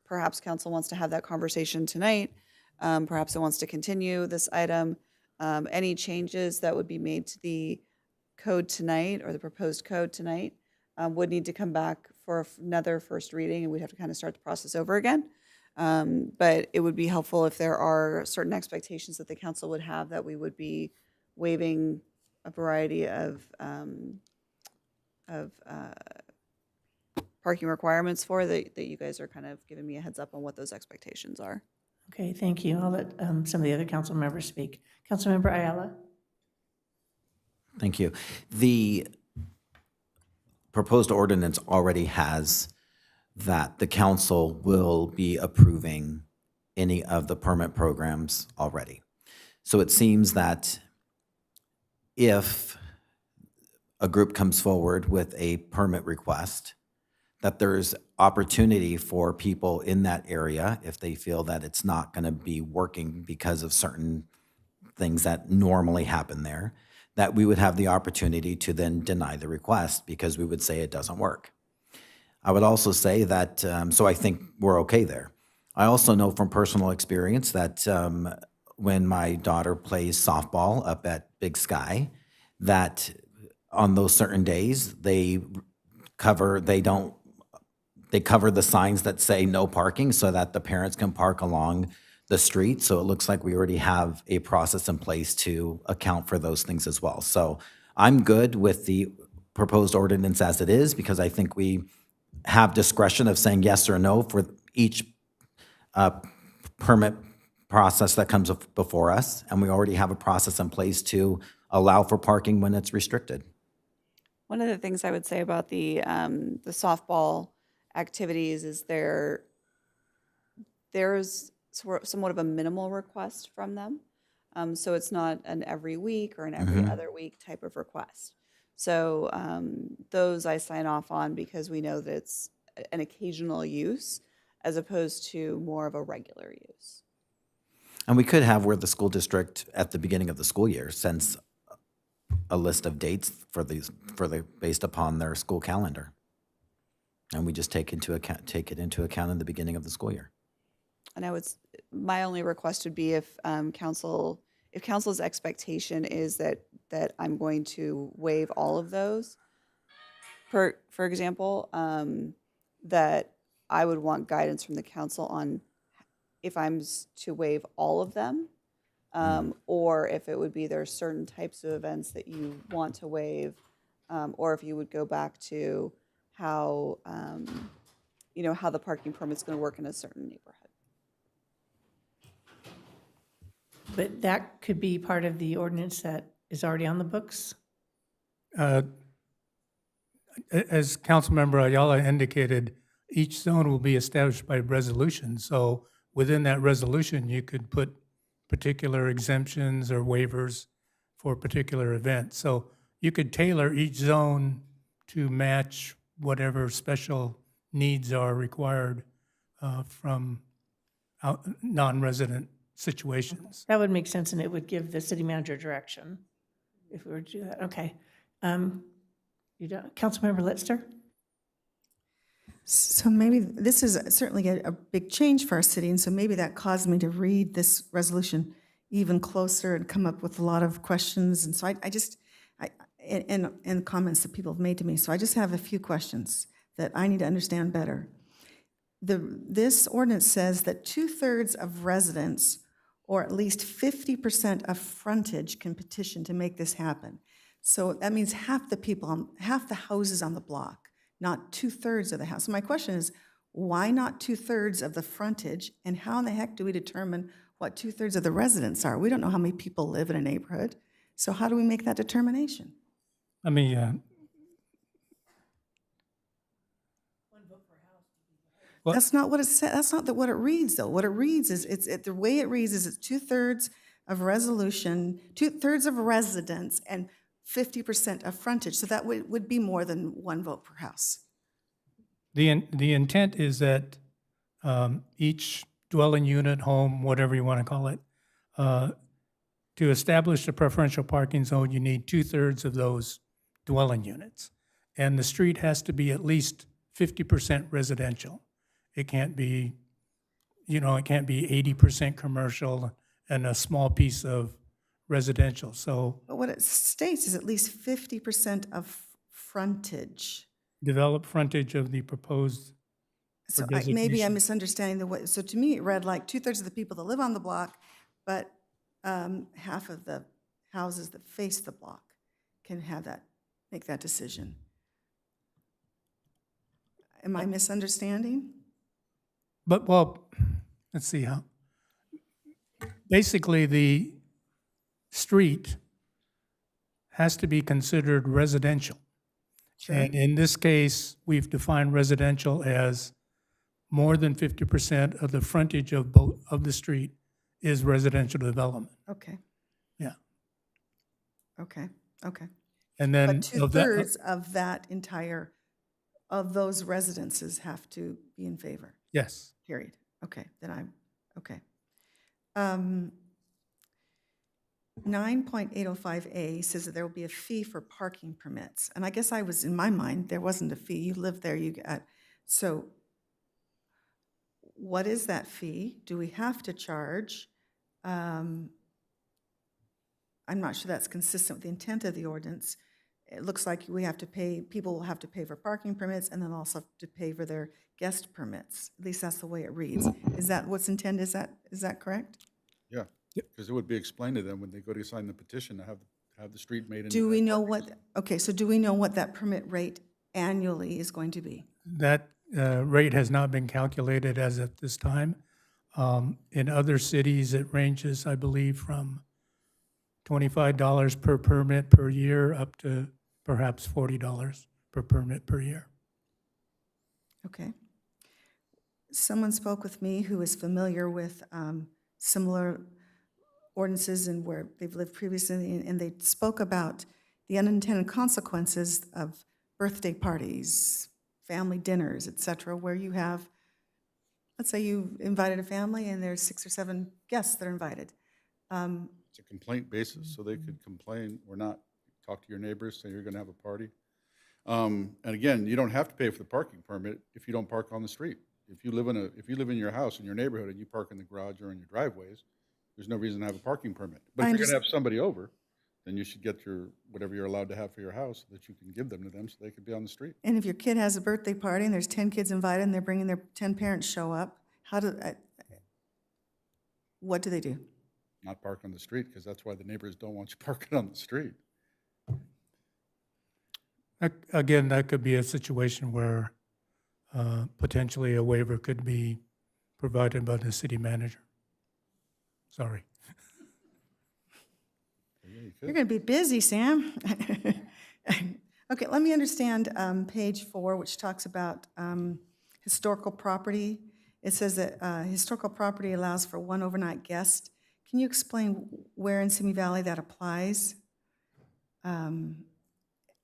perhaps council wants to have that conversation tonight. Perhaps it wants to continue this item. Any changes that would be made to the code tonight, or the proposed code tonight, would need to come back for another first reading, and we'd have to kind of start the process over again. But it would be helpful if there are certain expectations that the council would have that we would be waiving a variety of parking requirements for, that you guys are kind of giving me a heads up on what those expectations are. Okay, thank you. I'll let some of the other council members speak. Councilmember Ayala? Thank you. The proposed ordinance already has that the council will be approving any of the permit programs already. So it seems that if a group comes forward with a permit request, that there's opportunity for people in that area, if they feel that it's not going to be working because of certain things that normally happen there, that we would have the opportunity to then deny the request because we would say it doesn't work. I would also say that, so I think we're okay there. I also know from personal experience that when my daughter plays softball up at Big Sky, that on those certain days, they cover the signs that say no parking so that the parents can park along the street. So it looks like we already have a process in place to account for those things as well. So I'm good with the proposed ordinance as it is, because I think we have discretion of saying yes or no for each permit process that comes before us. And we already have a process in place to allow for parking when it's restricted. One of the things I would say about the softball activities is there's somewhat of a minimal request from them. So it's not an every week or an every other week type of request. So those I sign off on because we know that it's an occasional use as opposed to more of a regular use. And we could have where the school district at the beginning of the school year sends a list of dates for based upon their school calendar. And we just take it into account in the beginning of the school year. And my only request would be if council's expectation is that I'm going to waive all of those, for example, that I would want guidance from the council on if I'm to waive all of them, or if it would be there are certain types of events that you want to waive, or if you would go back to how how the parking permit's going to work in a certain neighborhood. But that could be part of the ordinance that is already on the books? As Councilmember Ayala indicated, each zone will be established by resolution. So within that resolution, you could put particular exemptions or waivers for particular events. So you could tailor each zone to match whatever special needs are required from non-resident situations. That would make sense, and it would give the city manager direction if we were to do that. Okay. Councilmember Litster? So maybe this is certainly a big change for our city, and so maybe that caused me to read this resolution even closer and come up with a lot of questions. And so and comments that people have made to me. So I just have a few questions that I need to understand better. This ordinance says that 2/3 of residents or at least 50% of frontage can petition to make this happen. So that means half the houses on the block, not 2/3 of the house. So my question is, why not 2/3 of the frontage, and how in the heck do we determine what 2/3 of the residents are? We don't know how many people live in a neighborhood, so how do we make that determination? I mean, well, That's not what it says. That's not what it reads, though. What it reads is the way it reads is it's 2/3 of resolution, 2/3 of residents, and 50% of frontage. So that would be more than one vote per house. the intent is that each dwelling unit, home, whatever you want to call it, to establish a preferential parking zone, you need 2/3 of those dwelling units. And the street has to be at least 50% residential. It can't be, it can't be 80% commercial and a small piece of residential. So But what it states is at least 50% of frontage. develop frontage of the proposed. So for maybe designation. I'm misunderstanding the way. So to me, it read like 2/3 of the people that live on the block, but half of the houses that face the block can make that decision. Am I misunderstanding? But, well, let's see how. Basically, the street has to be considered residential. Sure. And in this case, we've defined residential as more than 50% of the frontage of the street is residential development. Okay. Yeah. Okay. And then But 2/3 of those residences have to be in favor. Yes. Period. Okay, then I'm, okay. 9.805A says that there will be a fee for parking permits. And I guess in my mind, there wasn't a fee. You live there, so what is that fee? Do we have to charge? I'm not sure that's consistent with the intent of the ordinance. It looks like people will have to pay for parking permits and then also have to pay for their guest permits. At least that's the way it reads. Is that what's intended? Is that correct? Yeah, because it would be explained to them when they go to sign the petition to have the street made into. Do we know so do we know what that permit rate annually is going to be? That rate has not been calculated as of this time. In other cities, it ranges, I believe, from $25 per permit per year up to perhaps $40 per permit per year. Okay. Someone spoke with me who is familiar with similar ordinances and where they've lived previously, and they spoke about the unintended consequences of birthday parties, family dinners, et cetera, where you have, let's say you invited a family and there's 6 or 7 guests that are invited. It's a complaint basis, so they could complain or not, talk to your neighbors, say you're going to have a party. And again, you don't have to pay for the parking permit if you don't park on the street. If you live in your house, in your neighborhood, and you park in the garage or in your driveways, there's no reason to have a parking permit. But if you're gonna have somebody over, then you should get whatever you're allowed to have for your house, so that you can give them to them so they can be on the street. And if your kid has a birthday party and there's 10 kids invited and they're bringing their 10 parents show up, what do they do? Not park on the street, because that's why the neighbors don't want you parking on the street. Again, that could be a situation where potentially a waiver could be provided by the city manager. Sorry. You're going to be busy, Sam. Okay, let me understand page 4, which talks about historical property. It says that historical property allows for one overnight guest. Can you explain where in Simi Valley that applies? And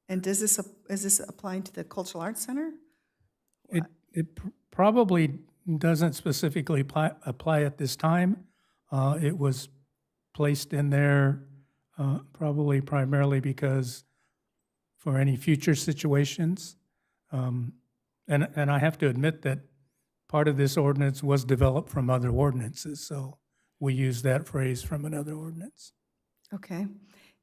is this applying to the Cultural Arts Center? It probably doesn't specifically apply at this time. It was placed in there probably primarily because for any future situations. And I have to admit that part of this ordinance was developed from other ordinances, so we use that phrase from another ordinance. Okay.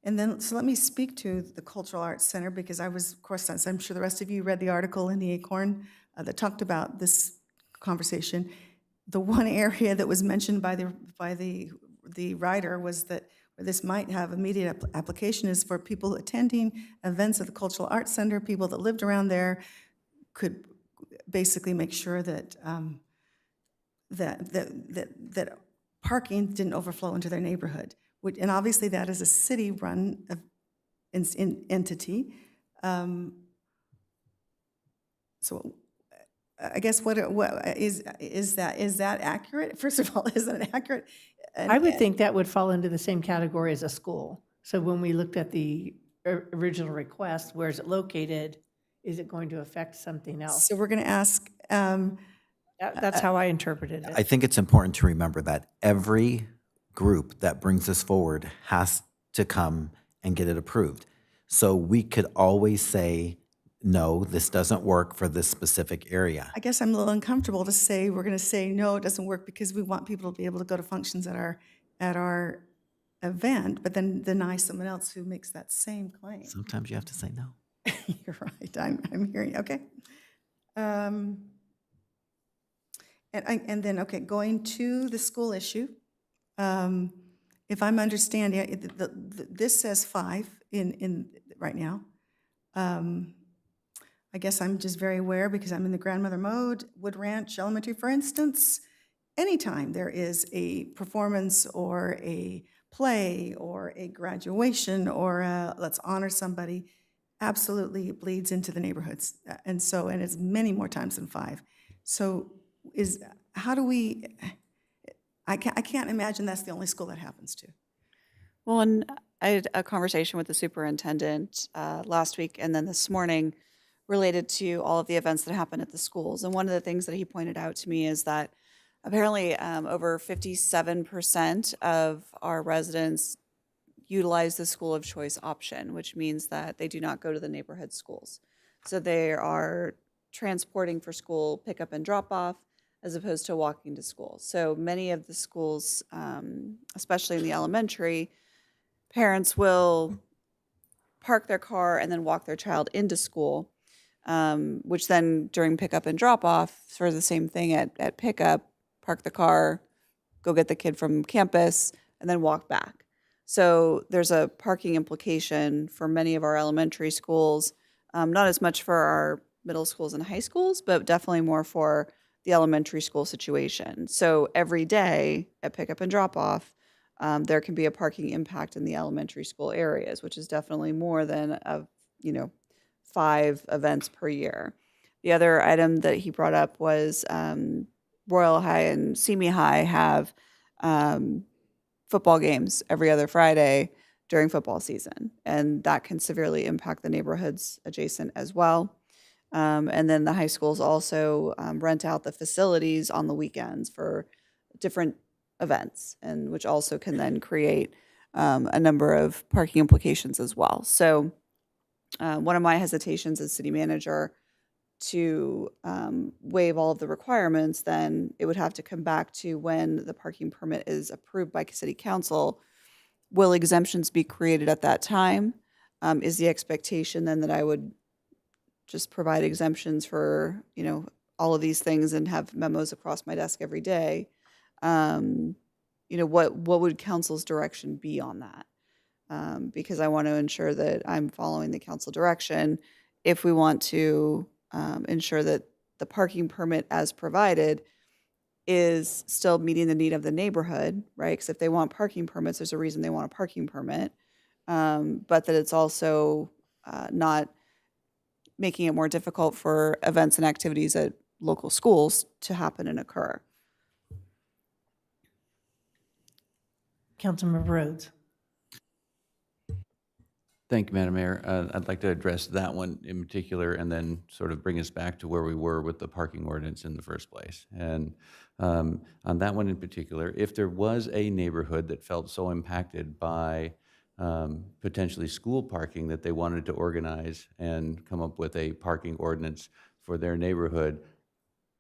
And then, so let me speak to the Cultural Arts Center, because I was, of course, I'm sure the rest of you read the article in the Acorn that talked about this conversation. The one area that was mentioned by the writer was that where this might have immediate application is for people attending events at the Cultural Arts Center. People that lived around there could basically make sure that that parking didn't overflow into their neighborhood. And obviously that is a city-run entity. So I guess what is that accurate? First of all, is that accurate? I would think that would fall into the same category as a school. So when we looked at the original request, where is it located? Is it going to affect something else? So we're going to ask. That's how I interpreted it. I think it's important to remember that every group that brings this forward has to come and get it approved. So we could always say, no, this doesn't work for this specific area. I guess I'm a little uncomfortable to say, we're going to say, no, it doesn't work, because we want people to be able to go to functions at our event, but then deny someone else who makes that same claim. Sometimes you have to say no. You're right, I'm hearing, okay. And then, okay, going to the school issue, if I'm understanding, this says 5 in right now. I guess I'm just very aware, because I'm in the grandmother mode. Wood Ranch Elementary, for instance, anytime there is a performance or a play or a graduation or let's honor somebody, absolutely it bleeds into the neighborhoods. And it's many more times than 5. So how do we, I can't imagine that's the only school that happens to. Well, and I had a conversation with the superintendent last week and then this morning related to all of the events that happen at the schools. And one of the things that he pointed out to me is that apparently over 57% of our residents utilize the school of choice option, which means that they do not go to the neighborhood schools. So they are transporting for school pickup and drop off as opposed to walking to school. So many of the schools, especially in the elementary, parents will park their car and then walk their child into school, which then during pickup and drop off, sort of the same thing at pickup, park the car, go get the kid from campus, and then walk back. So there's a parking implication for many of our elementary schools, not as much for our middle schools and high schools, but definitely more for the elementary school situation. So every day at pickup and drop off, there can be a parking impact in the elementary school areas, which is definitely more than 5 events per year. The other item that he brought up was Royal High and Simi High have football games every other Friday during football season, and that can severely impact the neighborhoods adjacent as well. And then the high schools also rent out the facilities on the weekends for different events, and which also can then create a number of parking implications as well. So one of my hesitations as city manager to waive all of the requirements, then it would have to come back to when the parking permit is approved by city council. Will exemptions be created at that time? Is the expectation then that I would just provide exemptions for, all of these things and have memos across my desk every day? What would council's direction be on that? Because I want to ensure that I'm following the council direction if we want to ensure that the parking permit as provided is still meeting the need of the neighborhood, right? Because if they want parking permits, there's a reason they want a parking permit, but that it's also not making it more difficult for events and activities at local schools to happen and occur. Councilmember Rhodes. Thank you, Madam Mayor. I'd like to address that one in particular and then sort of bring us back to where we were with the parking ordinance in the first place. And on that one in particular, if there was a neighborhood that felt so impacted by potentially school parking that they wanted to organize and come up with a parking ordinance for their neighborhood,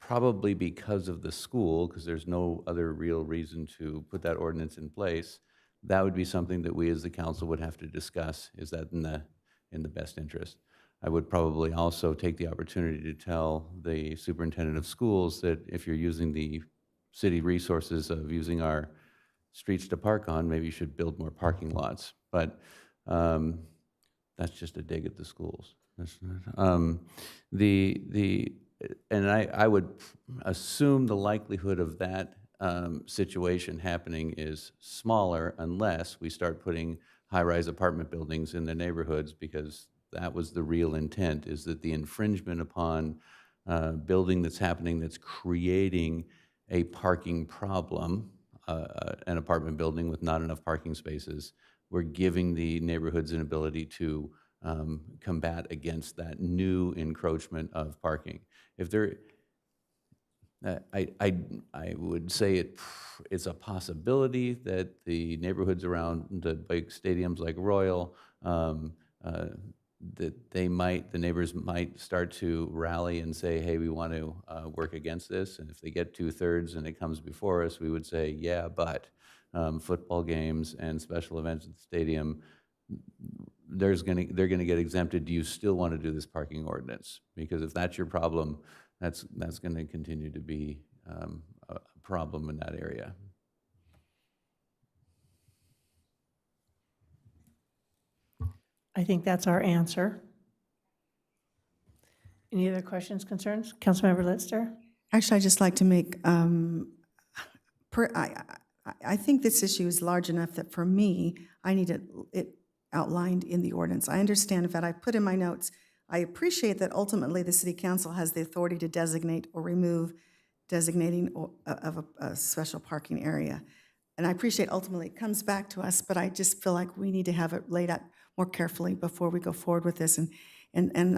probably because of the school, because there's no other real reason to put that ordinance in place, that would be something that we as the council would have to discuss. Is that in the best interest? I would probably also take the opportunity to tell the superintendent of schools that if you're using the city resources of using our streets to park on, maybe you should build more parking lots. But that's just a dig at the schools. And I would assume the likelihood of that situation happening is smaller unless we start putting high-rise apartment buildings in the neighborhoods, because that was the real intent, is that the infringement upon building that's happening that's creating a parking problem, an apartment building with not enough parking spaces, we're giving the neighborhoods an ability to combat against that new encroachment of parking. If there, I would say it's a possibility that the neighborhoods around the big stadiums like Royal, that the neighbors might start to rally and say, hey, we want to work against this. And if they get 2/3 and it comes before us, we would say, yeah, but football games and special events at the stadium, they're going to get exempted. Do you still want to do this parking ordinance? Because if that's your problem, that's going to continue to be a problem in that area. I think that's our answer. Any other questions, concerns? Councilmember Litster? Actually, I'd just like to make, I think this issue is large enough that for me, I need it outlined in the ordinance. I understand, in fact, I put in my notes, I appreciate that ultimately the city council has the authority to designate or remove designating of a special parking area. And I appreciate ultimately it comes back to us, but I just feel like we need to have it laid out more carefully before we go forward with this. And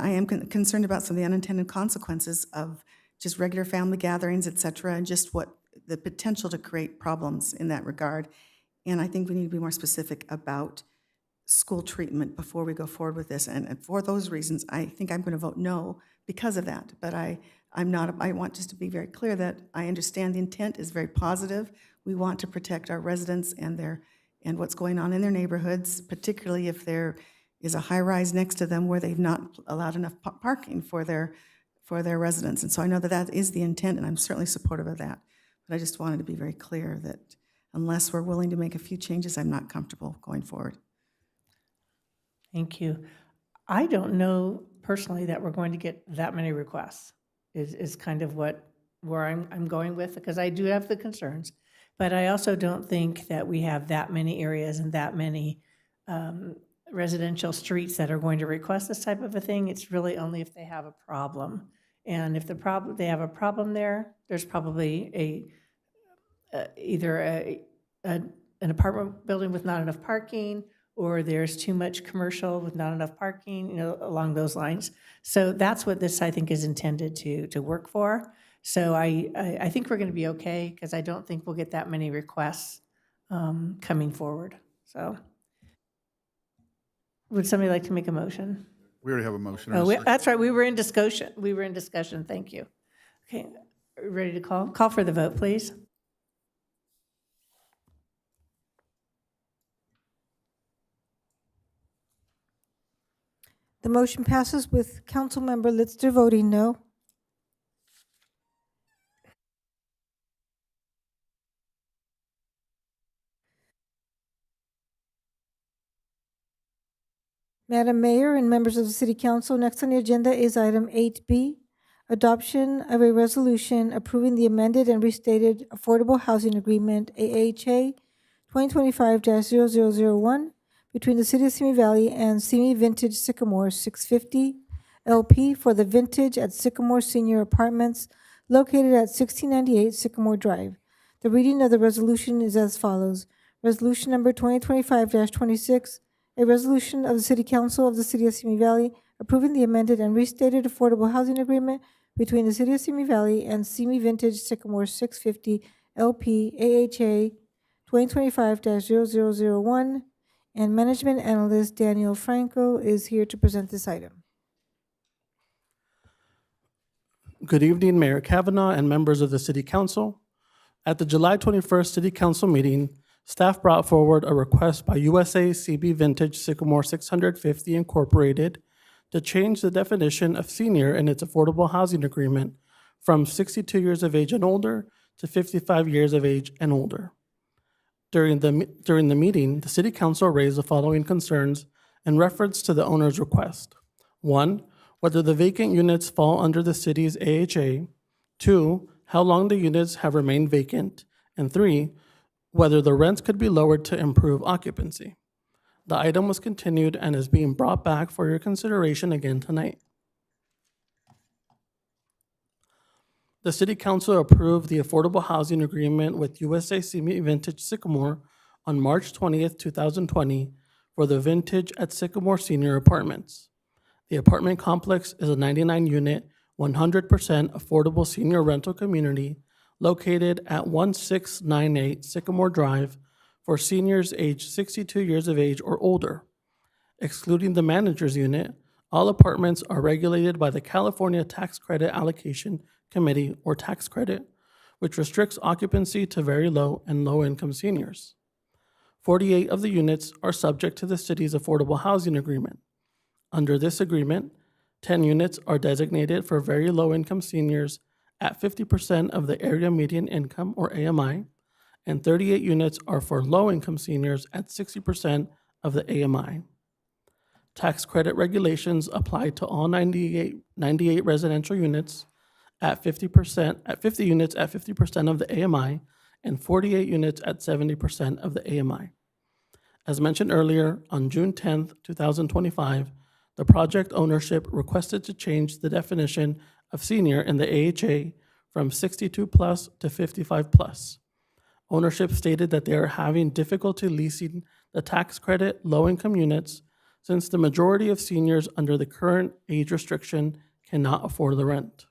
I am concerned about some of the unintended consequences of just regular family gatherings, et cetera, and just what the potential to create problems in that regard. And I think we need to be more specific about school treatment before we go forward with this. And for those reasons, I think I'm going to vote no because of that. But I want just to be very clear that I understand the intent is very positive. We want to protect our residents and what's going on in their neighborhoods, particularly if there is a high-rise next to them where they've not allowed enough parking for their residents. And so I know that that is the intent, and I'm certainly supportive of that. But I just wanted to be very clear that unless we're willing to make a few changes, I'm not comfortable going forward. Thank you. I don't know personally that we're going to get that many requests, is kind of where I'm going with, because I do have the concerns, but I also don't think that we have that many areas and that many residential streets that are going to request this type of a thing. It's really only if they have a problem. And if they have a problem there's probably either an apartment building with not enough parking, or there's too much commercial with not enough parking, along those lines. So that's what this, I think, is intended to work for. So I think we're going to be okay, because I don't think we'll get that many requests coming forward. So would somebody like to make a motion? We already have a motion. Oh, that's right, we were in discussion, thank you. Okay, are we ready to call? Call for the vote, please. The motion passes with Councilmember Litzter voting no. Madam Mayor and members of the City Council, next on the agenda is item 8B, adoption of a resolution approving the amended and restated Affordable Housing Agreement, AHA 2025-0001, between the City of Simi Valley and Simi Vintage Sycamore 650 LP for the Vintage at Sycamore Senior Apartments located at 1698 Sycamore Drive. The reading of the resolution is as follows. Resolution number 2025-26, a resolution of the City Council of the City of Simi Valley approving the amended and restated Affordable Housing Agreement between the City of Simi Valley and Simi Vintage Sycamore 650 LP AHA 2025-0001, and Management Analyst Daniel Franco is here to present this item. Good evening, Mayor Kavanaugh and members of the City Council. At the July 21st City Council meeting, staff brought forward a request by USA CB Vintage Sycamore 650 Incorporated to change the definition of senior in its affordable housing agreement from 62 years of age and older to 55 years of age and older. During the meeting, the City Council raised the following concerns in reference to the owner's request. 1, whether the vacant units fall under the city's AHA. 2, how long the units have remained vacant. And 3, whether the rents could be lowered to improve occupancy. The item was continued and is being brought back for your consideration again tonight. The City Council approved the Affordable Housing Agreement with USA Simi Vintage Sycamore on March 20th, 2020 for the Vintage at Sycamore Senior Apartments. The apartment complex is a 99-unit, 100% affordable senior rental community located at 1698 Sycamore Drive for seniors aged 62 years of age or older. Excluding the manager's unit, all apartments are regulated by the California Tax Credit Allocation Committee, or tax credit, which restricts occupancy to very low and low-income seniors. 48 of the units are subject to the city's affordable housing agreement. Under this agreement, 10 units are designated for very low-income seniors at 50% of the area median income, or AMI, and 38 units are for low-income seniors at 60% of the AMI. Tax credit regulations apply to all 98 residential units at 50 units at 50% of the AMI and 48 units at 70% of the AMI. As mentioned earlier, on June 10th, 2025, the project ownership requested to change the definition of senior in the AHA from 62 plus to 55 plus. Ownership stated that they are having difficulty leasing the tax credit low-income units since the majority of seniors under the current age restriction cannot afford the rent.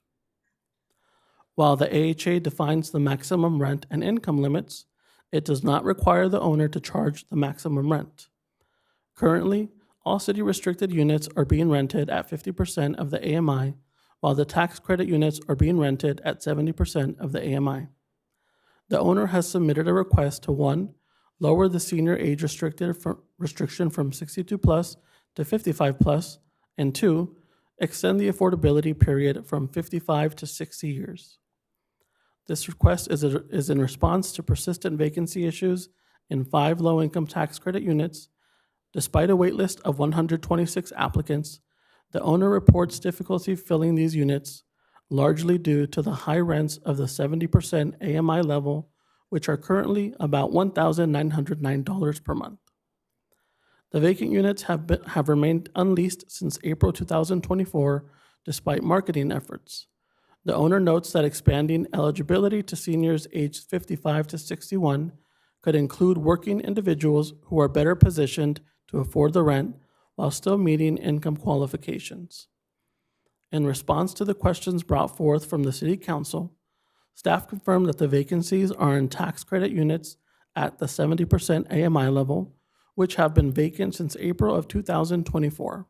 While the AHA defines the maximum rent and income limits, it does not require the owner to charge the maximum rent. Currently, all city-restricted units are being rented at 50% of the AMI, while the tax credit units are being rented at 70% of the AMI. The owner has submitted a request to 1, lower the senior age restriction from 62 plus to 55 plus, and 2, extend the affordability period from 55 to 60 years. This request is in response to persistent vacancy issues in 5 low-income tax credit units. Despite a waitlist of 126 applicants, the owner reports difficulty filling these units, largely due to the high rents of the 70% AMI level, which are currently about $1,909 per month. The vacant units have remained unleased since April 2024, despite marketing efforts. The owner notes that expanding eligibility to seniors aged 55 to 61 could include working individuals who are better positioned to afford the rent while still meeting income qualifications. In response to the questions brought forth from the City Council, staff confirmed that the vacancies are in tax credit units at the 70% AMI level, which have been vacant since April of 2024.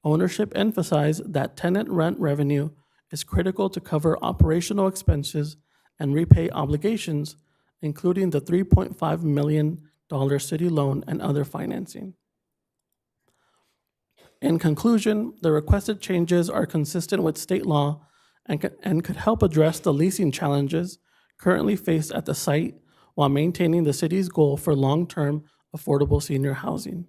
Ownership emphasized that tenant rent revenue is critical to cover operational expenses and repay obligations, including the $3.5 million city loan and other financing. In conclusion, the requested changes are consistent with state law and could help address the leasing challenges currently faced at the site while maintaining the city's goal for long-term affordable senior housing.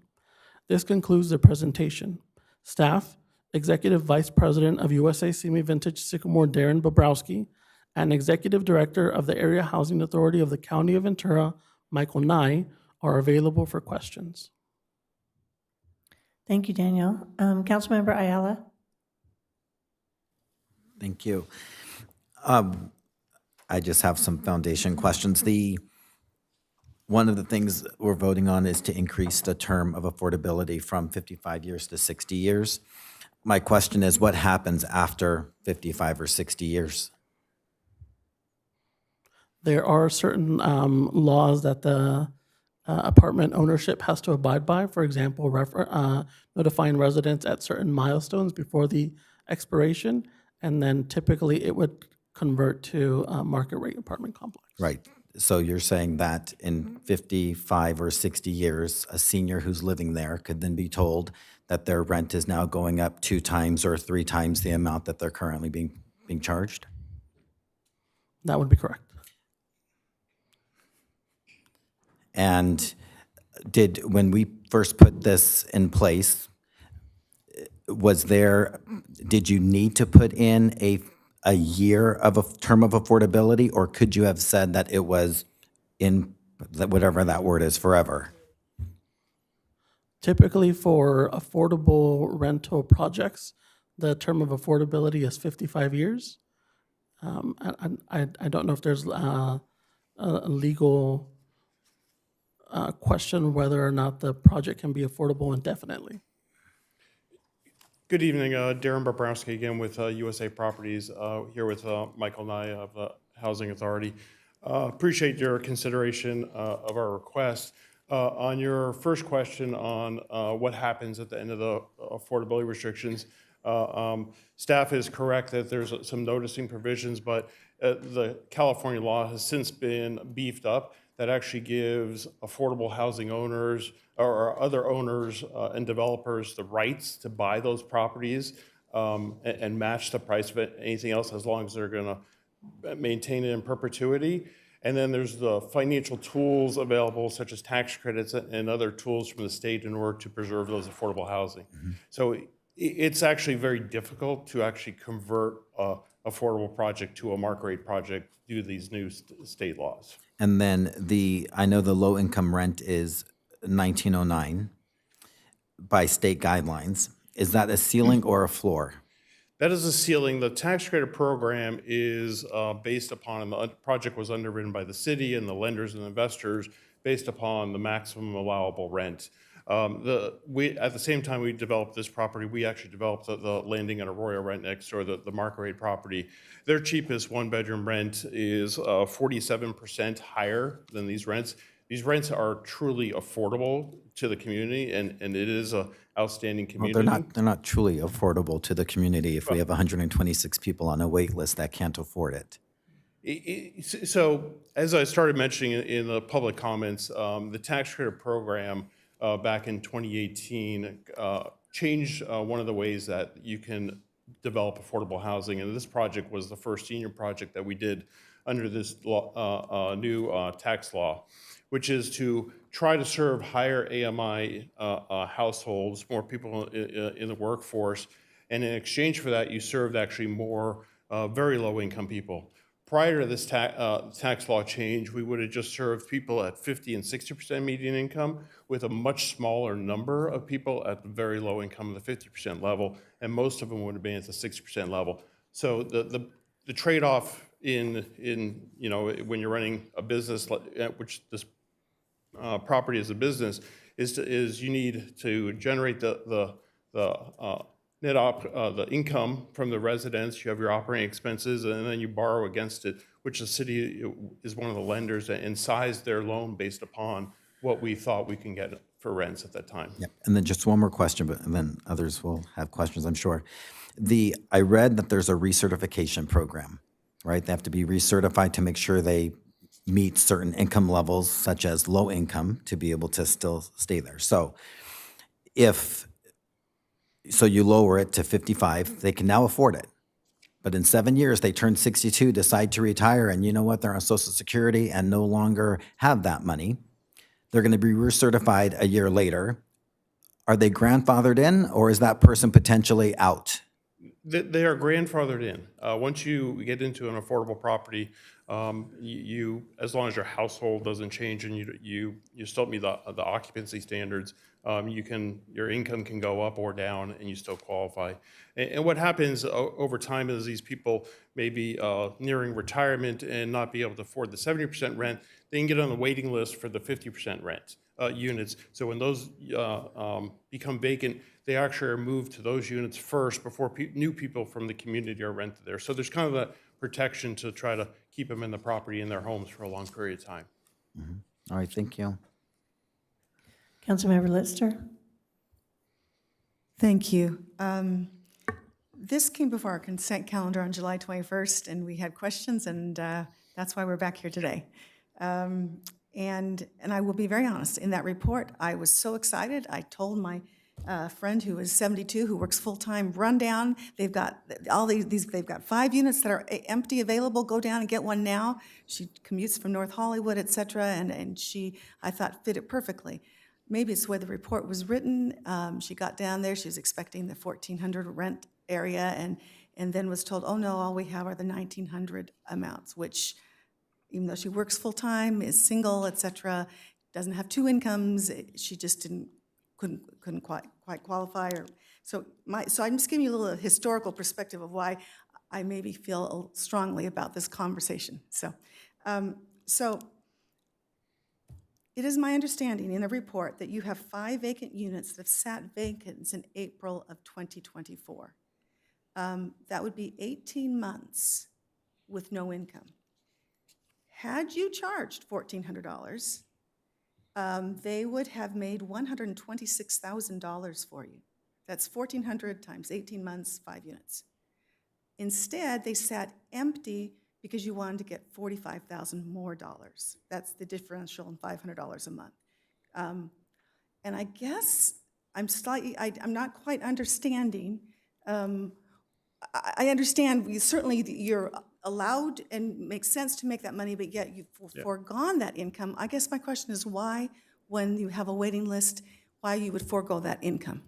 This concludes the presentation. Staff, Executive Vice President of USA Simi Vintage Sycamore Darren Bobrowski, and Executive Director of the Area Housing Authority of the County of Ventura, Michael Nye, are available for questions. Thank you, Daniel. Councilmember Ayala? Thank you. I just have some foundation questions. One of the things we're voting on is to increase the term of affordability from 55 years to 60 years. My question is, what happens after 55 or 60 years? There are certain laws that the apartment ownership has to abide by. For example, notifying residents at certain milestones before the expiration, and then typically it would convert to a market rate apartment complex. Right. So you're saying that in 55 or 60 years, a senior who's living there could then be told that their rent is now going up 2 times or 3 times the amount that they're currently being charged? That would be correct. And when we first put this in place, did you need to put in a year of a term of affordability, or could you have said that it was in whatever that word is, forever? Typically for affordable rental projects, the term of affordability is 55 years. I don't know if there's a legal question whether or not the project can be affordable indefinitely. Good evening, Darren Bobrowski again with USA Properties, here with Michael Nye of the Housing Authority. Appreciate your consideration of our request. On your first question on what happens at the end of the affordability restrictions, staff is correct that there's some noticing provisions, but the California law has since been beefed up that actually gives affordable housing owners or other owners and developers the rights to buy those properties and match the price of anything else as long as they're going to maintain it in perpetuity. And then there's the financial tools available, such as tax credits and other tools from the state in order to preserve those affordable housing. Mm-hmm. So it's actually very difficult to actually convert an affordable project to a market rate project due to these new state laws. And then I know the low income rent is 1909 by state guidelines. Is that a ceiling or a floor? That is a ceiling. The tax credit program is based upon, the project was underwritten by the city and the lenders and investors based upon the maximum allowable rent. At the same time we developed this property, we actually developed the Landing and Arroyo rent next door, the market rate property. Their cheapest one-bedroom rent is 47% higher than these rents. These rents are truly affordable to the community, and it is an outstanding community. Well, they're not truly affordable to the community if we have 126 people on a wait list that can't afford it. So as I started mentioning in the public comments, the tax credit program back in 2018 changed one of the ways that you can develop affordable housing. And this project was the first senior project that we did under this new tax law, which is to try to serve higher AMI households, more people in the workforce. And in exchange for that, you served actually more very low income people. Prior to this tax law change, we would have just served people at 50 and 60% median income with a much smaller number of people at the very low income of the 50% level, and most of them would have been at the 60% level. So the trade-off in when you're running a business, which this property is a business, is you need to generate the the income from the residents, you have your operating expenses, and then you borrow against it, which the city is one of the lenders and sized their loan based upon what we thought we can get for rents at that time. Yep. And then just one more question, but and then others will have questions, I'm sure. I read that there's a recertification program, right? They have to be recertified to make sure they meet certain income levels, such as low income, to be able to still stay there. So you lower it to 55, they can now afford it. But in 7 years, they turn 62, decide to retire, and you know what? They're on Social Security and no longer have that money. They're going to be recertified a year later. Are they grandfathered in, or is that person potentially out? They are grandfathered in. Once you get into an affordable property, you as long as your household doesn't change and you still meet the occupancy standards, your income can go up or down and you still qualify. And what happens over time is these people may be nearing retirement and not be able to afford the 70% rent. They can get on the waiting list for the 50% rent units. So when those become vacant, they actually are moved to those units first before new people from the community are rented there. So there's kind of that protection to try to keep them in the property in their homes for a long period of time. Mm-hmm. All right, thank you. Councilmember Lister. Thank you. This came before our consent calendar on July 21st, and we had questions, and that's why we're back here today. And I will be very honest, in that report, I was so excited. I told my friend who is 72, who works full-time, run down. They've got all these, they've got 5 units that are empty, available. Go down and get one now. She commutes from North Hollywood, et cetera, and she, I thought, fit it perfectly. Maybe it's the way the report was written. She got down there, she was expecting the 1,400 rent area, and then was told, oh no, all we have are the 1,900 amounts, which, even though she works full-time, is single, et cetera, doesn't have 2 incomes, she just couldn't quite qualify. So I'm just giving you a little historical perspective of why I maybe feel strongly about this conversation. So it is my understanding in the report that you have 5 vacant units that have sat vacant since April of 2024. That would be 18 months with no income. Had you charged $1,400, they would have made $126,000 for you. That's $1,400 times 18 months, 5 units. Instead, they sat empty because you wanted to get $45,000 more dollars. That's the differential in $500 a month. And I guess I'm not quite understanding. I understand certainly you're allowed and makes sense to make that money, but yet you've foregone that income. I guess my question is why, when you have a waiting list, why you would forego that income?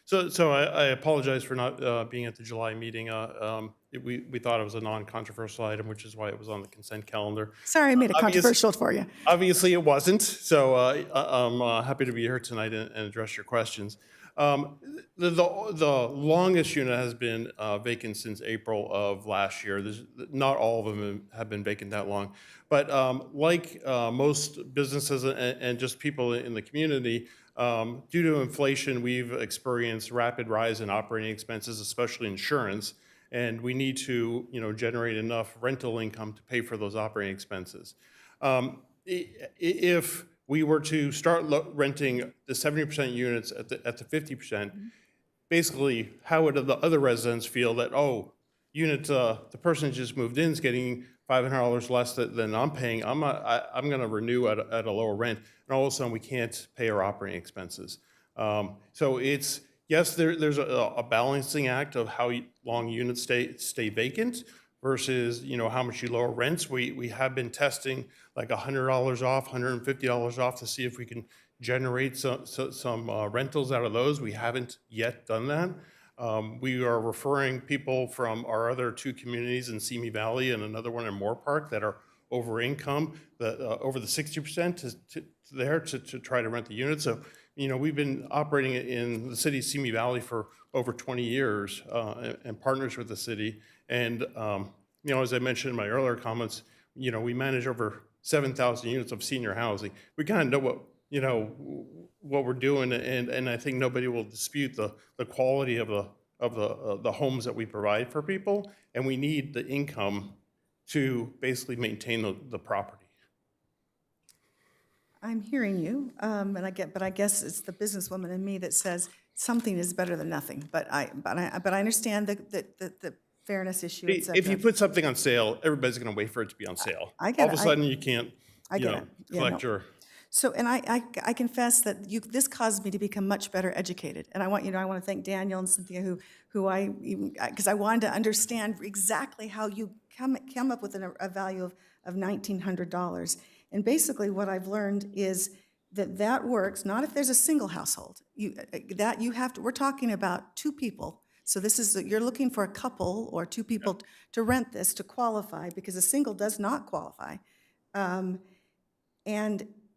So I apologize for not being at the July meeting. We thought it was a non-controversial item, which is why it was on the consent calendar. Sorry, I made it controversial for you. Obviously, it wasn't. So I'm happy to be here tonight and address your questions. The longest unit has been vacant since April of last year. Not all of them have been vacant that long. But like most businesses and just people in the community, due to inflation, we've experienced rapid rise in operating expenses, especially insurance, and we need to, generate enough rental income to pay for those operating expenses. If we were to start renting the 70% units at the 50%, basically, how would the other residents feel that, the person who just moved in is getting $500 less than I'm paying. I'm going to renew at a lower rent, and all of a sudden we can't pay our operating expenses. So it's, yes, there's a balancing act of how long units stay vacant versus how much you lower rents. We have been testing like $100 off, $150 off to see if we can generate some rentals out of those. We haven't yet done that. We are referring people from our other 2 communities in Simi Valley and another one in Moore Park that are over income, over the 60% to try to rent the unit. So, we've been operating in the city of Simi Valley for over 20 years and partners with the city. And, as I mentioned in my earlier comments, we manage over 7,000 units of senior housing. We kind of know what we're doing, and I think nobody will dispute the quality of the homes that we provide for people, and we need the income to basically maintain the property. I'm hearing you, but I guess it's the businesswoman in me that says something is better than nothing. But I understand the fairness issue, et cetera. If you put something on sale, everybody's going to wait for it to be on sale. I get All of it. a sudden, you can't, I get it. Yeah, collect no. your. So, and I confess that this caused me to become much better educated. And I want to thank Daniel and Cynthia because I wanted to understand exactly how you come up with a value of $1,900. And basically what I've learned is that works, not if there's a single household. We're talking about two people. So you're looking for a couple or two people to rent this to qualify, because a single does not qualify. And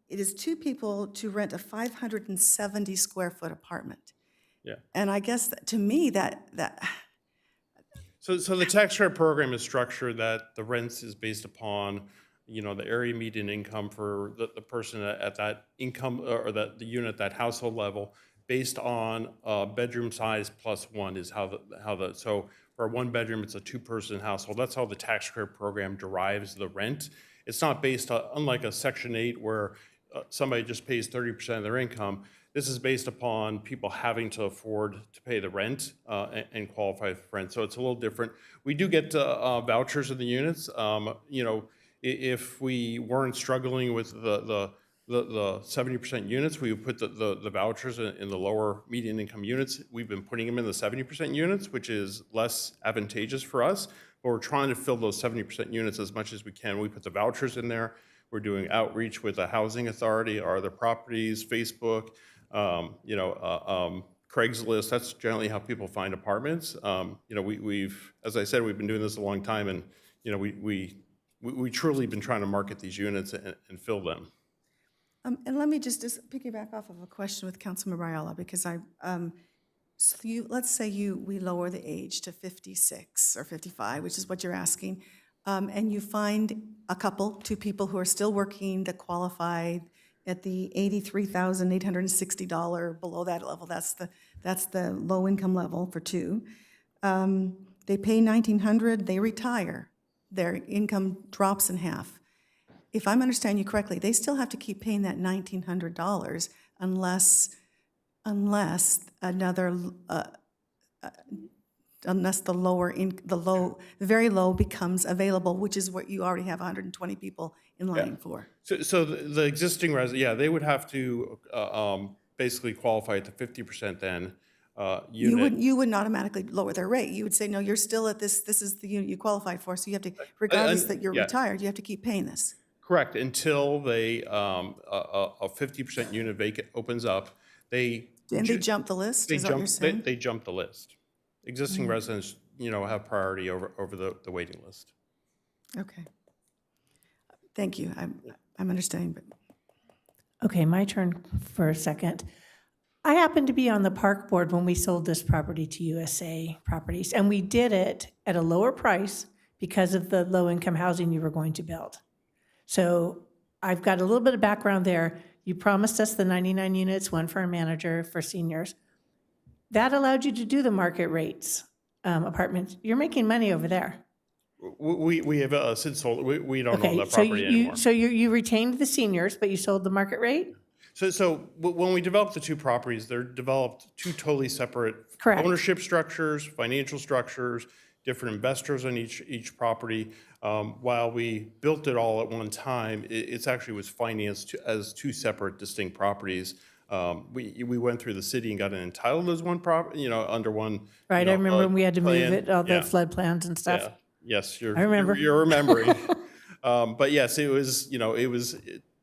it is two people to rent a 570 square foot apartment. Yeah. And I guess to me that. So the tax credit program is structured that the rents is based upon, the area median income for the person at that income or the unit at that household level, based on bedroom size plus one is so for a one bedroom, it's a 2-person household. That's how the tax credit program derives the rent. It's not based on, unlike a Section 8 where somebody just pays 30% of their income. This is based upon people having to afford to pay the rent and qualify for rent. So it's a little different. We do get vouchers in the units. If we weren't struggling with the 70% units, we would put the vouchers in the lower median income units. We've been putting them in the 70% units, which is less advantageous for us. But we're trying to fill those 70% units as much as we can. We put the vouchers in there. We're doing outreach with the housing authority, our other properties, Facebook, Craigslist. That's generally how people find apartments. We've, as I said, we've been doing this a long time, and we truly been trying to market these units and fill them. And let me just piggyback off of a question with Councilman Raiola, because let's say we lower the age to 56 or 55, which is what you're asking. And you find two people who are still working that qualify at the $83,860 below that level. That's the low income level for two. They pay $1,900, they retire. Their income drops in half. If I'm understanding you correctly, they still have to keep paying that $1,900 unless the very low becomes available, which is what you already have 120 people in line for. So the existing resident, they would have to basically qualify at the 50% then. You wouldn't automatically lower their rate. You would say, no, you're still at this is the unit you qualified for, so you have to, regardless that you're retired, you have to keep paying this. Correct, until a 50% unit opens up. And they jump the list, is what you're saying? They jump the list. Existing residents, have priority over the waiting list. Okay. Thank you. I'm understanding. But Okay, my turn for a second. I happened to be on the park board when we sold this property to USA Properties, and we did it at a lower price because of the low-income housing you were going to build. So I've got a little bit of background there. You promised us the 99 units, one for a manager for seniors. That allowed you to do the market rates apartments. You're making money over there. We have since sold. We don't own that property anymore. So you retained the seniors, but you sold the market rate? So when we developed the two properties, they're developed two totally separate ownership structures, financial structures, different investors on each property. While we built it all at one time, it actually was financed as two separate, distinct properties. We went through the city and got it entitled as one property, under one. Right, I remember when we had to move plan. it, all the flood plans and stuff. Yeah. Yes, you're remembering. But yes, it was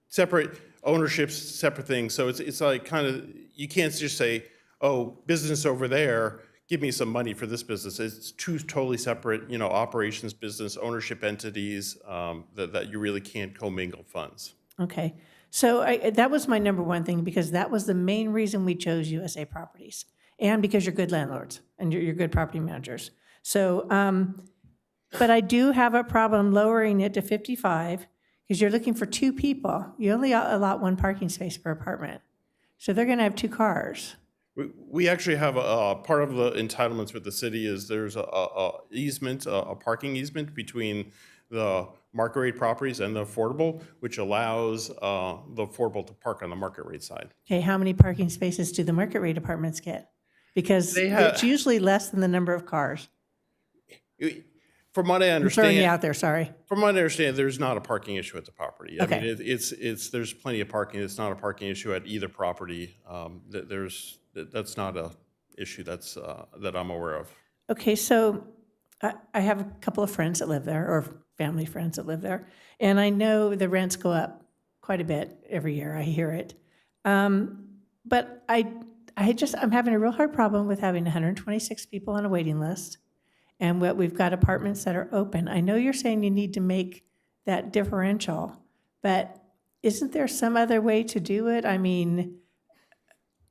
separate ownerships, separate things. So it's like kind of, you can't just say, oh, business over there, give me some money for this business. It's two totally separate, operations, business, ownership entities that you really can't commingle funds. Okay. So that was my number one thing, because that was the main reason we chose USA Properties, and because you're good landlords and you're good property managers. So, but I do have a problem lowering it to 55, because you're looking for two people. You only allot one parking space per apartment. So they're going to have two cars. We actually have part of the entitlements with the city is there's a parking easement between the market rate properties and the affordable, which allows the affordable to park on the market rate side. Okay, how many parking spaces do the market rate apartments get? Because it's usually less than the number of cars. From what I I'm understand, throwing you out there, sorry. From what I understand, there's not a parking issue at the property. Okay. I mean, there's plenty of parking. It's not a parking issue at either property. That's not a issue that I'm aware of. Okay, so I have a couple of friends that live there, or family friends that live there, and I know the rents go up quite a bit every year. I hear it. But I'm having a real hard problem with having 126 people on a waiting list, and we've got apartments that are open. I know you're saying you need to make that differential, but isn't there some other way to do it? I mean,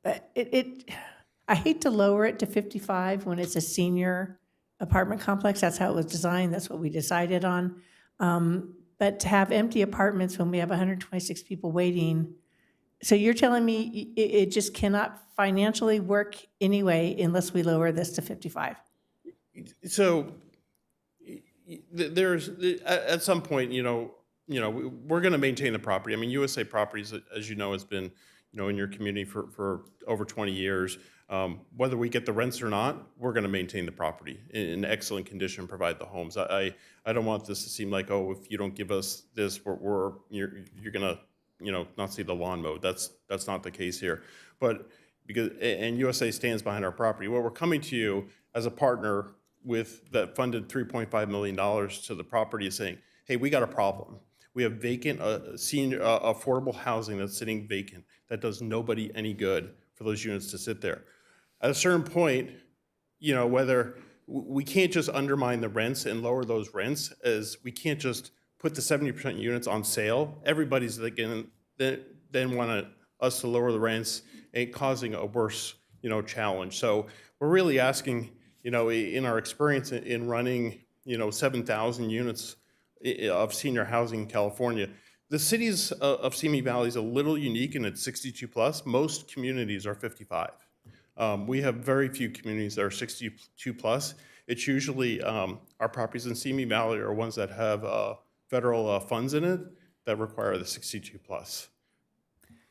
I hate to lower it to 55 when it's a senior apartment complex. That's how it was designed. That's what we decided on. But to have empty apartments when we have 126 people waiting, so you're telling me it just cannot financially work anyway unless we lower this to 55? So there's at some point, we're going to maintain the property. I mean, USA Properties, as you know, has been, in your community for over 20 years. Whether we get the rents or not, we're going to maintain the property in excellent condition, provide the homes. I don't want this to seem like, oh, if you don't give us this, you're going to, not see the lawn mowed. That's not the case here. But and USA stands behind our property. Well, we're coming to you as a partner with that funded $3.5 million to the property, saying, hey, we got a problem. We have vacant senior affordable housing that's sitting vacant that does nobody any good for those units to sit there. At a certain point, whether we can't just undermine the rents and lower those rents, as we can't just put the 70% units on sale. Everybody's then want us to lower the rents and causing a worse, challenge. So we're really asking, in our experience in running, 7,000 units of senior housing in California, the cities of Simi Valley is a little unique in its 62 plus. Most communities are 55. We have very few communities that are 62 plus. It's usually our properties in Simi Valley are ones that have federal funds in it that require the 62 plus.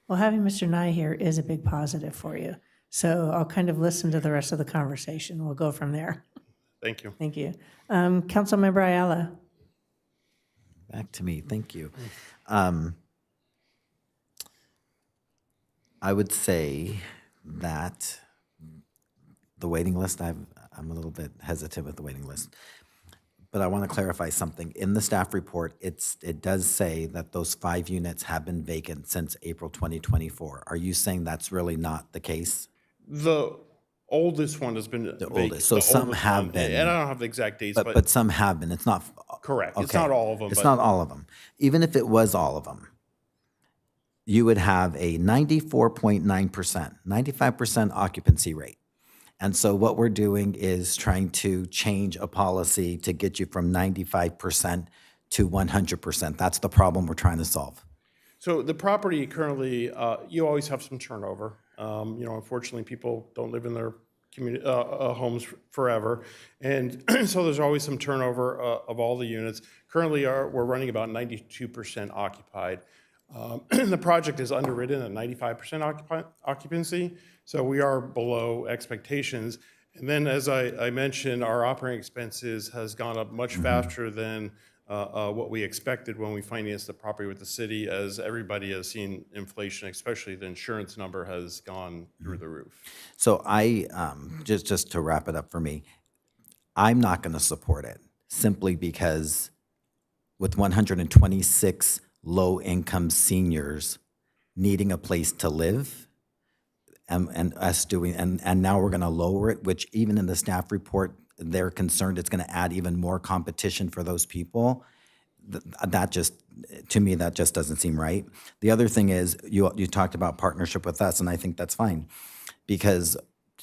Well, having Mr. Nye here is a big positive for you. So I'll kind of listen to the rest of the conversation. We'll go from there. Thank you. Thank you. Councilmember Ayala. Back to me, thank you. I would say that the waiting list, I'm a little bit hesitant with the waiting list, but I want to clarify something. In the staff report, it does say that those 5 units have been vacant since April 2024. Are you saying that's really not the case? The oldest one has been vacant. Oldest. So some have been. And I don't have the exact dates, but some have been. It's not correct. Okay. It's not all of them. It's not all of them. Even if it was all of them, you would have a 94.9%, 95% occupancy rate. And so what we're doing is trying to change a policy to get you from 95% to 100%. That's the problem we're trying to solve. So the property currently, you always have some turnover. Unfortunately, people don't live in their community homes forever, and so there's always some turnover of all the units. Currently, we're running about 92% occupied. The project is underwritten at 95% occupancy, so we are below expectations. And then, as I mentioned, our operating expenses has gone up much faster than what we expected when we financed the property with the city, as everybody has seen inflation, especially the insurance number has gone through the roof. So I, just to wrap it up for me, I'm not going to support it simply because with 126 low-income seniors needing a place to live, and us doing, and now we're going to lower it, which even in the staff report, they're concerned it's going to add even more competition for those people. That just, to me, that just doesn't seem right. The other thing is, you talked about partnership with us, and I think that's fine, because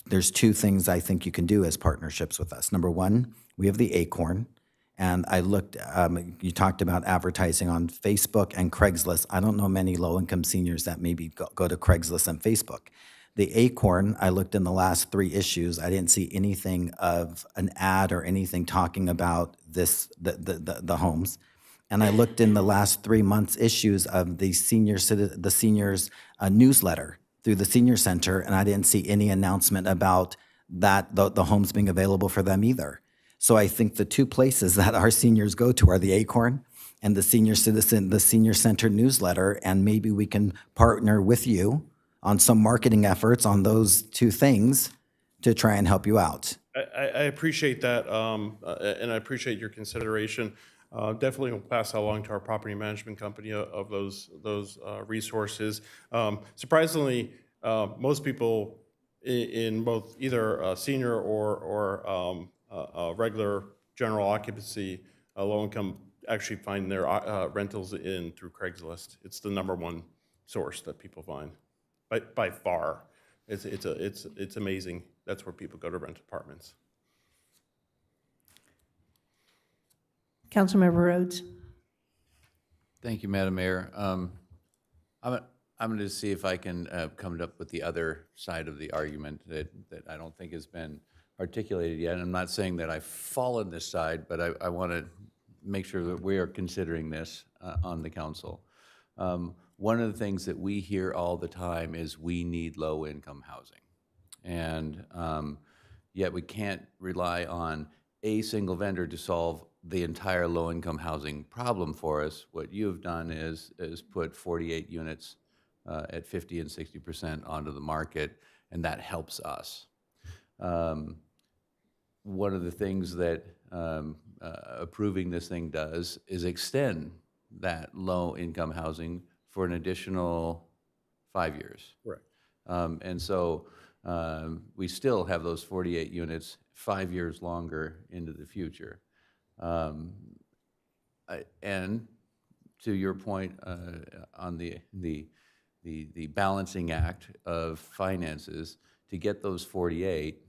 there's 2 things I think you can do as partnerships with us. Number one, we have the Acorn, and I looked, you talked about advertising on Facebook and Craigslist. I don't know many low-income seniors that maybe go to Craigslist and Facebook. The Acorn, I looked in the last 3 issues. I didn't see anything of an ad or anything talking about this, the homes. And I looked in the last 3 months' issues of the seniors newsletter through the senior center, and I didn't see any announcement about that the homes being available for them either. So I think the two places that our seniors go to are the Acorn and the senior center newsletter, and maybe we can partner with you on some marketing efforts on those two things to try and help you out. I appreciate that, and I appreciate your consideration. Definitely will pass that along to our property management company of those resources. Surprisingly, most people in both either senior or regular general occupancy, low income, actually find their rentals through Craigslist. It's the #1 source that people find, by far. It's amazing. That's where people go to rent apartments. Councilmember Rhodes. Thank you, Madam Mayor. I'm going to see if I can come up with the other side of the argument that I don't think has been articulated yet. I'm not saying that I fall on this side, but I want to make sure that we are considering this on the council. One of the things that we hear all the time is we need low-income housing. And yet we can't rely on a single vendor to solve the entire low-income housing problem for us. What you have done is put 48 units at 50 and 60% onto the market, and that helps us. One of the things that approving this thing does is extend that low-income housing for an additional 5 years. Correct. And so we still have those 48 units 5 years longer into the future. And to your point on the balancing act of finances, to get those 48,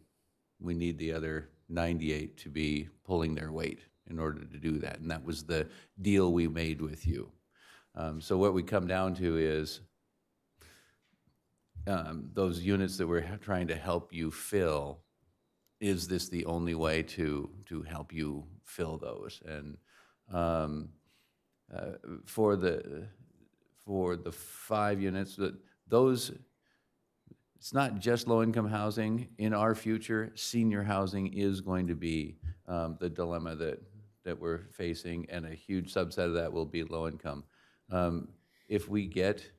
we need the other 98 to be pulling their weight in order to do that. And that was the deal we made with you. So what we come down to is those units that we're trying to help you fill, is this the only way to help you fill those? And for the 5 units, those, it's not just low-income housing. In our future, senior housing is going to be the dilemma that we're facing, and a huge subset of that will be low-income. If we get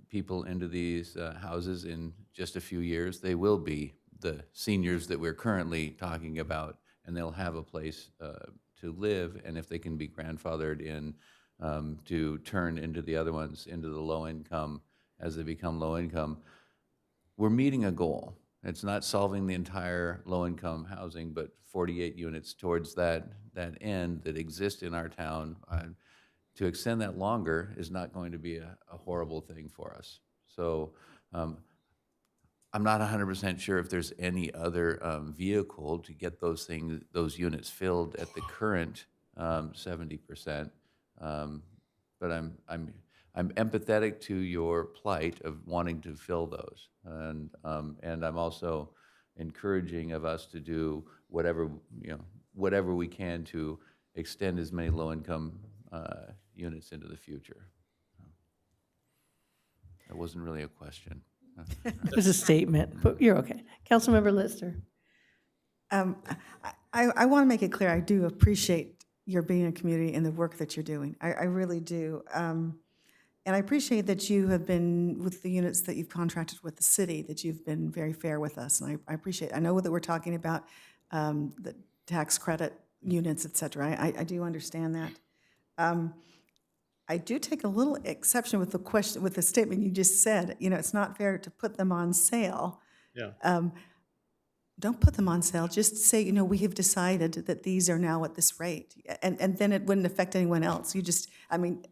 people into these houses in just a few years, they will be the seniors that we're currently talking about, and they'll have a place to live, and if they can be grandfathered in to turn into the other ones, into the low income as they become low income, we're meeting a goal. It's not solving the entire low income housing, but 48 units towards that end that exist in our town. To extend that longer is not going to be a horrible thing for us. So I'm not 100% sure if there's any other vehicle to get those units filled at the current 70%. But I'm empathetic to your plight of wanting to fill those, and I'm also encouraging of us to do whatever we can to extend as many low-income units into the future. That wasn't really a question. It was a statement, but you're okay. Councilmember Lister. I want to make it clear, I do appreciate your being a community and the work that you're doing. I really do. And I appreciate that you have been, with the units that you've contracted with the city, that you've been very fair with us. And I appreciate, I know that we're talking about the tax credit units, et cetera. I do understand that. I do take a little exception with the question, with the statement you just said. You know, it's not fair to put them on sale. Yeah. Don't put them on sale. Just say, you know, we have decided that these are now at this rate, and then it wouldn't affect anyone else. You just, I mean,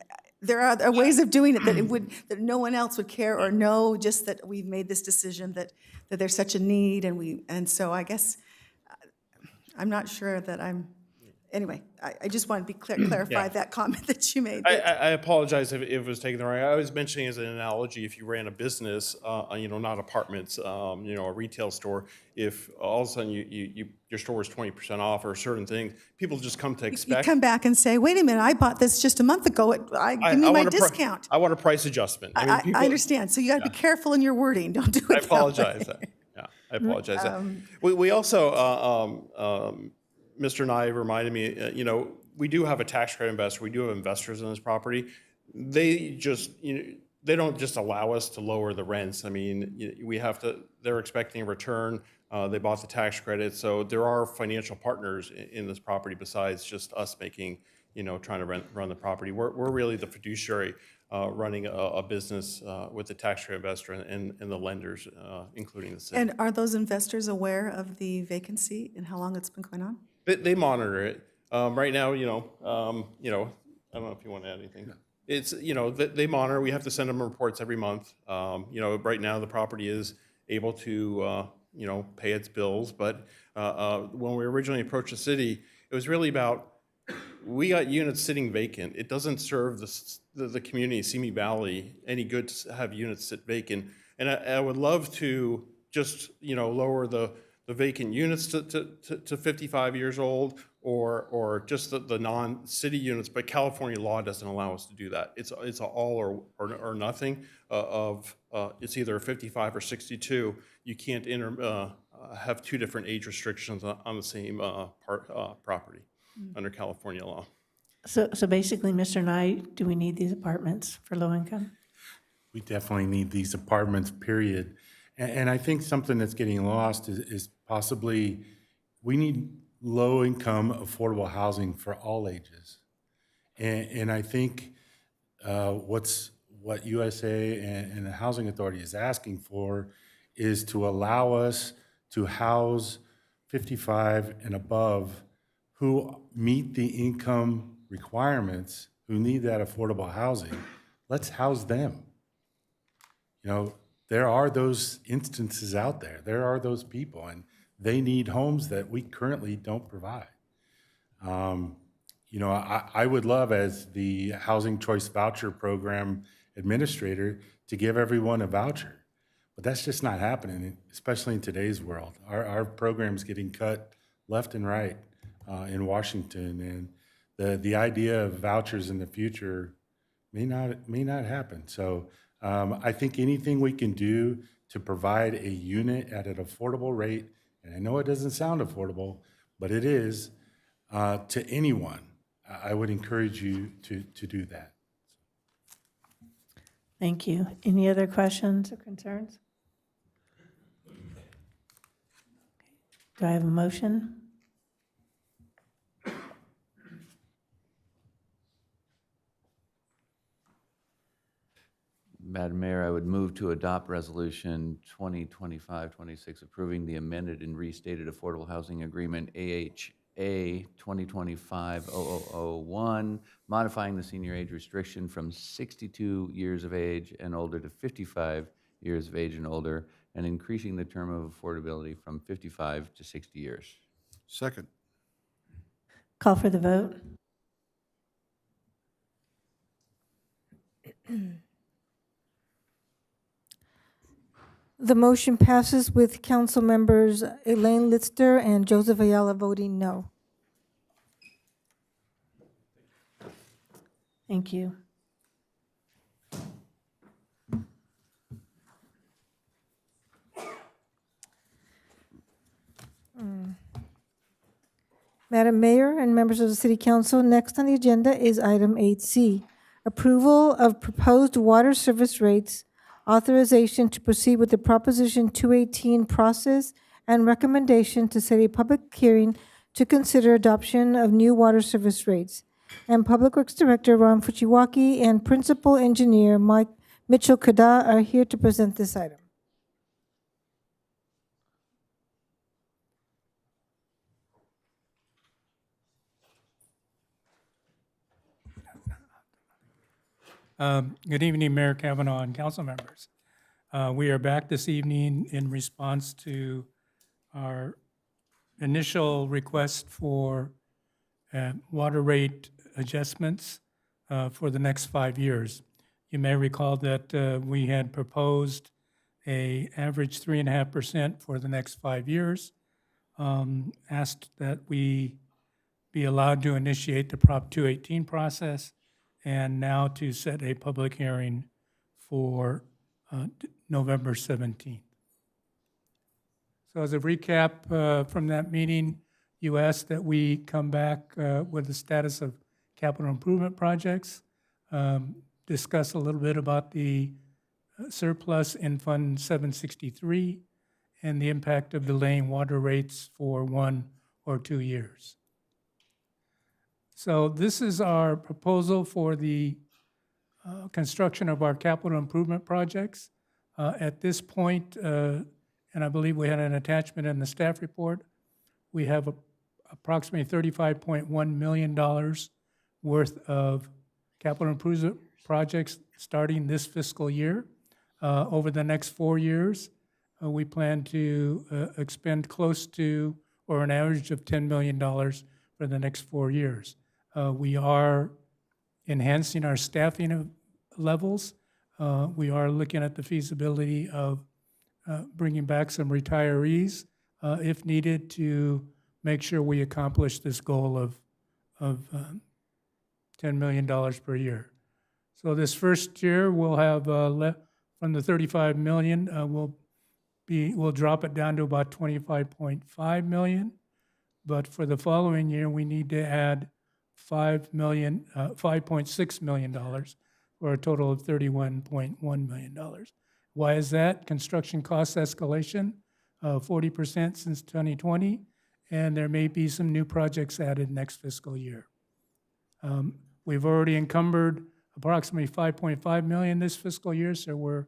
there are ways of doing it that no one else would care or know. Just that we've made this decision that there's such a need, and so I guess I'm not sure that anyway, I just wanted to be clarify that comment that you made. I apologize if it was taken the wrong. I was mentioning as an analogy, if you ran a business, not apartments, a retail store, if all of a sudden your store is 20% off or certain things, people just come to You expect. come back and say, wait a minute, I bought this just a month ago. Give me my discount. I want a price adjustment. I mean, people, I understand. So you got to be careful in your wording. Don't do it. I apologize. Yeah, I apologize. We also, Mr. Nye reminded me, we do have a tax credit investor. We do have investors in this property. They just, they don't just allow us to lower the rents. I mean, they're expecting a return. They bought the tax credit. So there are financial partners in this property besides just us making, trying to run the property. We're really the fiduciary running a business with the tax credit investor and the lenders, including the city. And are those investors aware of the vacancy and how long it's been going on? They monitor it. Right now, I don't know if you want to add anything. It's, they monitor. We have to send them reports every month. Right now the property is able to, pay its bills. But when we originally approached the city, it was really about, we got units sitting vacant. It doesn't serve the community, Simi Valley, any good to have units sit vacant. And I would love to just, lower the vacant units to 55 years old, or just the non-city units, but California law doesn't allow us to do that. It's a all or nothing it's either 55 or 62. You can't have two different age restrictions on the same property under California law. So basically, Mr. Nye, do we need these apartments for low income? We definitely need these apartments, period. And I think something that's getting lost is possibly we need low-income, affordable housing for all ages. And I think what USA and the Housing Authority is asking for is to allow us to house 55 and above who meet the income requirements, who need that affordable housing. Let's house them. There are those instances out there. There are those people, and they need homes that we currently don't provide. I would love, as the Housing Choice Voucher Program administrator, to give everyone a voucher. But that's just not happening, especially in today's world. Our program's getting cut left and right in Washington, and the idea of vouchers in the future may not happen. So I think anything we can do to provide a unit at an affordable rate, and I know it doesn't sound affordable, but it is, to anyone, I would encourage you to do that. Thank you. Any other questions or concerns? Do I have a motion? Madam Mayor, I would move to adopt Resolution 2025-26 approving the amended and restated Affordable Housing Agreement AHA 2025-0001, modifying the senior age restriction from 62 years of age and older to 55 years of age and older, and increasing the term of affordability from 55 to 60 years. Second. Call for the vote. The motion passes with council members Elaine Lister and Joseph Ayala voting no. Thank you. Madam Mayor and members of the City Council, next on the agenda is item 8C, approval of proposed water service rates, authorization to proceed with the Proposition 218 process, and recommendation to set a public hearing to consider adoption of new water service rates. And Public Works Director Ron Fuchiwaki and Principal Engineer Mike Mitchell Kada are here to present this item. Good evening, Mayor Kavanaugh and council members. We are back this evening in response to our initial request for water rate adjustments for the next 5 years. You may recall that we had proposed a average 3.5% for the next 5 years, asked that we be allowed to initiate the Prop 218 process, and now to set a public hearing for November 17th. So as a recap from that meeting, you asked that we come back with the status of capital improvement projects, discuss a little bit about the surplus in Fund 763 and the impact of delaying water rates for 1 or 2 years. So this is our proposal for the construction of our capital improvement projects. At this point, and I believe we had an attachment in the staff report, we have approximately $35.1 million worth of capital improvement projects starting this fiscal year. Over the next 4 years, we plan to expend close to, or an average of $10 million for the next 4 years. We are enhancing our staffing levels. We are looking at the feasibility of bringing back some retirees if needed to make sure we accomplish this goal of $10 million per year. So this first year, we'll have from the $35 million, we'll drop it down to about $25.5 million. But for the following year, we need to add $5.6 million for a total of $31.1 million. Why is that? Construction cost escalation, 40% since 2020, and there may be some new projects added next fiscal year. We've already encumbered approximately $5.5 million this fiscal year, so we're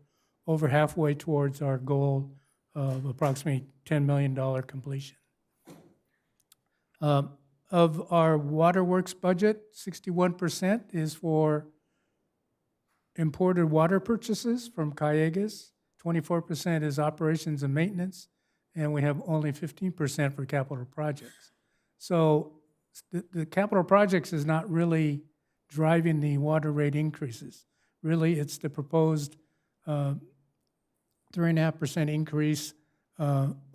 over halfway towards our goal of approximately $10 million completion. Of our waterworks budget, 61% is for imported water purchases from Callegas, 24% is operations and maintenance, and we have only 15% for capital projects. So the capital projects is not really driving the water rate increases. Really, it's the proposed 3.5% increase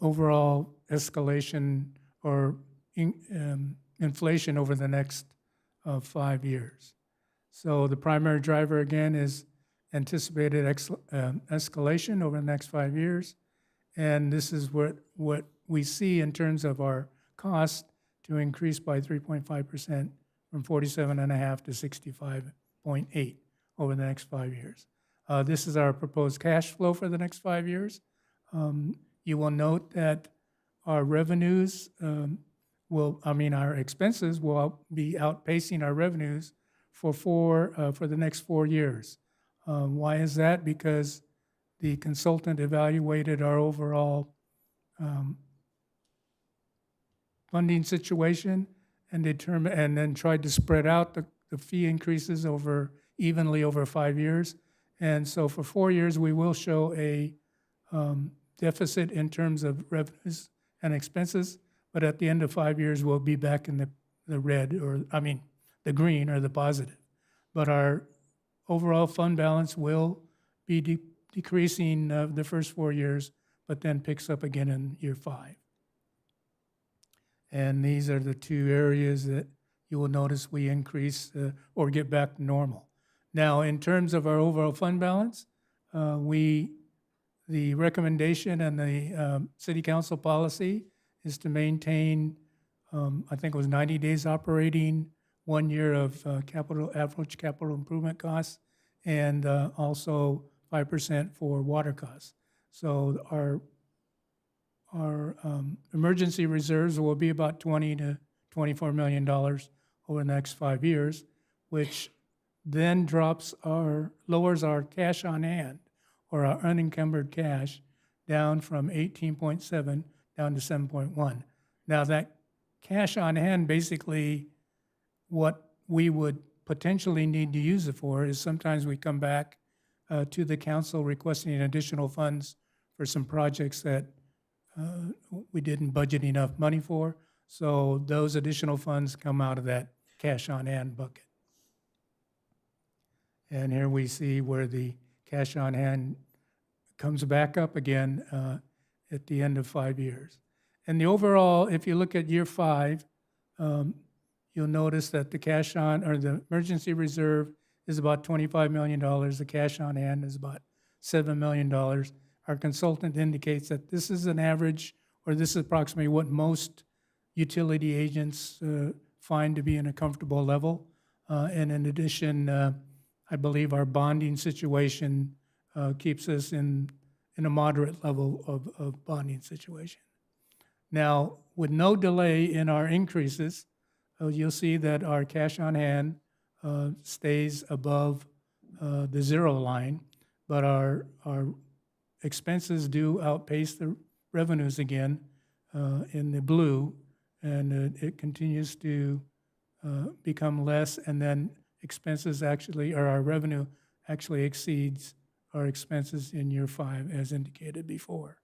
overall escalation or inflation over the next 5 years. So the primary driver, again, is anticipated escalation over the next 5 years. And this is what we see in terms of our cost to increase by 3.5% from 47.5 to 65.8 over the next 5 years. This is our proposed cash flow for the next 5 years. You will note that our revenues our expenses will be outpacing our revenues for the next 4 years. Why is that? Because the consultant evaluated our overall funding situation and then tried to spread out the fee increases evenly over 5 years. And so for 4 years, we will show a deficit in terms of revenues and expenses, but at the end of 5 years, we'll be back in the red, the green or the positive. But our overall fund balance will be decreasing the first 4 years, but then picks up again in year 5. And these are the two areas that you will notice we increase or get back to normal. Now, in terms of our overall fund balance, the recommendation and the City Council policy is to maintain, I think it was 90 days operating, 1 year of average capital improvement costs, and also 5% for water costs. So our emergency reserves will be about $20 to $24 million over the next 5 years, which then lowers our cash on hand, or our unencumbered cash, down from 18.7 down to 7.1. Now that cash on hand, basically what we would potentially need to use it for is sometimes we come back to the council requesting additional funds for some projects that we didn't budget enough money for. So those additional funds come out of that cash on hand bucket. And here we see where the cash on hand comes back up again at the end of 5 years. And the overall, if you look at year 5, you'll notice that the cash on, or the emergency reserve is about $25 million. The cash on hand is about $7 million. Our consultant indicates that this is an average, or this is approximately what most utility agents find to be in a comfortable level. And in addition, I believe our bonding situation keeps us in a moderate level of bonding situation. Now, with no delay in our increases, you'll see that our cash on hand stays above the zero line, but our expenses do outpace the revenues again in the blue, and it continues to become less, and then expenses actually, or our revenue actually exceeds our expenses in year 5, as indicated before.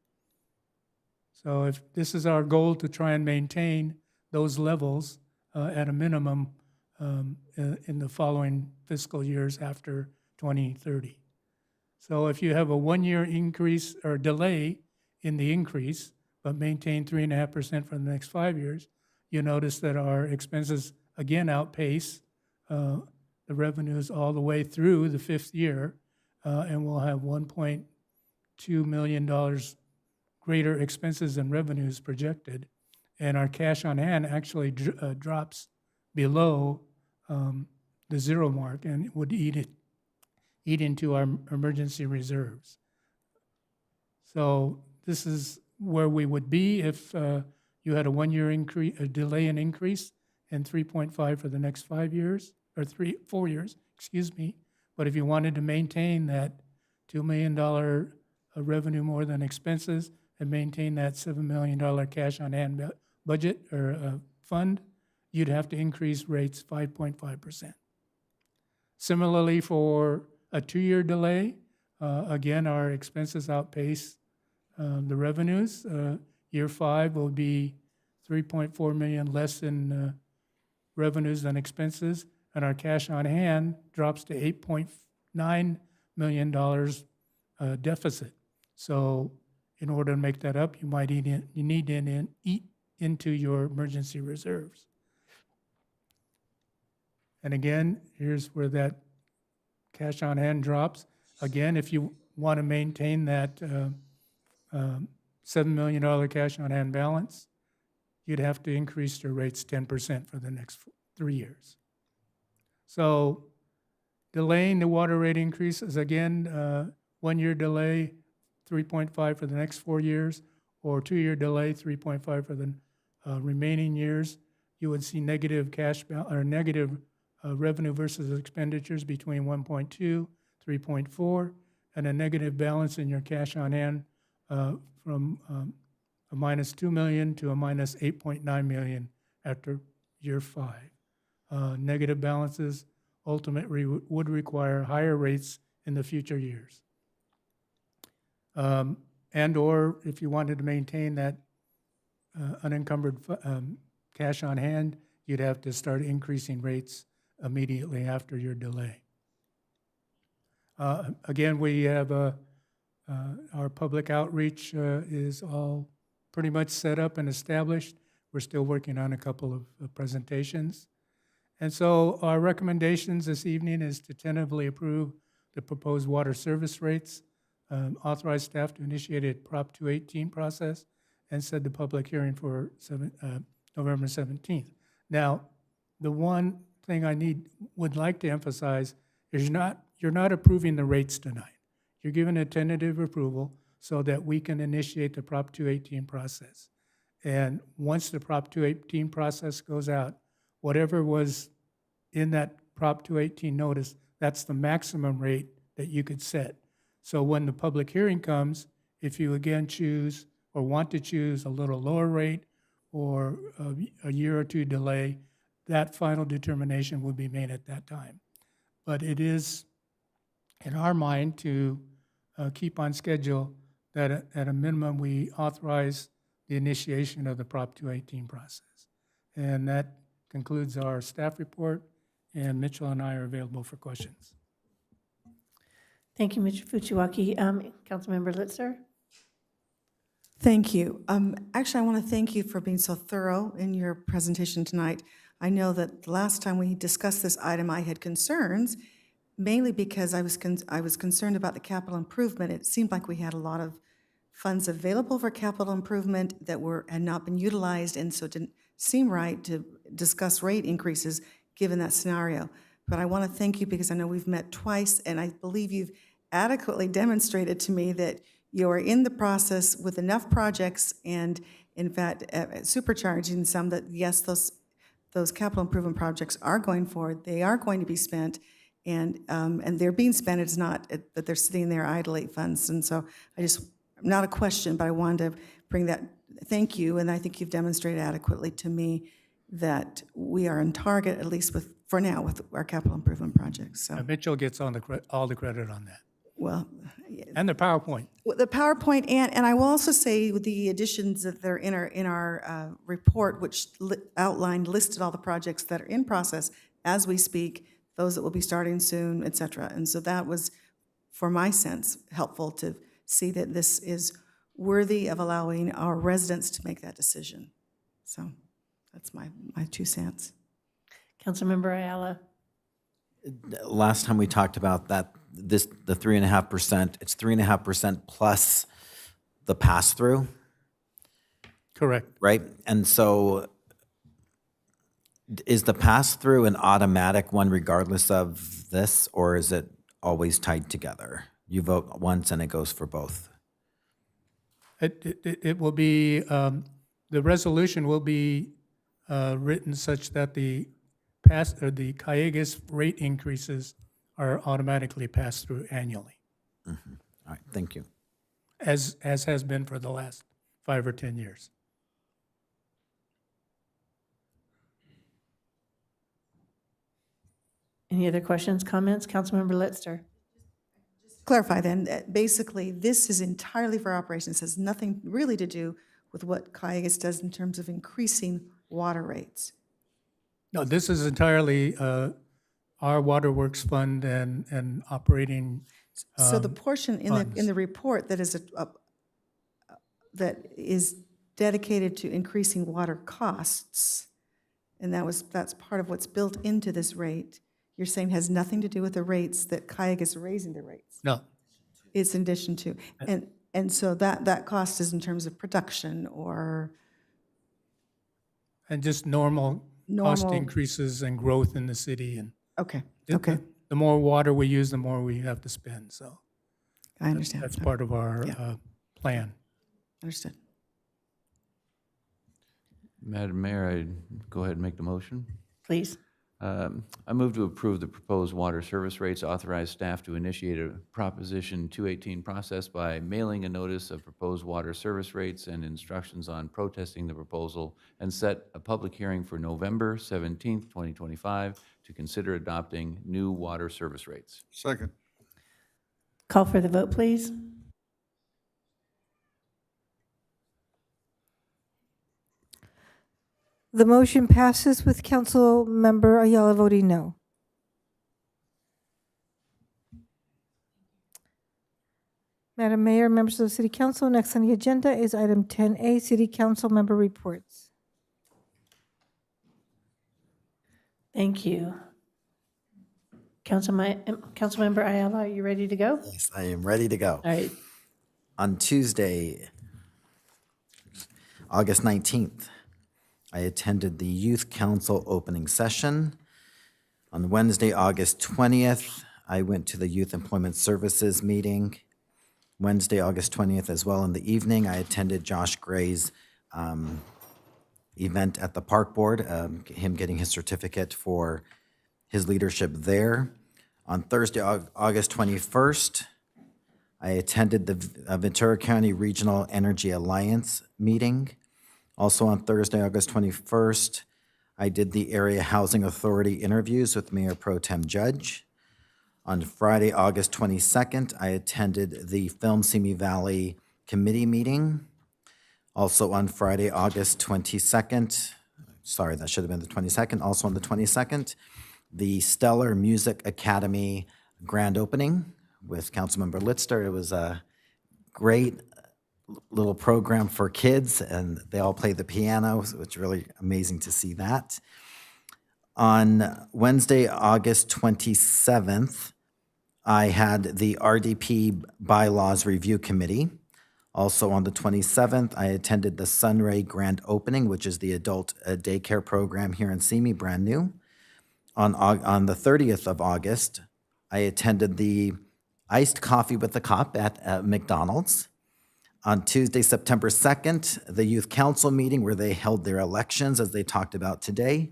So if this is our goal, to try and maintain those levels at a minimum in the following fiscal years after 2030. So if you have a 1-year increase or delay in the increase, but maintain 3.5% for the next 5 years, you notice that our expenses again outpace the revenues all the way through the 5th year, and we'll have $1.2 million greater expenses than revenues projected, and our cash on hand actually drops below the zero mark and would eat into our emergency reserves. So this is where we would be if you had a 1-year increase, a delay in increase, and 3.5 for the next 5 years, or 4 years, excuse me. But if you wanted to maintain that $2 million revenue more than expenses and maintain that $7 million cash on hand budget or fund, you'd have to increase rates 5.5%. Similarly, for a 2-year delay, again, our expenses outpace the revenues. Year 5 will be 3.4 million less in revenues than expenses, and our cash on hand drops to $8.9 million deficit. So in order to make that up, you might need to eat into your emergency reserves. And again, here's where that cash on hand drops. Again, if you want to maintain that $7 million cash on hand balance, you'd have to increase your rates 10% for the next 3 years. So delaying the water rate increases, again, 1-year delay, 3.5 for the next 4 years, or 2-year delay, 3.5 for the remaining years, you would see negative negative revenue versus expenditures between 1.2, 3.4, and a negative balance in your cash on hand from a minus $2 million to a minus $8.9 million after year 5. Negative balances ultimately would require higher rates in the future years. And or if you wanted to maintain that unencumbered cash on hand, you'd have to start increasing rates immediately after your delay. Again, we have our public outreach is all pretty much set up and established. We're still working on a couple of presentations. And so our recommendations this evening is to tentatively approve the proposed water service rates, authorize staff to initiate a Prop 218 process, and set the public hearing for November 17th. Now, the one thing I would like to emphasize is you're not approving the rates tonight. You're given a tentative approval so that we can initiate the Prop 218 process. And once the Prop 218 process goes out, whatever was in that Prop 218 notice, that's the maximum rate that you could set. So when the public hearing comes, if you again choose or want to choose a little lower rate or a year or two delay, that final determination will be made at that time. But it is in our mind to keep on schedule that at a minimum we authorize the initiation of the Prop 218 process. And that concludes our staff report, and Mitchell and I are available for questions. Thank you, Mr. Fuchiwaki. Councilmember Litzer? Thank you. Actually, I want to thank you for being so thorough in your presentation tonight. I know that the last time we discussed this item, I had concerns, mainly because I was concerned about the capital improvement. It seemed like we had a lot of funds available for capital improvement that had not been utilized, and so it didn't seem right to discuss rate increases given that scenario. But I want to thank you because I know we've met twice, and I believe you've adequately demonstrated to me that you are in the process with enough projects and, in fact, supercharging some that, yes, those capital improvement projects are going forward. They are going to be spent, and they're being spent. It's not that they're sitting there idly funds. And so not a question, but I wanted to bring that, thank you, and I think you've demonstrated adequately to me that we are on target, at least for now, with our capital improvement projects. So, Mitchell gets all the credit on that. well, And the PowerPoint. the PowerPoint, and I will also say with the additions that are in our report, which listed all the projects that are in process as we speak, those that will be starting soon, et cetera. And so that was, for my sense, helpful to see that this is worthy of allowing our residents to make that decision. So that's my 2 cents. Councilmember Ayala? Last time we talked about that, the 3.5%, it's 3.5% plus the pass-through, Correct. right? And so is the pass-through an automatic one regardless of this, or is it always tied together? You vote once and it goes for both? It will be, the resolution will be written such that the Callegas rate increases are automatically passed through annually, All right, thank you. as has been for the last 5 or 10 years. Any other questions, comments? Councilmember Litzer? Clarify then, that basically, this is entirely for operations, has nothing really to do with what Callegas does in terms of increasing water rates. No, this is entirely our Waterworks Fund and operating So the portion in funds. the report that is dedicated to increasing water costs, and that's part of what's built into this rate, you're saying has nothing to do with the rates that Callegas is raising the rates? No. It's in addition to, and so that cost is in terms of production or And just normal cost Normal- increases and growth in the city. And okay, the- okay, the more water we use, the more we have to spend. So I understand. that's part of our Yeah. plan. Understood. Madam Mayor, I'd go ahead and make the motion. Please. I move to approve the proposed water service rates, authorize staff to initiate a Proposition 218 process by mailing a notice of proposed water service rates and instructions on protesting the proposal, and set a public hearing for November 17th, 2025 to consider adopting new water service rates. Second. Call for the vote, please. The motion passes with Councilmember Ayala voting no. Madam Mayor, members of the City Council, next on the agenda is item 10A, City Council Member Reports. Thank you. Councilmember Ayala, are you ready to go? Yes, I am ready to go. All right. On Tuesday, August 19th, I attended the Youth Council opening session. On Wednesday, August 20th, I went to the Youth Employment Services meeting. Wednesday, August 20th as well in the evening, I attended Josh Gray's event at the Park Board, him getting his certificate for his leadership there. On Thursday, August 21st, I attended the Ventura County Regional Energy Alliance meeting. Also on Thursday, August 21st, I did the Area Housing Authority interviews with Mayor Pro Tem Judge. On Friday, August 22nd, I attended the Film Simi Valley Committee meeting. Also on Friday, August 22nd, sorry, that should have been the 22nd. Also on the 22nd, the Stellar Music Academy grand opening with Councilmember Litzter. It was a great little program for kids, and they all play the piano, so it's really amazing to see that. On Wednesday, August 27th, I had the RDP Bylaws Review Committee. Also on the 27th, I attended the Sunray Grand Opening, which is the adult daycare program here in Simi, brand new. On the 30th of August, I attended the Iced Coffee with the Cop at McDonald's. On Tuesday, September 2nd, the Youth Council meeting where they held their elections, as they talked about today.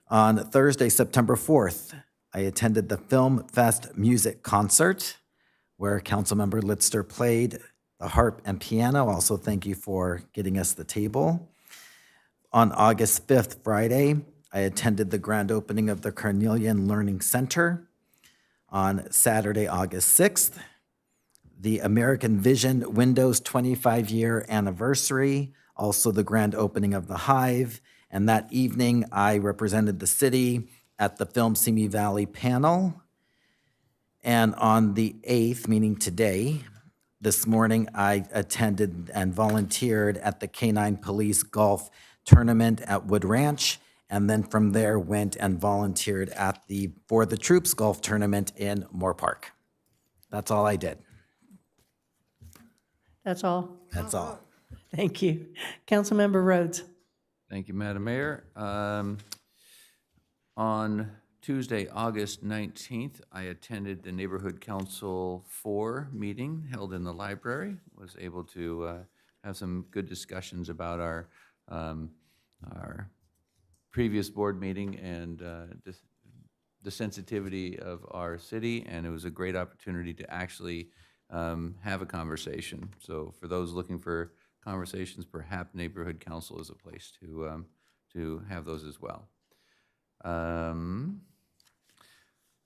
On Thursday, September 4th, I attended the Film Fest Music Concert, where Councilmember Litzter played the harp and piano. Also, thank you for getting us the table. On August 5th, Friday, I attended the grand opening of the Carnelian Learning Center. On Saturday, August 6th, the American Vision Windows 25-year anniversary, also the grand opening of the Hive. And that evening, I represented the city at the Film Simi Valley panel. And on the 8th, meaning today, this morning, I attended and volunteered at the K-9 Police Golf Tournament at Wood Ranch, and then from there went and volunteered at the For the Troops Golf Tournament in Moore Park. That's all I did. That's all? That's all. Thank you. Councilmember Rhodes. Thank you, Madam Mayor. On Tuesday, August 19th, I attended the Neighborhood Council 4 meeting held in the library. Was able to have some good discussions about our previous board meeting and the sensitivity of our city, and it was a great opportunity to actually have a conversation. So for those looking for conversations, perhaps Neighborhood Council is a place to have those as well.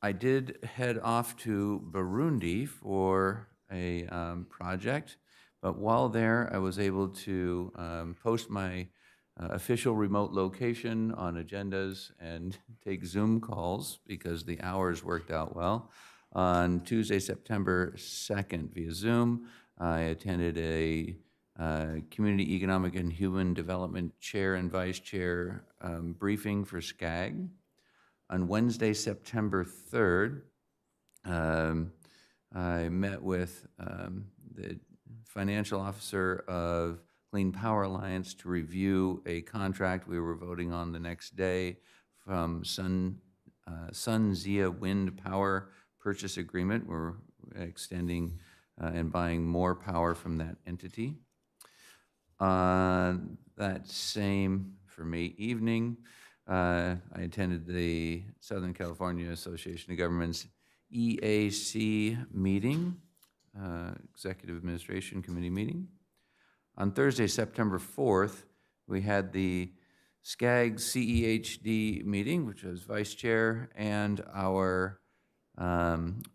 I did head off to Burundi for a project, but while there, I was able to post my official remote location on agendas and take Zoom calls because the hours worked out well. On Tuesday, September 2nd, via Zoom, I attended a Community Economic and Human Development Chair and Vice Chair briefing for SCAG. On Wednesday, September 3rd, I met with the financial officer of Clean Power Alliance to review a contract we were voting on the next day from SunZia Wind Power Purchase Agreement. We're extending and buying more power from that entity. That same, for me, evening, I attended the Southern California Association of Governments EAC meeting, Executive Administration Committee meeting. On Thursday, September 4th, we had the SCAG CEHD meeting, which was vice chair, and our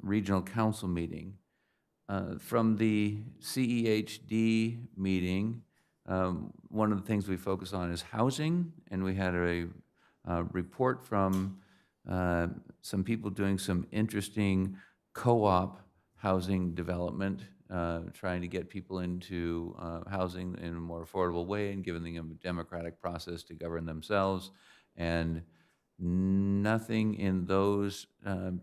regional council meeting. From the CEHD meeting, one of the things we focus on is housing, and we had a report from some people doing some interesting co-op housing development, trying to get people into housing in a more affordable way and giving them a democratic process to govern themselves. And nothing in those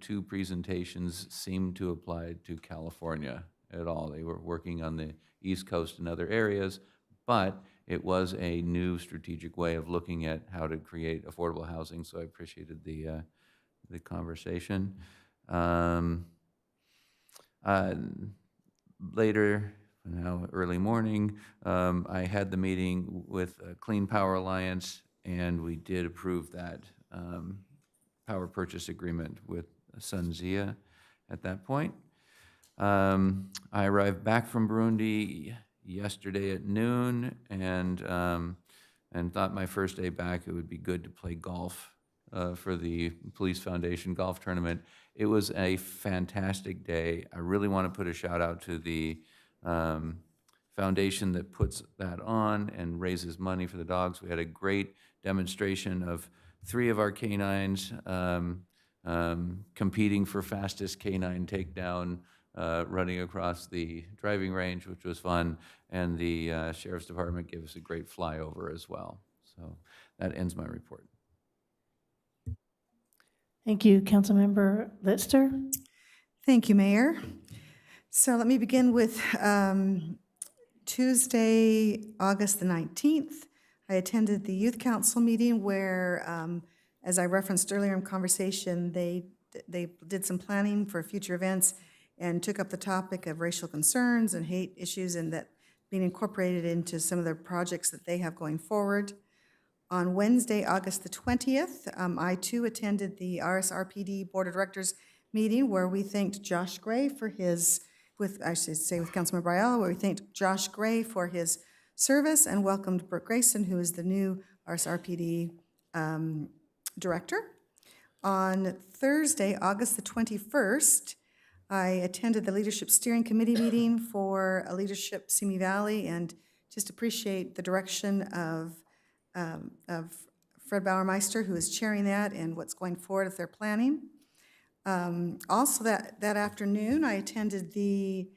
two presentations seemed to apply to California at all. They were working on the East Coast and other areas, but it was a new strategic way of looking at how to create affordable housing, so I appreciated the conversation. Later, now early morning, I had the meeting with Clean Power Alliance, and we did approve that power purchase agreement with SunZia at that point. I arrived back from Burundi yesterday at noon, and thought my first day back it would be good to play golf for the Police Foundation golf tournament. It was a fantastic day. I really want to put a shout out to the foundation that puts that on and raises money for the dogs. We had a great demonstration of 3 of our canines competing for fastest canine takedown, running across the driving range, which was fun, and the Sheriff's Department gave us a great flyover as well. So that ends my report. Thank you, Councilmember Lister. Thank you, Mayor. So let me begin with Tuesday, August the 19th. I attended the Youth Council meeting where, as I referenced earlier in conversation, they did some planning for future events and took up the topic of racial concerns and hate issues, and that being incorporated into some of their projects that they have going forward. On Wednesday, August the 20th, I too attended the RSRPD Board of Directors meeting where we thanked Josh Gray for his, with Councilmember Ayala, where we thanked Josh Gray for his service and welcomed Brooke Grayson, who is the new RSRPD Director. On Thursday, August the 21st, I attended the Leadership Steering Committee meeting for a Leadership Simi Valley and just appreciate the direction of Fred Bauermeister, who is chairing that, and what's going forward with their planning. Also that afternoon, I attended the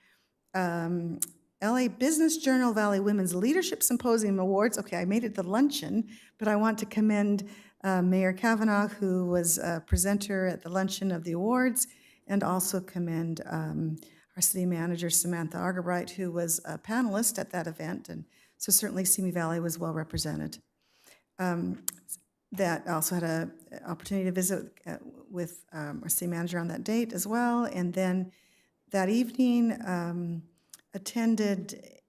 LA Business Journal Valley Women's Leadership Symposium Awards. Okay, I made it to luncheon, but I want to commend Mayor Kavanaugh, who was a presenter at the luncheon of the awards, and also commend our city manager, Samantha Argerbright, who was a panelist at that event, and so certainly Simi Valley was well represented. That also had an opportunity to visit with our city manager on that date as well, and then that evening attended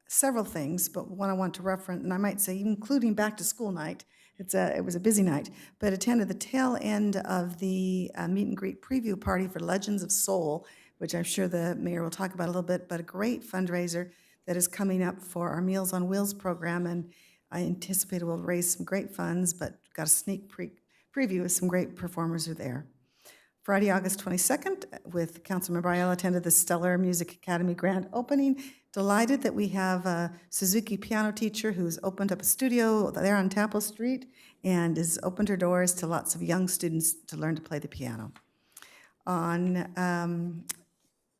several things, but one I want to reference, and I might say including back to school night. It was a busy night, but attended the tail end of the meet and greet preview party for Legends of Soul, which I'm sure the mayor will talk about a little bit, but a great fundraiser that is coming up for our Meals on Wheels program, and I anticipate it will raise some great funds, but got a sneak preview of some great performers who are there. Friday, August 22nd, with Councilmember Ayala, attended the Stellar Music Academy grand opening. Delighted that we have a Suzuki piano teacher who's opened up a studio there on Tapple Street and has opened her doors to lots of young students to learn to play the piano. On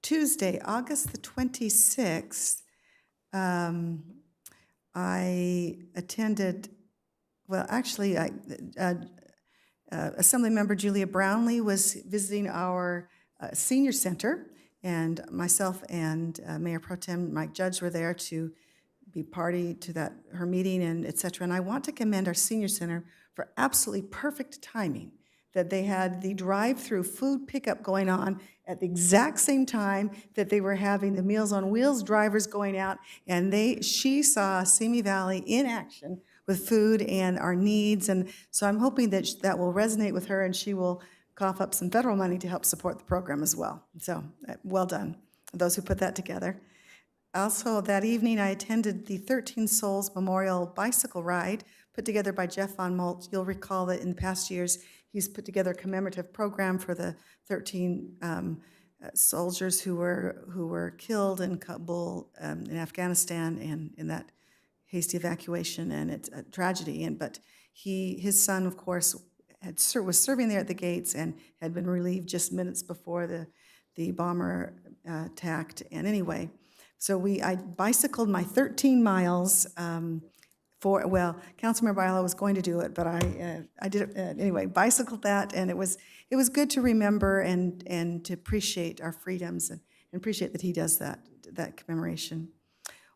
Tuesday, August the 26th, I attended, well, actually, Assemblymember Julia Brownlee was visiting our senior center, and myself and Mayor Pro Tem Mike Judge were there to be party to her meeting and et cetera. And I want to commend our senior center for absolutely perfect timing, that they had the drive-through food pickup going on at the exact same time that they were having the Meals on Wheels drivers going out, and she saw Simi Valley in action with food and our needs, and so I'm hoping that will resonate with her, and she will cough up some federal money to help support the program as well. So, well done, those who put that together. Also, that evening, I attended the 13 Souls Memorial Bicycle Ride, put together by Jeff Von Molt. You'll recall that in the past years, he's put together a commemorative program for the 13 soldiers who were killed in Kabul, in Afghanistan, and in that hasty evacuation, and it's a tragedy. But his son, of course, was serving there at the gates and had been relieved just minutes before the bomber attacked. And anyway, so I bicycled my 13 miles. Councilmember Ayala was going to do it, but I did it anyway. Bicycled that, and it was good to remember and to appreciate our freedoms and appreciate that he does that commemoration.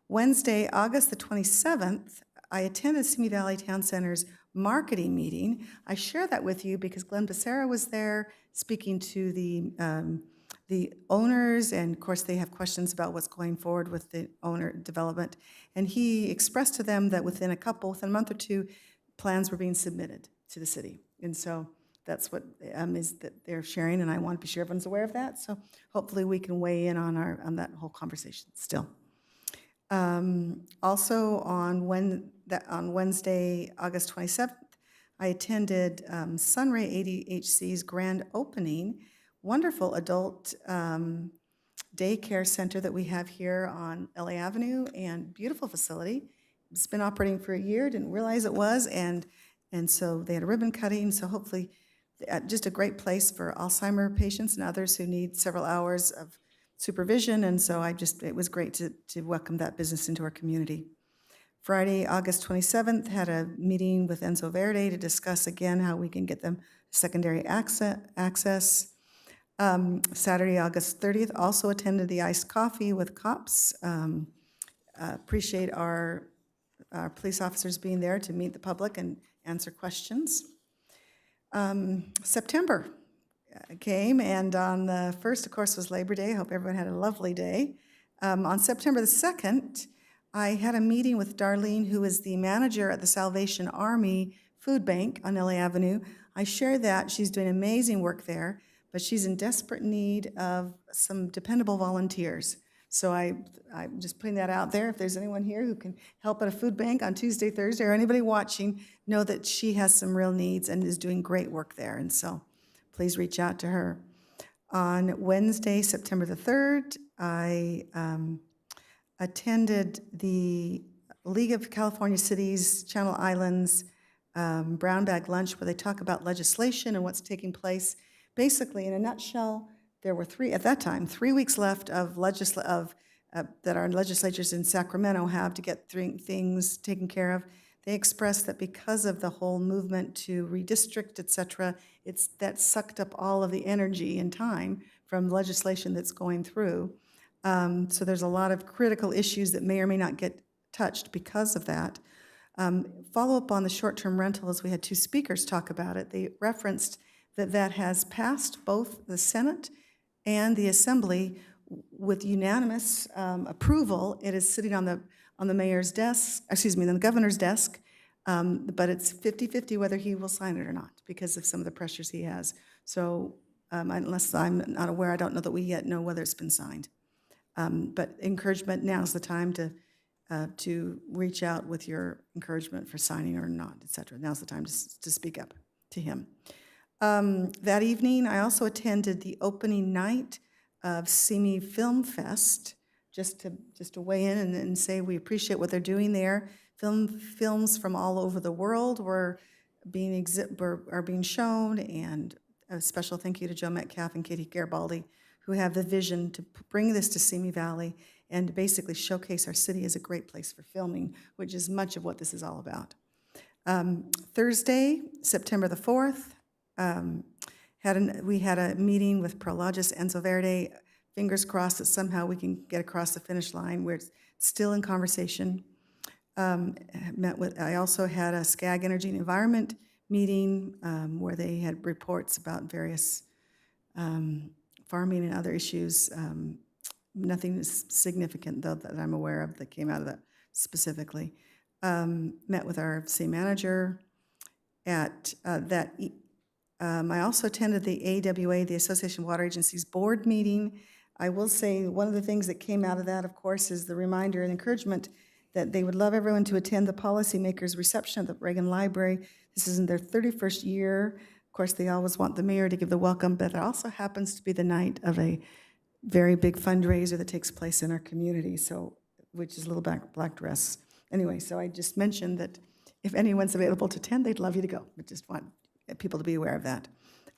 Wednesday, August the 27th, I attended Simi Valley Town Center's marketing meeting. I share that with you because Glenn Becerra was there speaking to the owners, and of course they have questions about what's going forward with the owner development. And he expressed to them that within a month or two, plans were being submitted to the city. And so that's what is that they're sharing, and I want to be sure everyone's aware of that. So hopefully we can weigh in on that whole conversation still. Also on Wednesday, August 27th, I attended Sunray ADHC's grand opening, wonderful adult daycare center that we have here on LA Avenue, and beautiful facility. it's been operating for a year, didn't realize it was, and so they had a ribbon cutting, so hopefully, just a great place for Alzheimer patients and others who need several hours of supervision, and so it was great to welcome that business into our community. Friday, August 27th, had a meeting with Enzo Verde to discuss again how we can get them secondary access. Saturday, August 30th, also attended the iced coffee with cops. Appreciate our police officers being there to meet the public and answer questions. September came, and on the 1st, of course, was Labor Day. I hope everyone had a lovely day. On September the 2nd, I had a meeting with Darlene, who is the manager at the Salvation Army Food Bank on LA Avenue. I share that. She's doing amazing work there, but she's in desperate need of some dependable volunteers. So I'm just putting that out there. If there's anyone here who can help at a food bank on Tuesday, Thursday, or anybody watching, know that she has some real needs and is doing great work there. And so please reach out to her. On Wednesday, September the 3rd, I attended the League of California Cities, Channel Islands, Brown Bag Lunch, where they talk about legislation and what's taking place. Basically, in a nutshell, there were 3 weeks left of that our legislatures in Sacramento have to get things taken care of. They expressed that because of the whole movement to redistrict, et cetera, that sucked up all of the energy and time from legislation that's going through. So there's a lot of critical issues that may or may not get touched because of that. Follow up on the short-term rental, as we had 2 speakers talk about it. They referenced that has passed both the Senate and the Assembly with unanimous approval. It is sitting on the mayor's desk, on the governor's desk, but it's 50-50 whether he will sign it or not because of some of the pressures he has. So unless I'm not aware, I don't know that we yet know whether it's been signed. But encouragement, now's the time to reach out with your encouragement for signing or not, et cetera. Now's the time to speak up to him. That evening, I also attended the opening night of SEMI Film Fest, just to weigh in and say we appreciate what they're doing there. Films from all over the world are being shown, and a special thank you to Joe Metcalf and Katie Garibaldi, who have the vision to bring this to Simi Valley and basically showcase our city as a great place for filming, which is much of what this is all about. Thursday, September the 4th, we had a meeting with Prologis Enzo Verde. Fingers crossed that somehow we can get across the finish line. We're still in conversation. I also had a SCAG Energy and Environment meeting where they had reports about various farming and other issues. Nothing significant, though, that I'm aware of that came out of that specifically. Met with our city manager at that. I also attended the AWA, the Association of Water Agencies Board meeting. I will say one of the things that came out of that, of course, is the reminder and encouragement that they would love everyone to attend the policymakers' reception at the Reagan Library. This is in their 31st year. Of course, they always want the mayor to give the welcome, but it also happens to be the night of a very big fundraiser that takes place in our community, so which is a little black dress. Anyway, so I just mentioned that if anyone's available to attend, they'd love you to go. I just want people to be aware of that.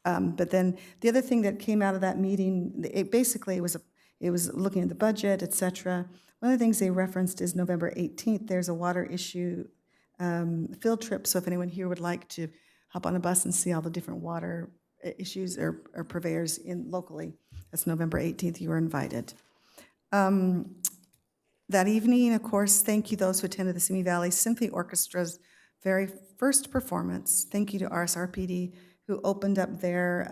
But then the other thing that came out of that meeting, it was looking at the budget, et cetera. One of the things they referenced is November 18th, there's a water issue field trip, so if anyone here would like to hop on a bus and see all the different water issues or purveyors locally, that's November 18th, you are invited. That evening, of course, thank you those who attended the Simi Valley Symphony Orchestra's very first performance. Thank you to RSRPD, who opened up their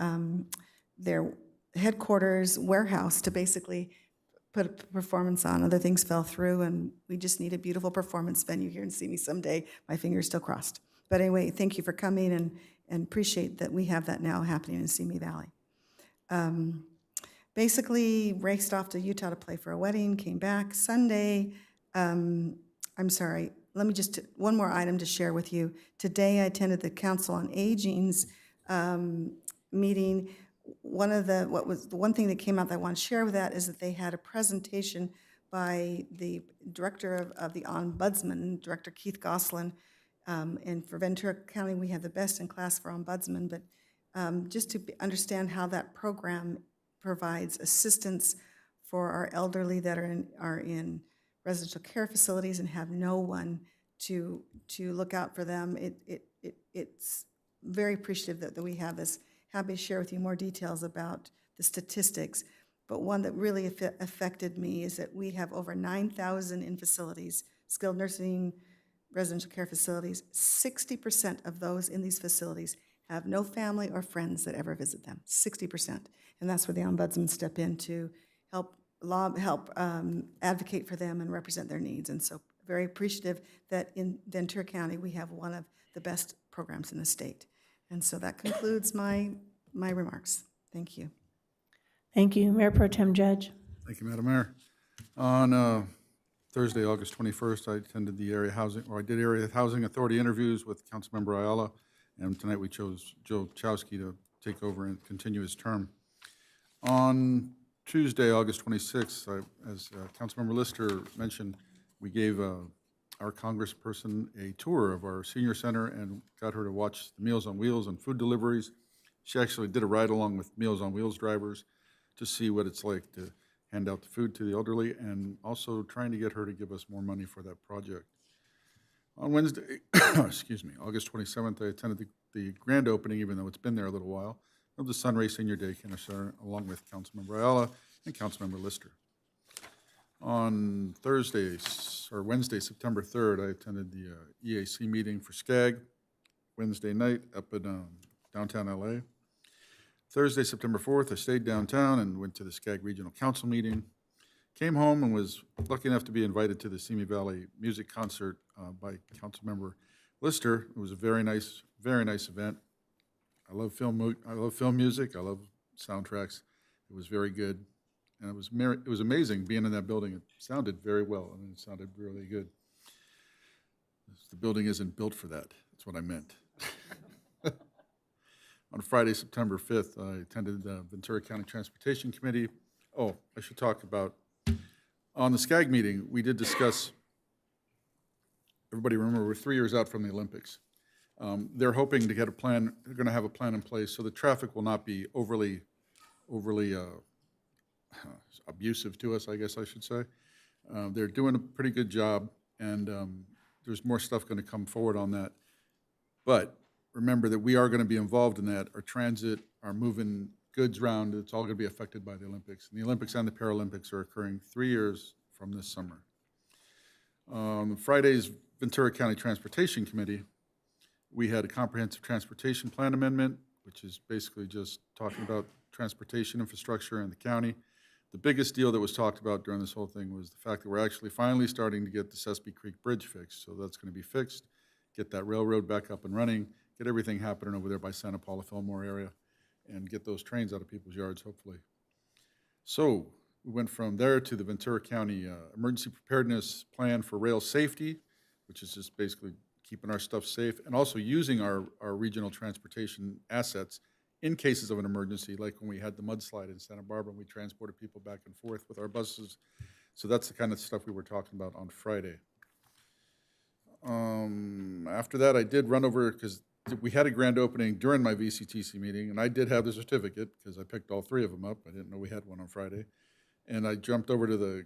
headquarters warehouse to basically put a performance on. Other things fell through, and we just need a beautiful performance venue here in Simi someday. My fingers still crossed. But anyway, thank you for coming, and appreciate that we have that now happening in Simi Valley. Basically, raced off to Utah to play for a wedding, came back Sunday. I'm sorry, let me just, one more item to share with you. Today, I attended the Council on Aging's meeting. The one thing that came out that I want to share with that is that they had a presentation by the director of the ombudsman, Director Keith Goslin. And for Ventura County, we have the best in class for ombudsman, but just to understand how that program provides assistance for our elderly that are in residential care facilities and have no one to look out for them. It's very appreciative that we have this. Happy to share with you more details about the statistics, but one that really affected me is that we have over 9,000 in facilities, skilled nursing, residential care facilities. 60% of those in these facilities have no family or friends that ever visit them, 60%. And that's where the ombudsman step in to help advocate for them and represent their needs. And so very appreciative that in Ventura County, we have one of the best programs in the state. And so that concludes my remarks. Thank you. Thank you. Mayor Pro Tem Judge. Thank you, Madam Mayor. On Thursday, August 21st, I attended the area housing authority interviews with Councilmember Ayala, and tonight we chose Joe Chowski to take over and continue his term. On Tuesday, August 26th, as Councilmember Lister mentioned, we gave our congressperson a tour of our senior center and got her to watch the Meals on Wheels and food deliveries. She actually did a ride along with Meals on Wheels drivers to see what it's like to hand out the food to the elderly, and also trying to get her to give us more money for that project. On Wednesday, excuse me, August 27th, I attended the grand opening, even though it's been there a little while, of the Sunray Senior Daycare Center, along with Councilmember Ayala and Councilmember Lister. On Wednesday, September 3rd, I attended the EAC meeting for SCAG, Wednesday night up in downtown LA. Thursday, September 4th, I stayed downtown and went to the SCAG Regional Council meeting. Came home and was lucky enough to be invited to the Simi Valley Music Concert by Councilmember Lister. It was a very nice event. I love film music. I love soundtracks. It was very good, and it was amazing being in that building. It sounded very well. I mean, it sounded really good. The building isn't built for that. That's what I meant. On Friday, September 5th, I attended the Ventura County Transportation Committee. Oh, I should talk about, on the SCAG meeting, we did discuss, everybody remember, we're 3 years out from the Olympics. They're hoping to get a plan, they're gonna have a plan in place so the traffic will not be overly abusive to us, I guess I should say. They're doing a pretty good job, and there's more stuff gonna come forward on that. But remember that we are going to be involved in that. Our transit, our moving goods around, it's all going to be affected by the Olympics. And the Olympics and the Paralympics are occurring 3 years from this summer. Friday's Ventura County Transportation Committee, we had a comprehensive transportation plan amendment, which is basically just talking about transportation infrastructure in the county. The biggest deal that was talked about during this whole thing was the fact that we're actually finally starting to get the Sespe Creek Bridge fixed. So that's going to be fixed, get that railroad back up and running, get everything happening over there by Santa Paula, Fillmore area, and get those trains out of people's yards, hopefully. So we went from there to the Ventura County Emergency Preparedness Plan for Rail Safety, which is just basically keeping our stuff safe, and also using our regional transportation assets in cases of an emergency, like when we had the mudslide in Santa Barbara, and we transported people back and forth with our buses. So that's the kind of stuff we were talking about on Friday. After that, I did run over, because we had a grand opening during my VCTC meeting, and I did have the certificate, because I picked all 3 of them up. I didn't know we had one on Friday. And I jumped over to the,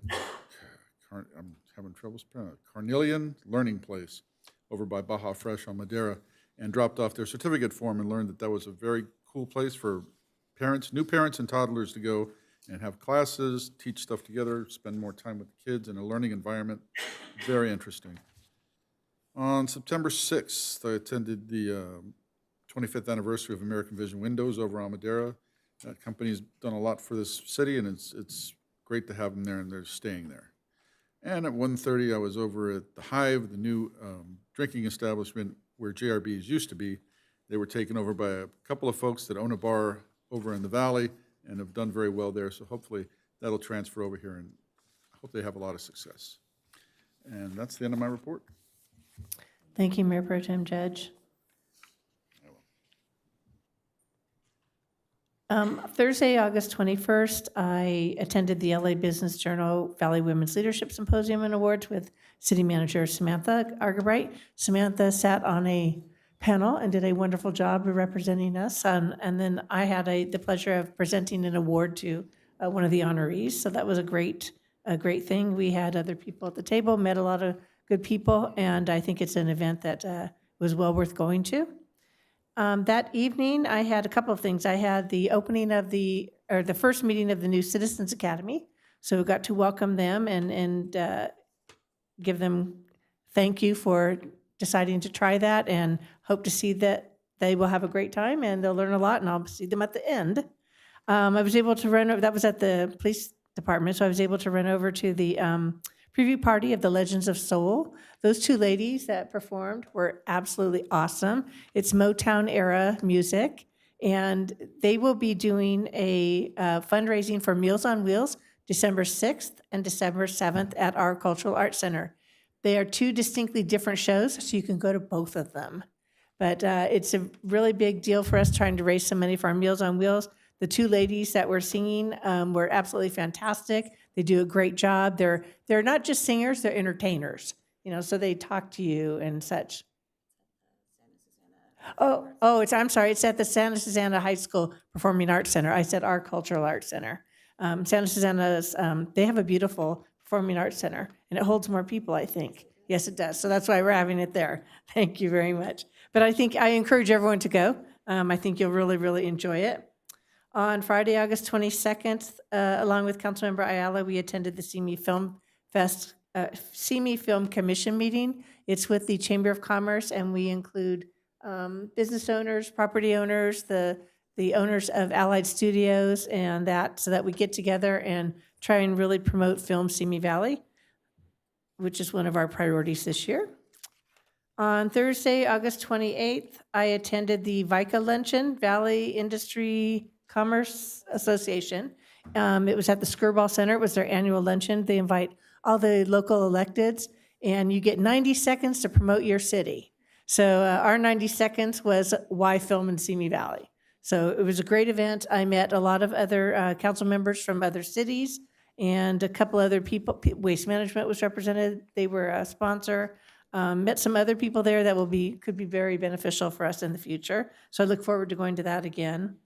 I'm having trouble spelling it, Carnelian Learning Place over by Baja Fresh on Madera, and dropped off their certificate form and learned that that was a very cool place for parents, new parents and toddlers to go and have classes, teach stuff together, spend more time with the kids in a learning environment. Very interesting. On September 6th, I attended the 25th anniversary of American Vision Windows over on Madera. That company's done a lot for this city, and it's great to have them there, and they're staying there. And at 1:30, I was over at the Hive, the new drinking establishment where JRB's used to be. They were taken over by a couple of folks that own a bar over in the valley and have done very well there, so hopefully that'll transfer over here, and I hope they have a lot of success. And that's the end of my report. Thank you, Mayor Pro Tem Judge. Thursday, August 21st, I attended the LA Business Journal Valley Women's Leadership Symposium and Awards with City Manager Samantha Argabright. Samantha sat on a panel and did a wonderful job of representing us. And then I had the pleasure of presenting an award to one of the honorees. So that was a great thing. We had other people at the table, met a lot of good people, and I think it's an event that was well worth going to. That evening, I had a couple of things. I had the opening of the first meeting of the new Citizens Academy. So we got to welcome them and give them thank you for deciding to try that, and hope to see that they will have a great time and they'll learn a lot, and I'll see them at the end. I was able to run over, that was at the police department, so I was able to run over to the preview party of the Legends of Soul. Those two ladies that performed were absolutely awesome. It's Motown era music, and they will be doing a fundraising for Meals on Wheels December 6th and December 7th at our Cultural Arts Center. They are two distinctly different shows, so you can go to both of them. But it's a really big deal for us trying to raise some money for our Meals on Wheels. The two ladies that were singing were absolutely fantastic. They do a great job. They're not just singers, they're entertainers. So they talk to you and such. I'm sorry, it's at the Santa Susana High School Performing Arts Center. I said our Cultural Arts Center. Santa Susana's, they have a beautiful Performing Arts Center, and it holds more people, I think. Yes, it does. So that's why we're having it there. Thank you very much. But I think I encourage everyone to go. I think you'll really, really enjoy it. On Friday, August 22nd, along with Councilmember Ayala, we attended the CME Film Fest, CME Film Commission meeting. It's with the Chamber of Commerce, and we include business owners, property owners, the owners of Allied Studios, and that, so that we get together and try and really promote film Simi Valley, which is one of our priorities this year. On Thursday, August 28th, I attended the VICA Luncheon, Valley Industry Commerce Association. It was at the Skirball Center. It was their annual luncheon. They invite all the local electeds, and you get 90 seconds to promote your city. So our 90 seconds was why film in Simi Valley. So it was a great event. I met a lot of other council members from other cities and a couple other people. Waste Management was represented. They were a sponsor. Met some other people there that could be very beneficial for us in the future. So I look forward to going to that again.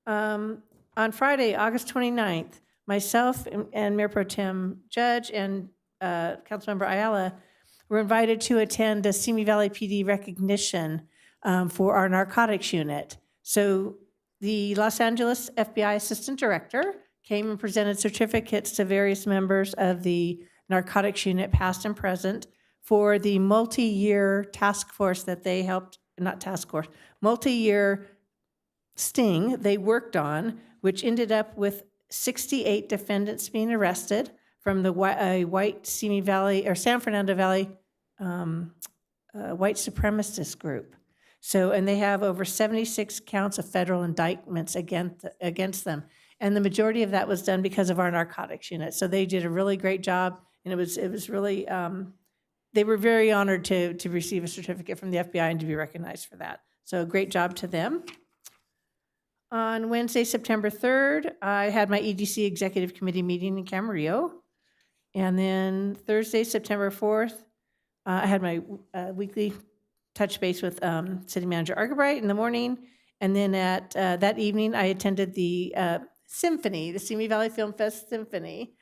On Friday, August 29th, myself and Mayor Pro Tem Judge and Councilmember Ayala were invited to attend a Simi Valley PD recognition for our narcotics unit. So the Los Angeles FBI Assistant Director came and presented certificates to various members of the narcotics unit, past and present, for the multi-year task force that they helped, not task force, multi-year sting they worked on, which ended up with 68 defendants being arrested from the white Simi Valley or San Fernando Valley white supremacist group. So, and they have over 76 counts of federal indictments against them. And the majority of that was done because of our narcotics unit. So they did a really great job, and it was really, they were very honored to receive a certificate from the FBI and to be recognized for that. So great job to them. On Wednesday, September 3rd, I had my EDC Executive Committee meeting in Camarillo. And then Thursday, September 4th, I had my weekly touch base with City Manager Argabright in the morning. And then at that evening, I attended the symphony, the Simi Valley Film Fest Symphony.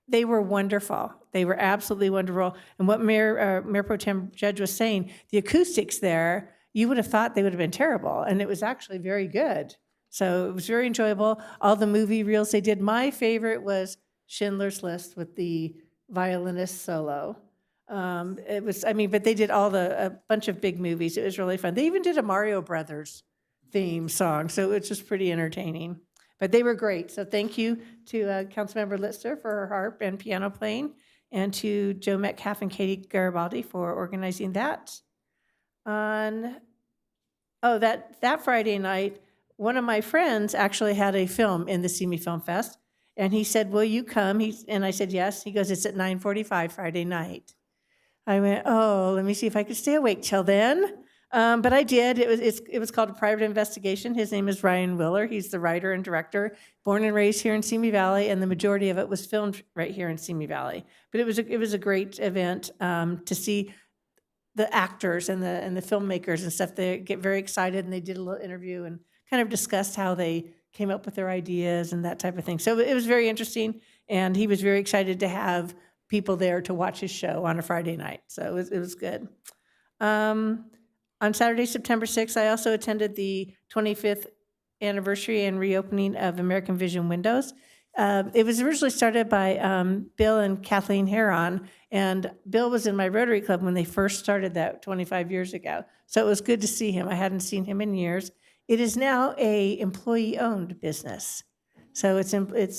They were wonderful. They were absolutely wonderful. And what Mayor Pro Tem Judge was saying, the acoustics there, you would have thought they would have been terrible. And it was actually very good. So it was very enjoyable. All the movie reels they did. My favorite was Schindler's List with the violinist solo. It was, but they did a bunch of big movies. It was really fun. They even did a Mario Brothers theme song, so it's just pretty entertaining. But they were great. So thank you to Councilmember Lister for her harp and piano playing, and to Joe Metcalf and Katie Garibaldi for organizing that. That Friday night, one of my friends actually had a film in the Simi Film Fest, and he said, "Will you come?" And I said, "Yes." He goes, "It's at 9:45 Friday night." I went, "Oh, let me see if I can stay awake till then." But I did. It was called A Private Investigation. His name is Ryan Willer. He's the writer and director, born and raised here in Simi Valley, and the majority of it was filmed right here in Simi Valley. But it was a great event to see the actors and the filmmakers and stuff. They get very excited, and they did a little interview and kind of discussed how they came up with their ideas and that type of thing. So it was very interesting, and he was very excited to have people there to watch his show on a Friday night. So it was good. On Saturday, September 6th, I also attended the 25th anniversary and reopening of American Vision Windows. It was originally started by Bill and Kathleen Heron, and Bill was in my Rotary Club when they first started that 25 years ago. So it was good to see him. I hadn't seen him in years. It is now a employee-owned business. So it's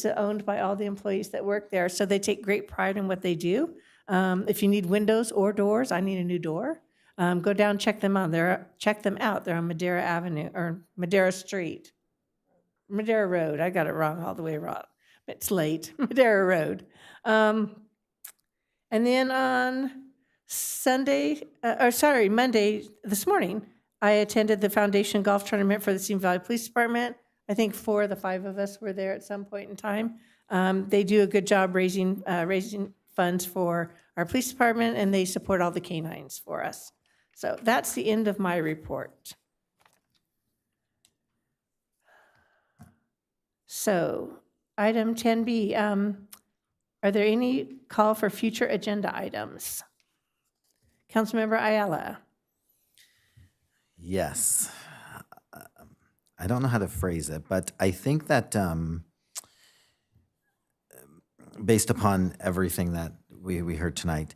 owned by all the employees that work there. So they take great pride in what they do. If you need windows or doors, I need a new door. Go down, check them out. They're on Madera Avenue or Madera Street, Madera Road. I got it wrong all the way wrong. It's late. Madera Road. And then on Monday this morning, I attended the Foundation Golf Tournament for the Simi Valley Police Department. I think 4 of the 5 of us were there at some point in time. They do a good job raising funds for our police department, and they support all the canines for us. So that's the end of my report. So item 10B, are there any call for future agenda items? Councilmember Ayala. Yes. I don't know how to phrase it, but I think that based upon everything that we heard tonight,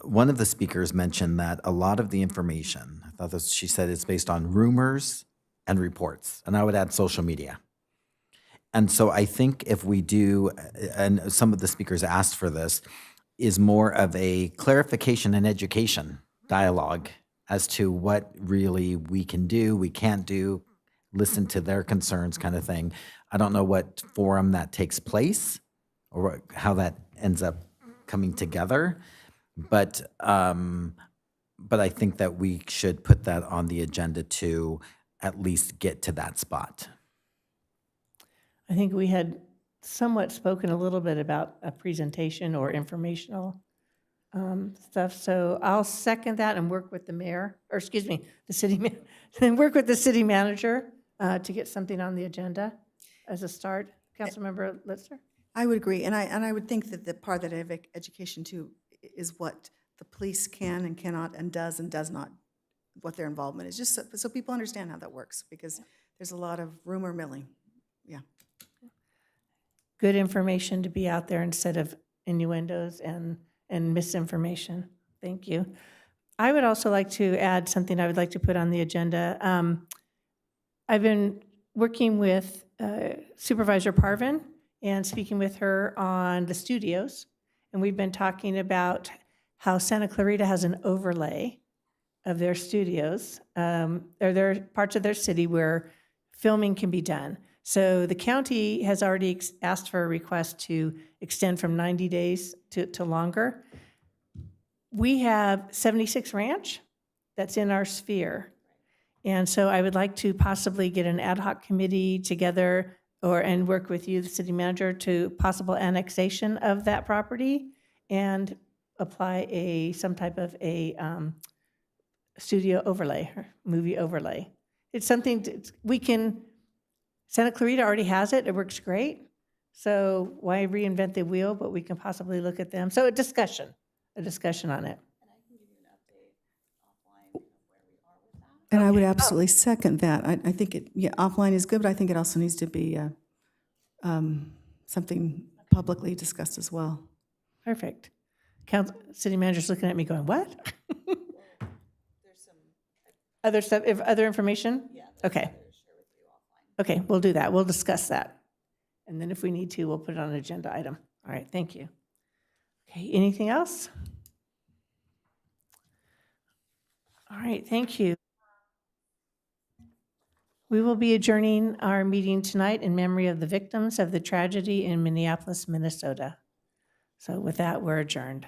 one of the speakers mentioned that a lot of the information, I thought this, she said it's based on rumors and reports, and I would add social media. And so I think if we do, and some of the speakers asked for this, is more of a clarification and education dialogue as to what really we can do, we can't do, listen to their concerns kind of thing. I don't know what forum that takes place or how that ends up coming together, but I think that we should put that on the agenda to at least get to that spot. I think we had somewhat spoken a little bit about a presentation or informational stuff. So I'll second that and work with the mayor, or excuse me, the city, and work with the city manager to get something on the agenda as a start. Councilmember Litzner? I would agree, and I would think that the part that education too is what the police can and cannot and does not, what their involvement is, just so people understand how that works, because there's a lot of rumor milling. Yeah. Good information to be out there instead of innuendos and misinformation. Thank you. I would also like to add something I would like to put on the agenda. I've been working with Supervisor Parvin and speaking with her on the studios, and we've been talking about how Santa Clarita has an overlay of their studios, or there are parts of their city where filming can be done. So the county has already asked for a request to extend from 90 days to longer. We have 76 Ranch that's in our sphere. And so I would like to possibly get an ad hoc committee together and work with you, the city manager, to possible annexation of that property and apply some type of a studio overlay, or movie overlay. It's something we can. Santa Clarita already has it. It works great. So why reinvent the wheel? But we can possibly look at them. So a discussion on it. And I would absolutely second that. I think offline is good, but I think it also needs to be something publicly discussed as well. Perfect. City manager's looking at me going, what? There's some other stuff, other information? Yeah. Okay. Okay, we'll do that. We'll discuss that. And then if we need to, we'll put it on an agenda item. All right, thank you. Okay, anything else? All right, thank you. We will be adjourning our meeting tonight in memory of the victims of the tragedy in Minneapolis, Minnesota. So with that, we're adjourned.